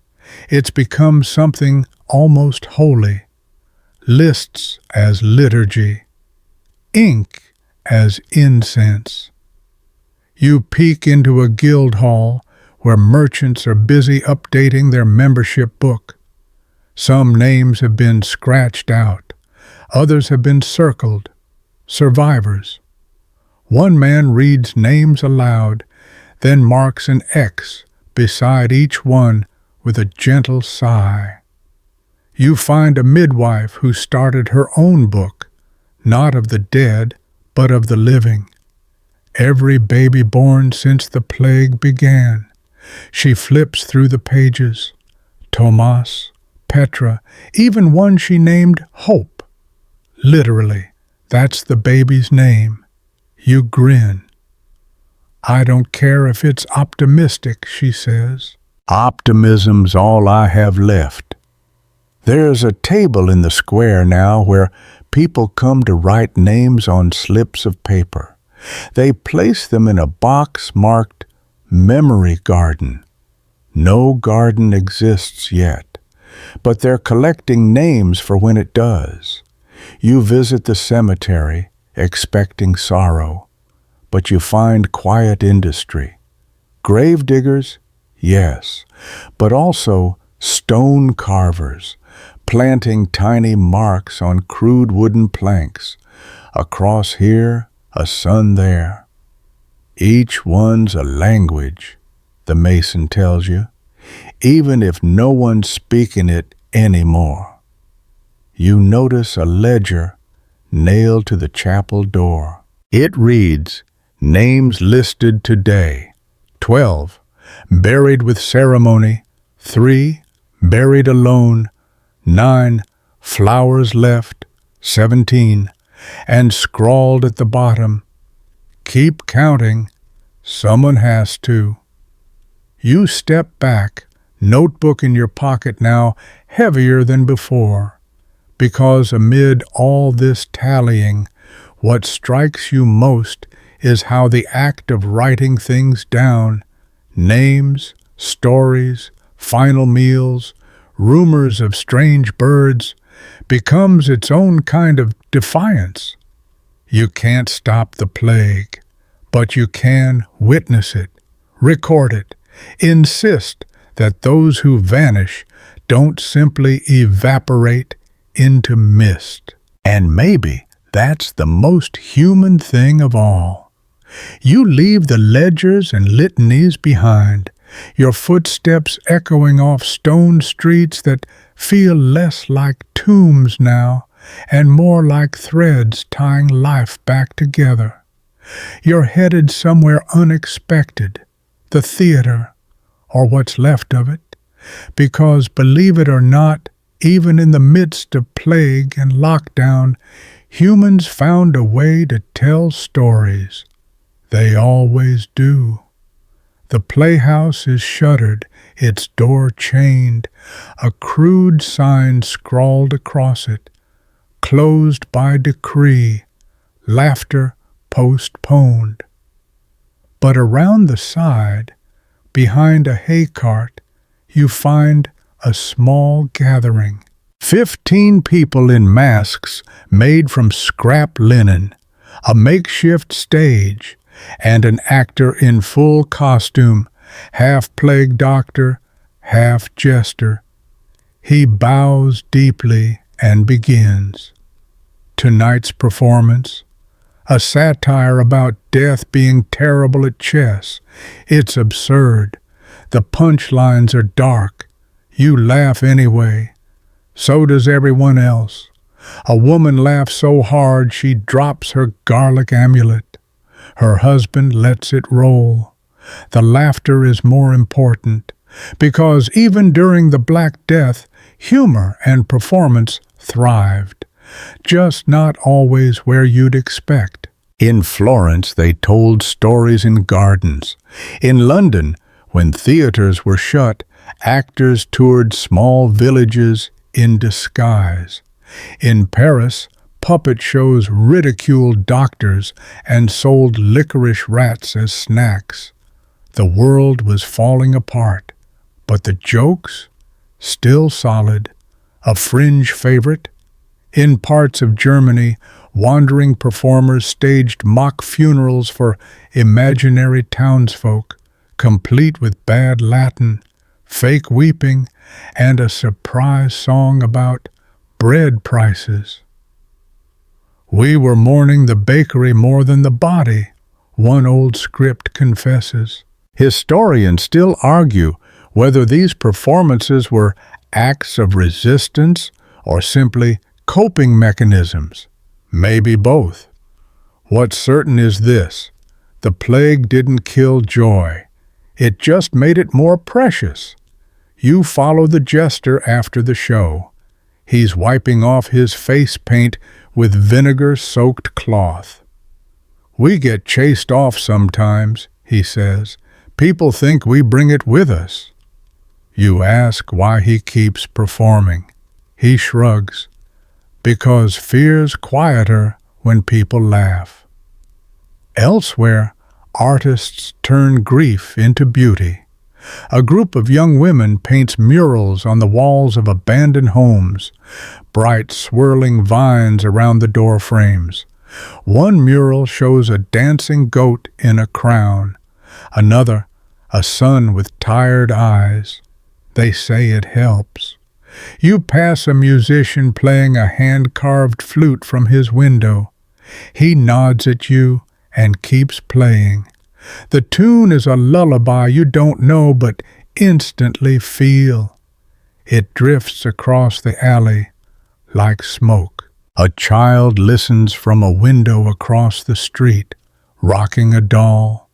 it's become something almost holy. Lists as liturgy, ink as incense. You peek into a guild hall where merchants are busy updating their membership book. Some names have been scratched out, others have been circled. Survivors. One man reads names aloud, then marks an X beside each one with a gentle sigh. You find a midwife who started her own book, not of the dead, but of the living. Every baby born since the plague began. She flips through the pages. Tomas, Petra, even one she named Hope. Literally, that's the baby's name. You grin. "I don't care if it's optimistic," she says. "Optimism's all I have left." There's a table in the square now where people come to write names on slips of paper. They place them in a box marked memory garden. No garden exists yet, but they're collecting names for when it does. You visit the cemetery, expecting sorrow, but you find quiet industry. Grave diggers, yes, but also stone carvers, planting tiny marks on crude wooden planks. A cross here, a sun there. Each one's a language, the mason tells you, even if no one's speaking it anymore. You notice a ledger nailed to the chapel door. It reads, names listed today, 12, buried with ceremony, 3, buried alone, 9, flowers left, 17, and scrawled at the bottom, keep counting, someone has to. You step back, notebook in your pocket now heavier than before, because amid all this tallying, what strikes you most is how the act of writing things down, names, stories, final meals, rumors of strange birds, becomes its own kind of defiance. You can't stop the plague, but you can witness it, record it, insist that those who vanish don't simply evaporate into mist. And maybe that's the most human thing of all. You leave the ledgers and litanies behind, your footsteps echoing off stone streets that feel less like tombs now and more like threads tying life back together. You're headed somewhere unexpected, the theater, or what's left of it, because believe it or not, even in the midst of plague and lockdown, humans found a way to tell stories. They always do. The playhouse is shuttered, its door chained, a crude sign scrawled across it, closed by decree, laughter postponed. But around the side, behind a hay cart, you find a small gathering. 15 people in masks made from scrap linen, a makeshift stage, and an actor in full costume, half plague doctor, half jester. He bows deeply and begins. Tonight's performance, a satire about death being terrible at chess. It's absurd. The punchlines are dark. You laugh anyway. So does everyone else. A woman laughs so hard she drops her garlic amulet. Her husband lets it roll. The laughter is more important, because even during the Black Death, humor and performance thrived, just not always where you'd expect. In Florence, they told stories in gardens. In London, when theaters were shut, actors toured small villages in disguise. In Paris, puppet shows ridiculed doctors and sold licorice rats as snacks. The world was falling apart, but the jokes, still solid, a fringe favorite. In parts of Germany, wandering performers staged mock funerals for imaginary townsfolk, complete with bad Latin, fake weeping, and a surprise song about bread prices. We were mourning the bakery more than the body, one old script confesses. Historians still argue whether these performances were acts of resistance or simply coping mechanisms. Maybe both. What's certain is this: the plague didn't kill joy. It just made it more precious. You follow the jester after the show. He's wiping off his face paint with vinegar-soaked cloth. We get chased off sometimes, he says. People think we bring it with us. You ask why he keeps performing. He shrugs. Because fear's quieter when people laugh. Elsewhere, artists turn grief into beauty. A group of young women paints murals on the walls of abandoned homes, bright swirling vines around the door frames. One mural shows a dancing goat in a crown, another, a sun with tired eyes. They say it helps. You pass a musician playing a hand-carved flute from his window. He nods at you and keeps playing. The tune is a lullaby you don't know but instantly feel. It drifts across the alley like smoke. A child listens from a window across the street, rocking a doll.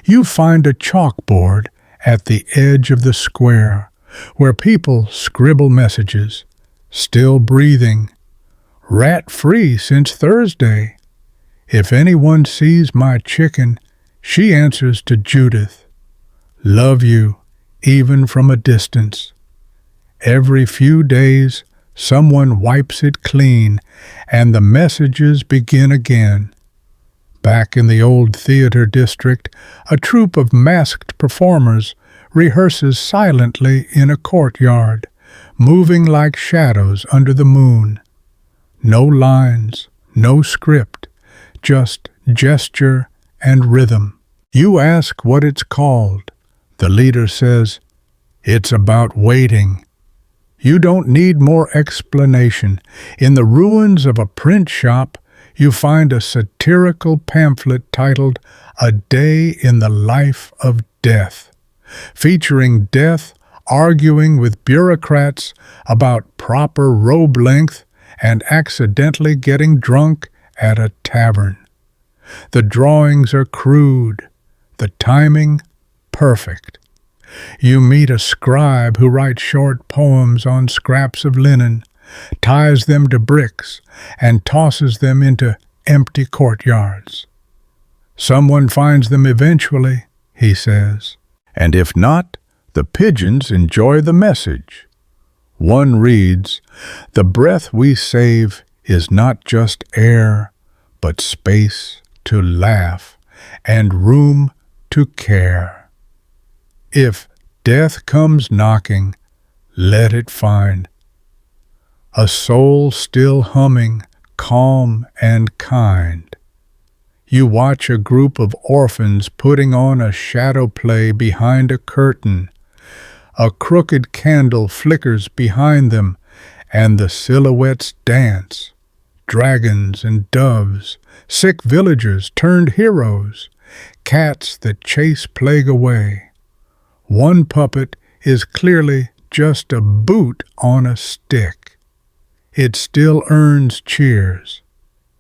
You find a chalkboard at the edge of the square where people scribble messages, still breathing, rat-free since Thursday. If anyone sees my chicken, she answers to Judith, love you, even from a distance. Every few days, someone wipes it clean, and the messages begin again. Back in the old theater district, a troupe of masked performers rehearses silently in a courtyard, moving like shadows under the moon. No lines, no script, just gesture and rhythm. You ask what it's called. The leader says, it's about waiting. You don't need more explanation. In the ruins of a print shop, you find a satirical pamphlet titled A Day in the Life of Death, featuring death arguing with bureaucrats about proper robe length and accidentally getting drunk at a tavern. The drawings are crude, the timing perfect. You meet a scribe who writes short poems on scraps of linen, ties them to bricks, and tosses them into empty courtyards. Someone finds them eventually, he says, and if not, the pigeons enjoy the message. One reads, the breath we save is not just air, but space to laugh and room to care. If death comes knocking, let it find a soul still humming, calm and kind. You watch a group of orphans putting on a shadow play behind a curtain. A crooked candle flickers behind them, and the silhouettes dance. Dragons and doves, sick villagers turned heroes, cats that chase plague away. One puppet is clearly just a boot on a stick. It still earns cheers.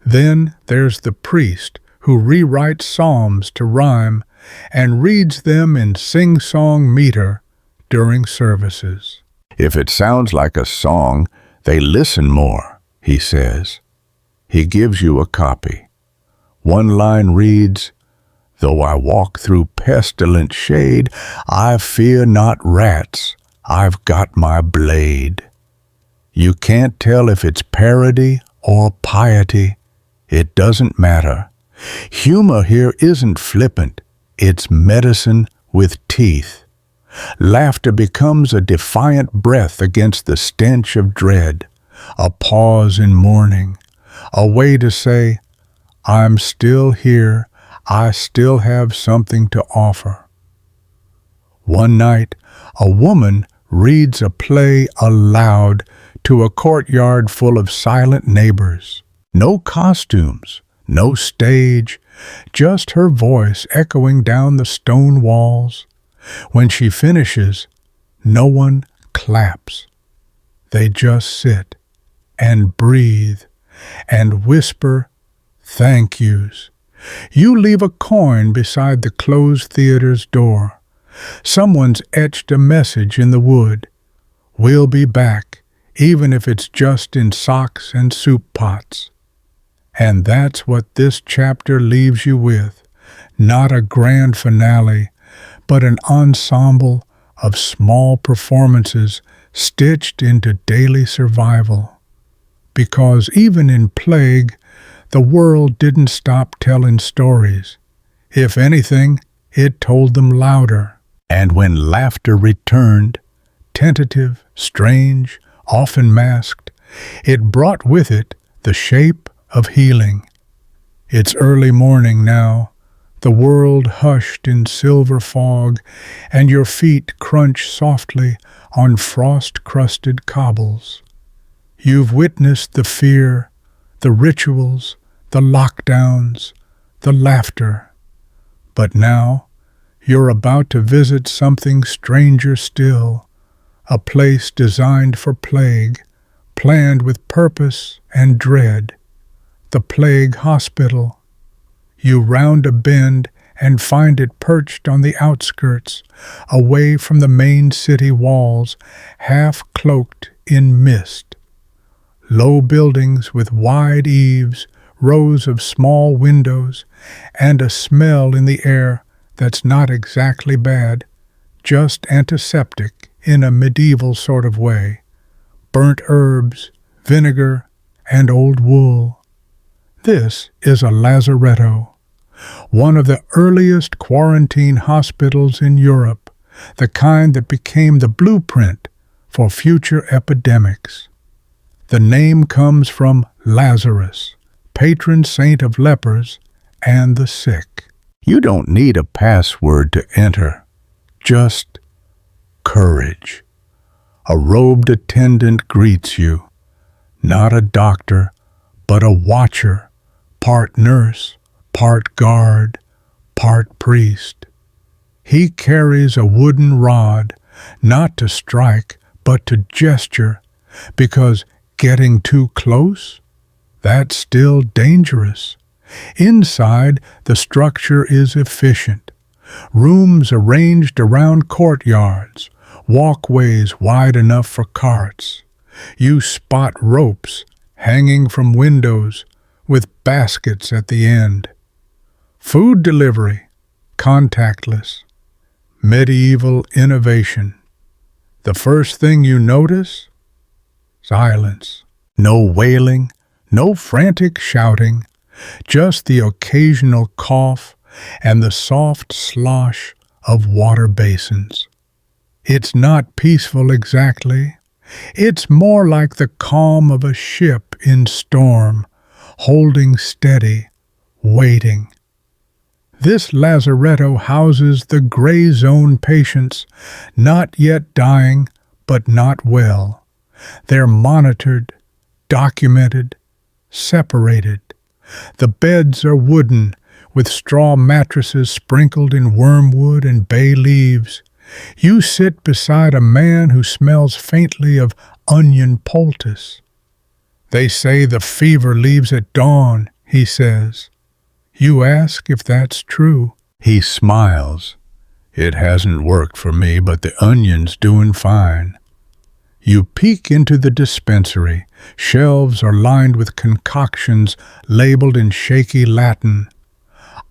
Then there's the priest who rewrites psalms to rhyme and reads them in sing-song meter during services. If it sounds like a song, they listen more, he says. He gives you a copy. One line reads, though I walk through pestilent shade, I fear not rats, I've got my blade. You can't tell if it's parody or piety. It doesn't matter. Humor here isn't flippant. It's medicine with teeth. Laughter becomes a defiant breath against the stench of dread, a pause in mourning, a way to say, I'm still here, I still have something to offer. One night, a woman reads a play aloud to a courtyard full of silent neighbors. No costumes, no stage, just her voice echoing down the stone walls. When she finishes, no one claps. They just sit and breathe and whisper thank yous. You leave a coin beside the closed theater's door. Someone's etched a message in the wood. We'll be back, even if it's just in socks and soup pots. And that's what this chapter leaves you with. Not a grand finale, but an ensemble of small performances stitched into daily survival. Because even in plague, the world didn't stop telling stories. If anything, it told them louder. And when laughter returned, tentative, strange, often masked, it brought with it the shape of healing. It's early morning now, the world hushed in silver fog, and your feet crunch softly on frost-crusted cobbles. You've witnessed the fear, the rituals, the lockdowns, the laughter. But now, you're about to visit something stranger still, a place designed for plague, planned with purpose and dread, the plague hospital. You round a bend and find it perched on the outskirts, away from the main city walls, half cloaked in mist. Low buildings with wide eaves, rows of small windows, and a smell in the air that's not exactly bad, just antiseptic in a medieval sort of way. Burnt herbs, vinegar, and old wool. This is a lazaretto, one of the earliest quarantine hospitals in Europe, the kind that became the blueprint for future epidemics. The name comes from Lazarus, patron saint of lepers and the sick. You don't need a password to enter, just courage. A robed attendant greets you, not a doctor, but a watcher, part nurse, part guard, part priest. He carries a wooden rod, not to strike, but to gesture, because getting too close? That's still dangerous. Inside, the structure is efficient. Rooms arranged around courtyards, walkways wide enough for carts. You spot ropes hanging from windows with baskets at the end. Food delivery, contactless. Medieval innovation. The first thing you notice? Silence. No wailing, no frantic shouting, just the occasional cough and the soft slosh of water basins. It's not peaceful exactly. It's more like the calm of a ship in storm, holding steady, waiting. This lazaretto houses the gray zone patients, not yet dying, but not well. They're monitored, documented, separated. The beds are wooden, with straw mattresses sprinkled in wormwood and bay leaves. You sit beside a man who smells faintly of onion poultice. They say the fever leaves at dawn, he says. You ask if that's true. He smiles. It hasn't worked for me, but the onion's doing fine. You peek into the dispensary. Shelves are lined with concoctions labeled in shaky Latin.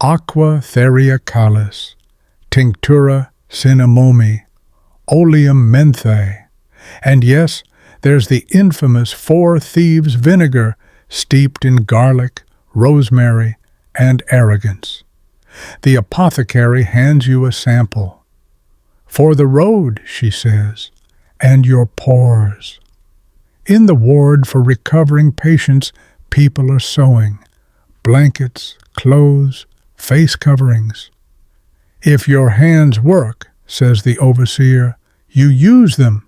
Aqua theriacalis, tinctura cinnamomi, oleum menthae. And yes, there's the infamous Four Thieves vinegar steeped in garlic, rosemary, and arrogance. The apothecary hands you a sample. For the road, she says, and your pores. In the ward for recovering patients, people are sewing. Blankets, clothes, face coverings. If your hands work, says the overseer, you use them.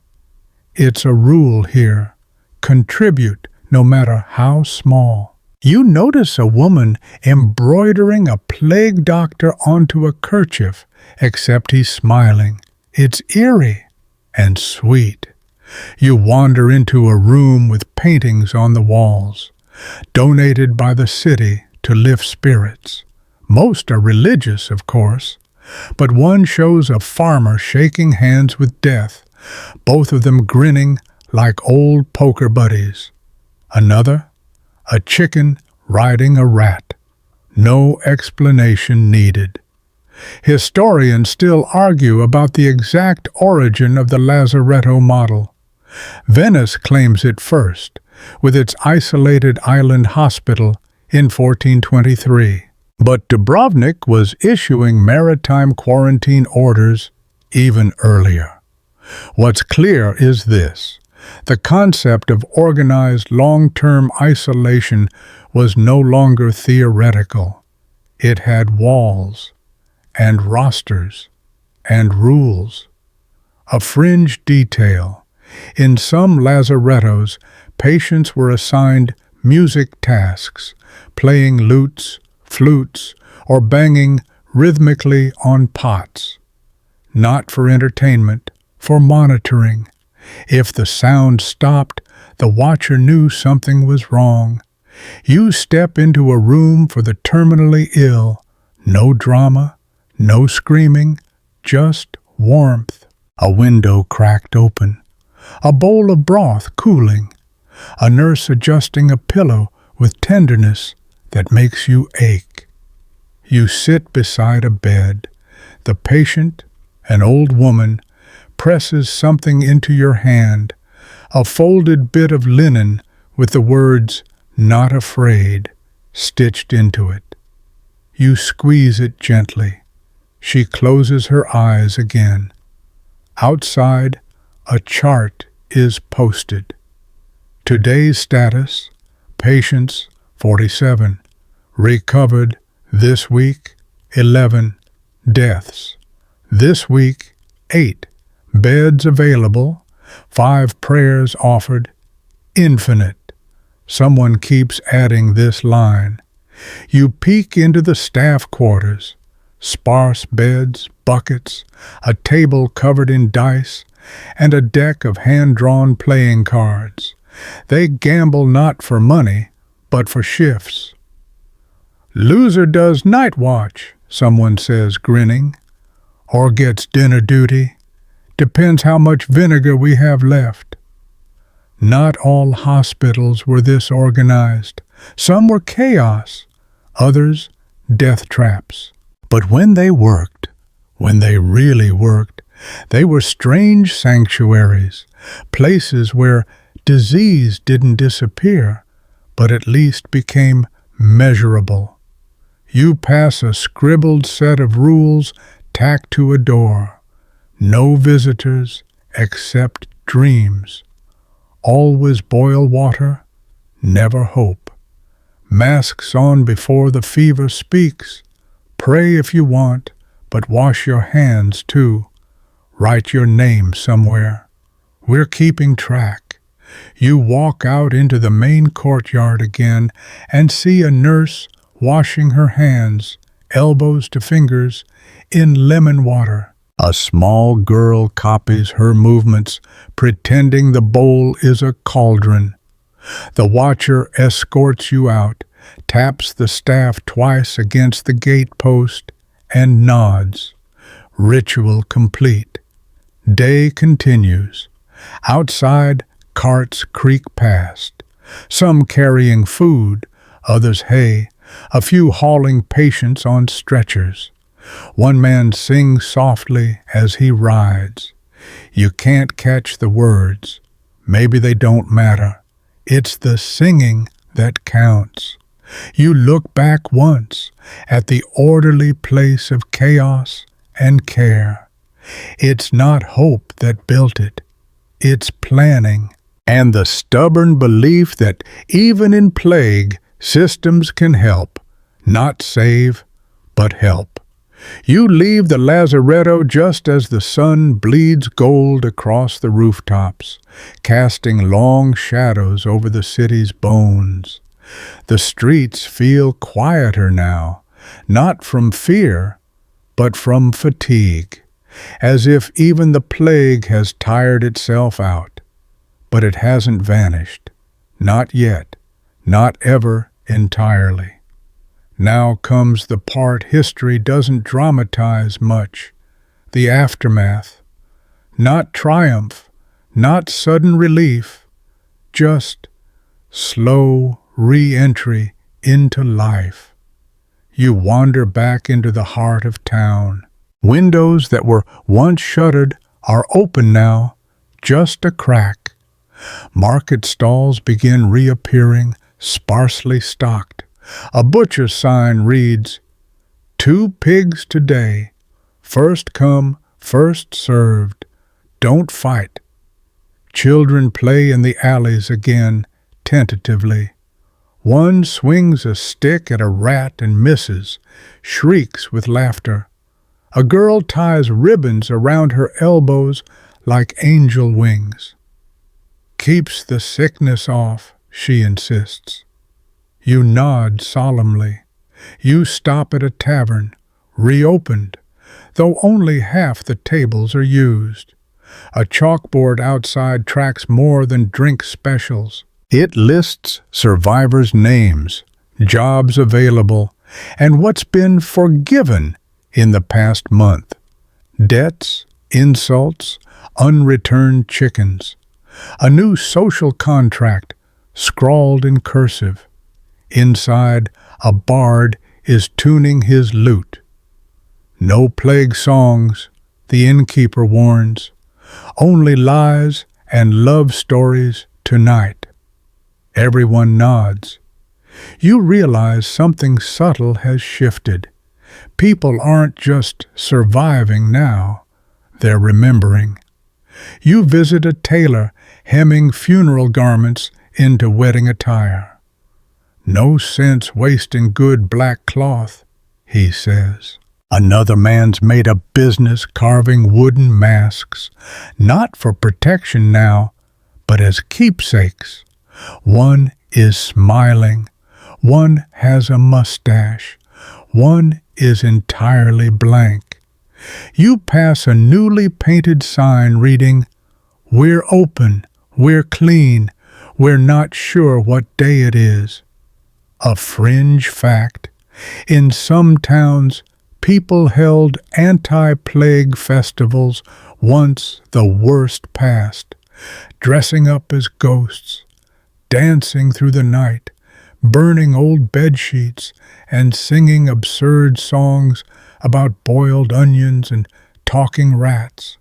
It's a rule here. Contribute, no matter how small. You notice a woman embroidering a plague doctor onto a kerchief, except he's smiling. It's eerie and sweet. You wander into a room with paintings on the walls, donated by the city to lift spirits. Most are religious, of course, but one shows a farmer shaking hands with death, both of them grinning like old poker buddies. Another, a chicken riding a rat. No explanation needed. Historians still argue about the exact origin of the lazaretto model. Venice claims it first, with its isolated island hospital in 1423. But Dubrovnik was issuing maritime quarantine orders even earlier. What's clear is this: the concept of organized long-term isolation was no longer theoretical. It had walls and rosters and rules. A fringe detail: in some lazarettos, patients were assigned music tasks, playing lutes, flutes, or banging rhythmically on pots. Not for entertainment, for monitoring. If the sound stopped, the watcher knew something was wrong. You step into a room for the terminally ill. No drama, no screaming, just warmth. A window cracked open. A bowl of broth cooling. A nurse adjusting a pillow with tenderness that makes you ache. You sit beside a bed. The patient, an old woman, presses something into your hand, a folded bit of linen with the words "Not Afraid" stitched into it. You squeeze it gently. She closes her eyes again. Outside, a chart is posted. Today's status: patients 47, recovered this week 11, deaths this week 8, beds available, 5 prayers offered, infinite. Someone keeps adding this line. You peek into the staff quarters: sparse beds, buckets, a table covered in dice, and a deck of hand-drawn playing cards. They gamble not for money, but for shifts. "Loser does night watch," someone says, grinning, "or gets dinner duty. Depends how much vinegar we have left." Not all hospitals were this organized. Some were chaos, others death traps. But when they worked, when they really worked, they were strange sanctuaries, places where disease didn't disappear, but at least became measurable. You pass a scribbled set of rules tacked to a door. No visitors except dreams. Always boil water, never hope. Masks on before the fever speaks. Pray if you want, but wash your hands too. Write your name somewhere. We're keeping track. You walk out into the main courtyard again and see a nurse washing her hands, elbows to fingers, in lemon water. A small girl copies her movements, pretending the bowl is a cauldron. The watcher escorts you out, taps the staff twice against the gate post, and nods. Ritual complete. Day continues. Outside, carts creak past. Some carrying food, others hay, a few hauling patients on stretchers. One man sings softly as he rides. You can't catch the words. Maybe they don't matter. It's the singing that counts. You look back once at the orderly place of chaos and care. It's not hope that built it. It's planning, and the stubborn belief that even in plague, systems can help, not save, but help. You leave the lazaretto just as the sun bleeds gold across the rooftops, casting long shadows over the city's bones. The streets feel quieter now, not from fear, but from fatigue, as if even the plague has tired itself out. But it hasn't vanished. Not yet. Not ever entirely. Now comes the part history doesn't dramatize much, the aftermath. Not triumph, not sudden relief, just slow re-entry into life. You wander back into the heart of town. Windows that were once shuttered are open now, just a crack. Market stalls begin reappearing, sparsely stocked. A butcher's sign reads, 2 pigs today. First come, first served. Don't fight. Children play in the alleys again, tentatively. One swings a stick at a rat and misses, shrieks with laughter. A girl ties ribbons around her elbows like angel wings. Keeps the sickness off, she insists. You nod solemnly. You stop at a tavern, reopened, though only half the tables are used. A chalkboard outside tracks more than drink specials. It lists survivors' names, jobs available, and what's been forgiven in the past month. Debts, insults, unreturned chickens. A new social contract, scrawled in cursive. Inside, a bard is tuning his lute. No plague songs, the innkeeper warns. Only lies and love stories tonight. Everyone nods. You realize something subtle has shifted. People aren't just surviving now, they're remembering. You visit a tailor hemming funeral garments into wedding attire. No sense wasting good black cloth, he says. Another man's made a business carving wooden masks, not for protection now, but as keepsakes. One is smiling, one has a mustache, one is entirely blank. You pass a newly painted sign reading, "We're open, we're clean, we're not sure what day it is." A fringe fact. In some towns, people held anti-plague festivals once the worst past, dressing up as ghosts, dancing through the night, burning old bedsheets, and singing absurd songs about boiled onions and talking rats.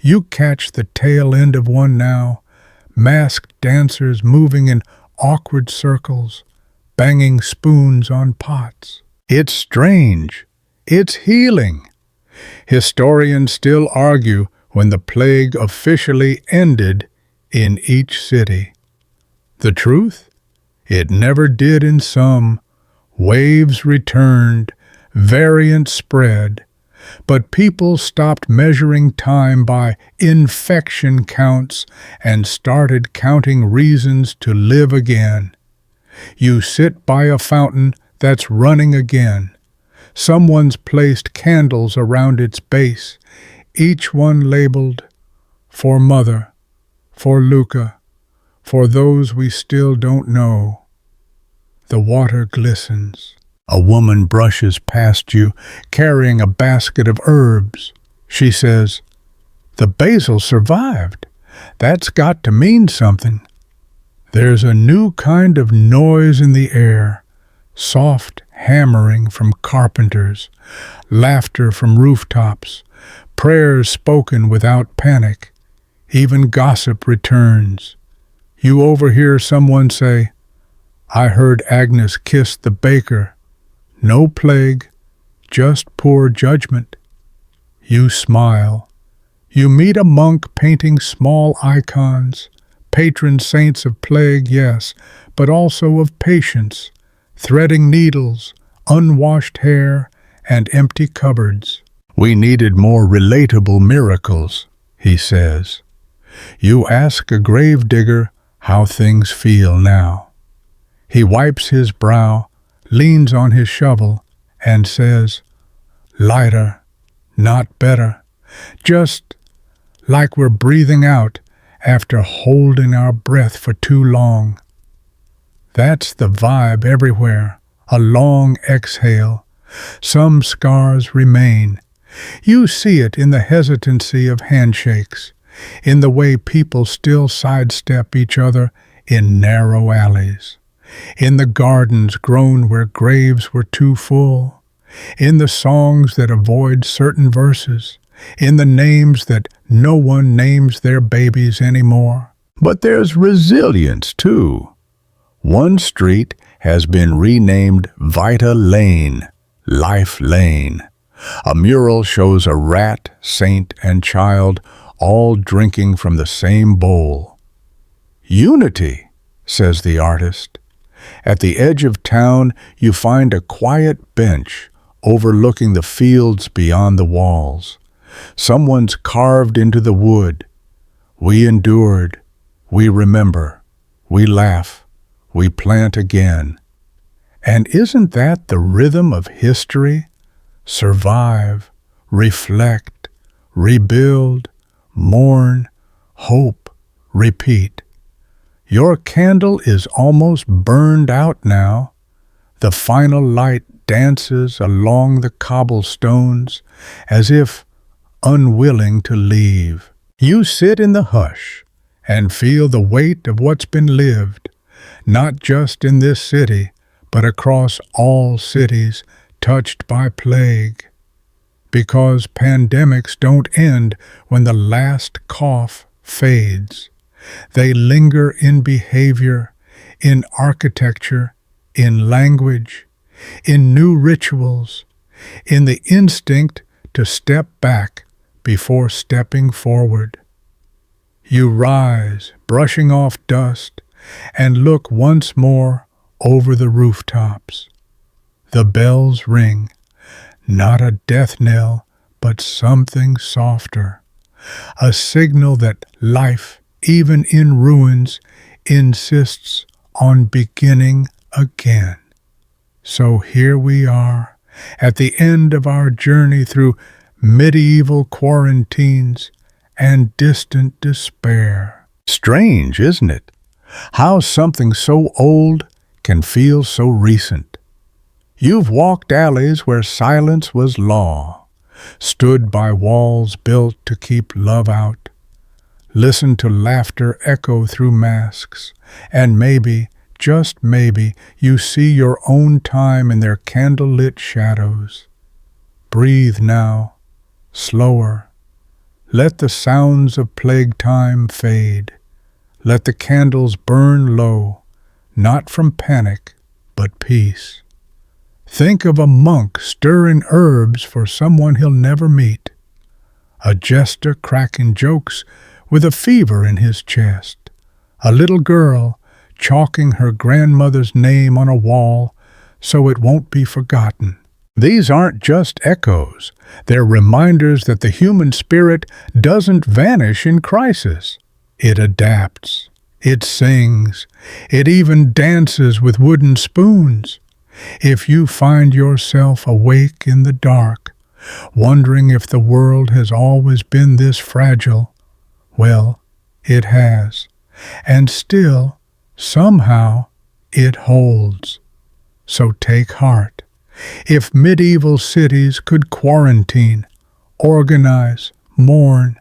You catch the tail end of one now, masked dancers moving in awkward circles, banging spoons on pots. It's strange. It's healing. Historians still argue when the plague officially ended in each city. The truth? It never did in some. Waves returned, variants spread, but people stopped measuring time by infection counts and started counting reasons to live again. You sit by a fountain that's running again. Someone's placed candles around its base, each one labeled, "For Mother, for Luca, for those we still don't know." The water glistens. A woman brushes past you, carrying a basket of herbs. She says, "The basil survived. That's got to mean something." There's a new kind of noise in the air, soft hammering from carpenters, laughter from rooftops, prayers spoken without panic. Even gossip returns. You overhear someone say, "I heard Agnes kiss the baker." No plague, just poor judgment. You smile. You meet a monk painting small icons, patron saints of plague, yes, but also of patience, threading needles, unwashed hair, and empty cupboards. "We needed more relatable miracles," he says. You ask a gravedigger how things feel now. He wipes his brow, leans on his shovel, and says, "Lighter, not better, just like we're breathing out after holding our breath for too long." That's the vibe everywhere, a long exhale. Some scars remain. You see it in the hesitancy of handshakes, in the way people still sidestep each other in narrow alleys, in the gardens grown where graves were too full, in the songs that avoid certain verses, in the names that no one names their babies anymore. But there's resilience, too. One street has been renamed Vita Lane, Life Lane. A mural shows a rat, saint, and child all drinking from the same bowl. Unity, says the artist. At the edge of town, you find a quiet bench overlooking the fields beyond the walls. Someone's carved into the wood. We endured, we remember, we laugh, we plant again. And isn't that the rhythm of history? Survive, reflect, rebuild, mourn, hope, repeat. Your candle is almost burned out now. The final light dances along the cobblestones as if unwilling to leave. You sit in the hush and feel the weight of what's been lived, not just in this city, but across all cities touched by plague. Because pandemics don't end when the last cough fades. They linger in behavior, in architecture, in language, in new rituals, in the instinct to step back before stepping forward. You rise, brushing off dust, and look once more over the rooftops. The bells ring, not a death knell, but something softer, a signal that life, even in ruins, insists on beginning again. So here we are, at the end of our journey through medieval quarantines and distant despair. Strange, isn't it? How something so old can feel so recent. You've walked alleys where silence was law, stood by walls built to keep love out, listened to laughter echo through masks, and maybe, just maybe, you see your own time in their candlelit shadows. Breathe now, slower. Let the sounds of plague time fade. Let the candles burn low, not from panic, but peace. Think of a monk stirring herbs for someone he'll never meet. A jester cracking jokes with a fever in his chest. A little girl chalking her grandmother's name on a wall so it won't be forgotten. These aren't just echoes. They're reminders that the human spirit doesn't vanish in crisis. It adapts. It sings. It even dances with wooden spoons. If you find yourself awake in the dark, wondering if the world has always been this fragile, well, it has. And still, somehow, it holds. So take heart. If medieval cities could quarantine, organize, mourn,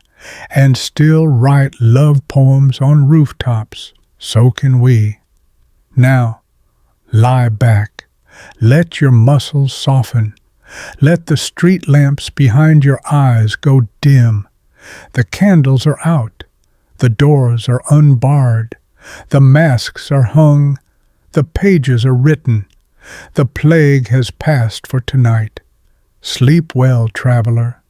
and still write love poems on rooftops, so can we. Now, lie back. Let your muscles soften. Let the street lamps behind your eyes go dim. The candles are out. The doors are unbarred. The masks are hung. The pages are written. The plague has passed for tonight. Sleep well, traveler.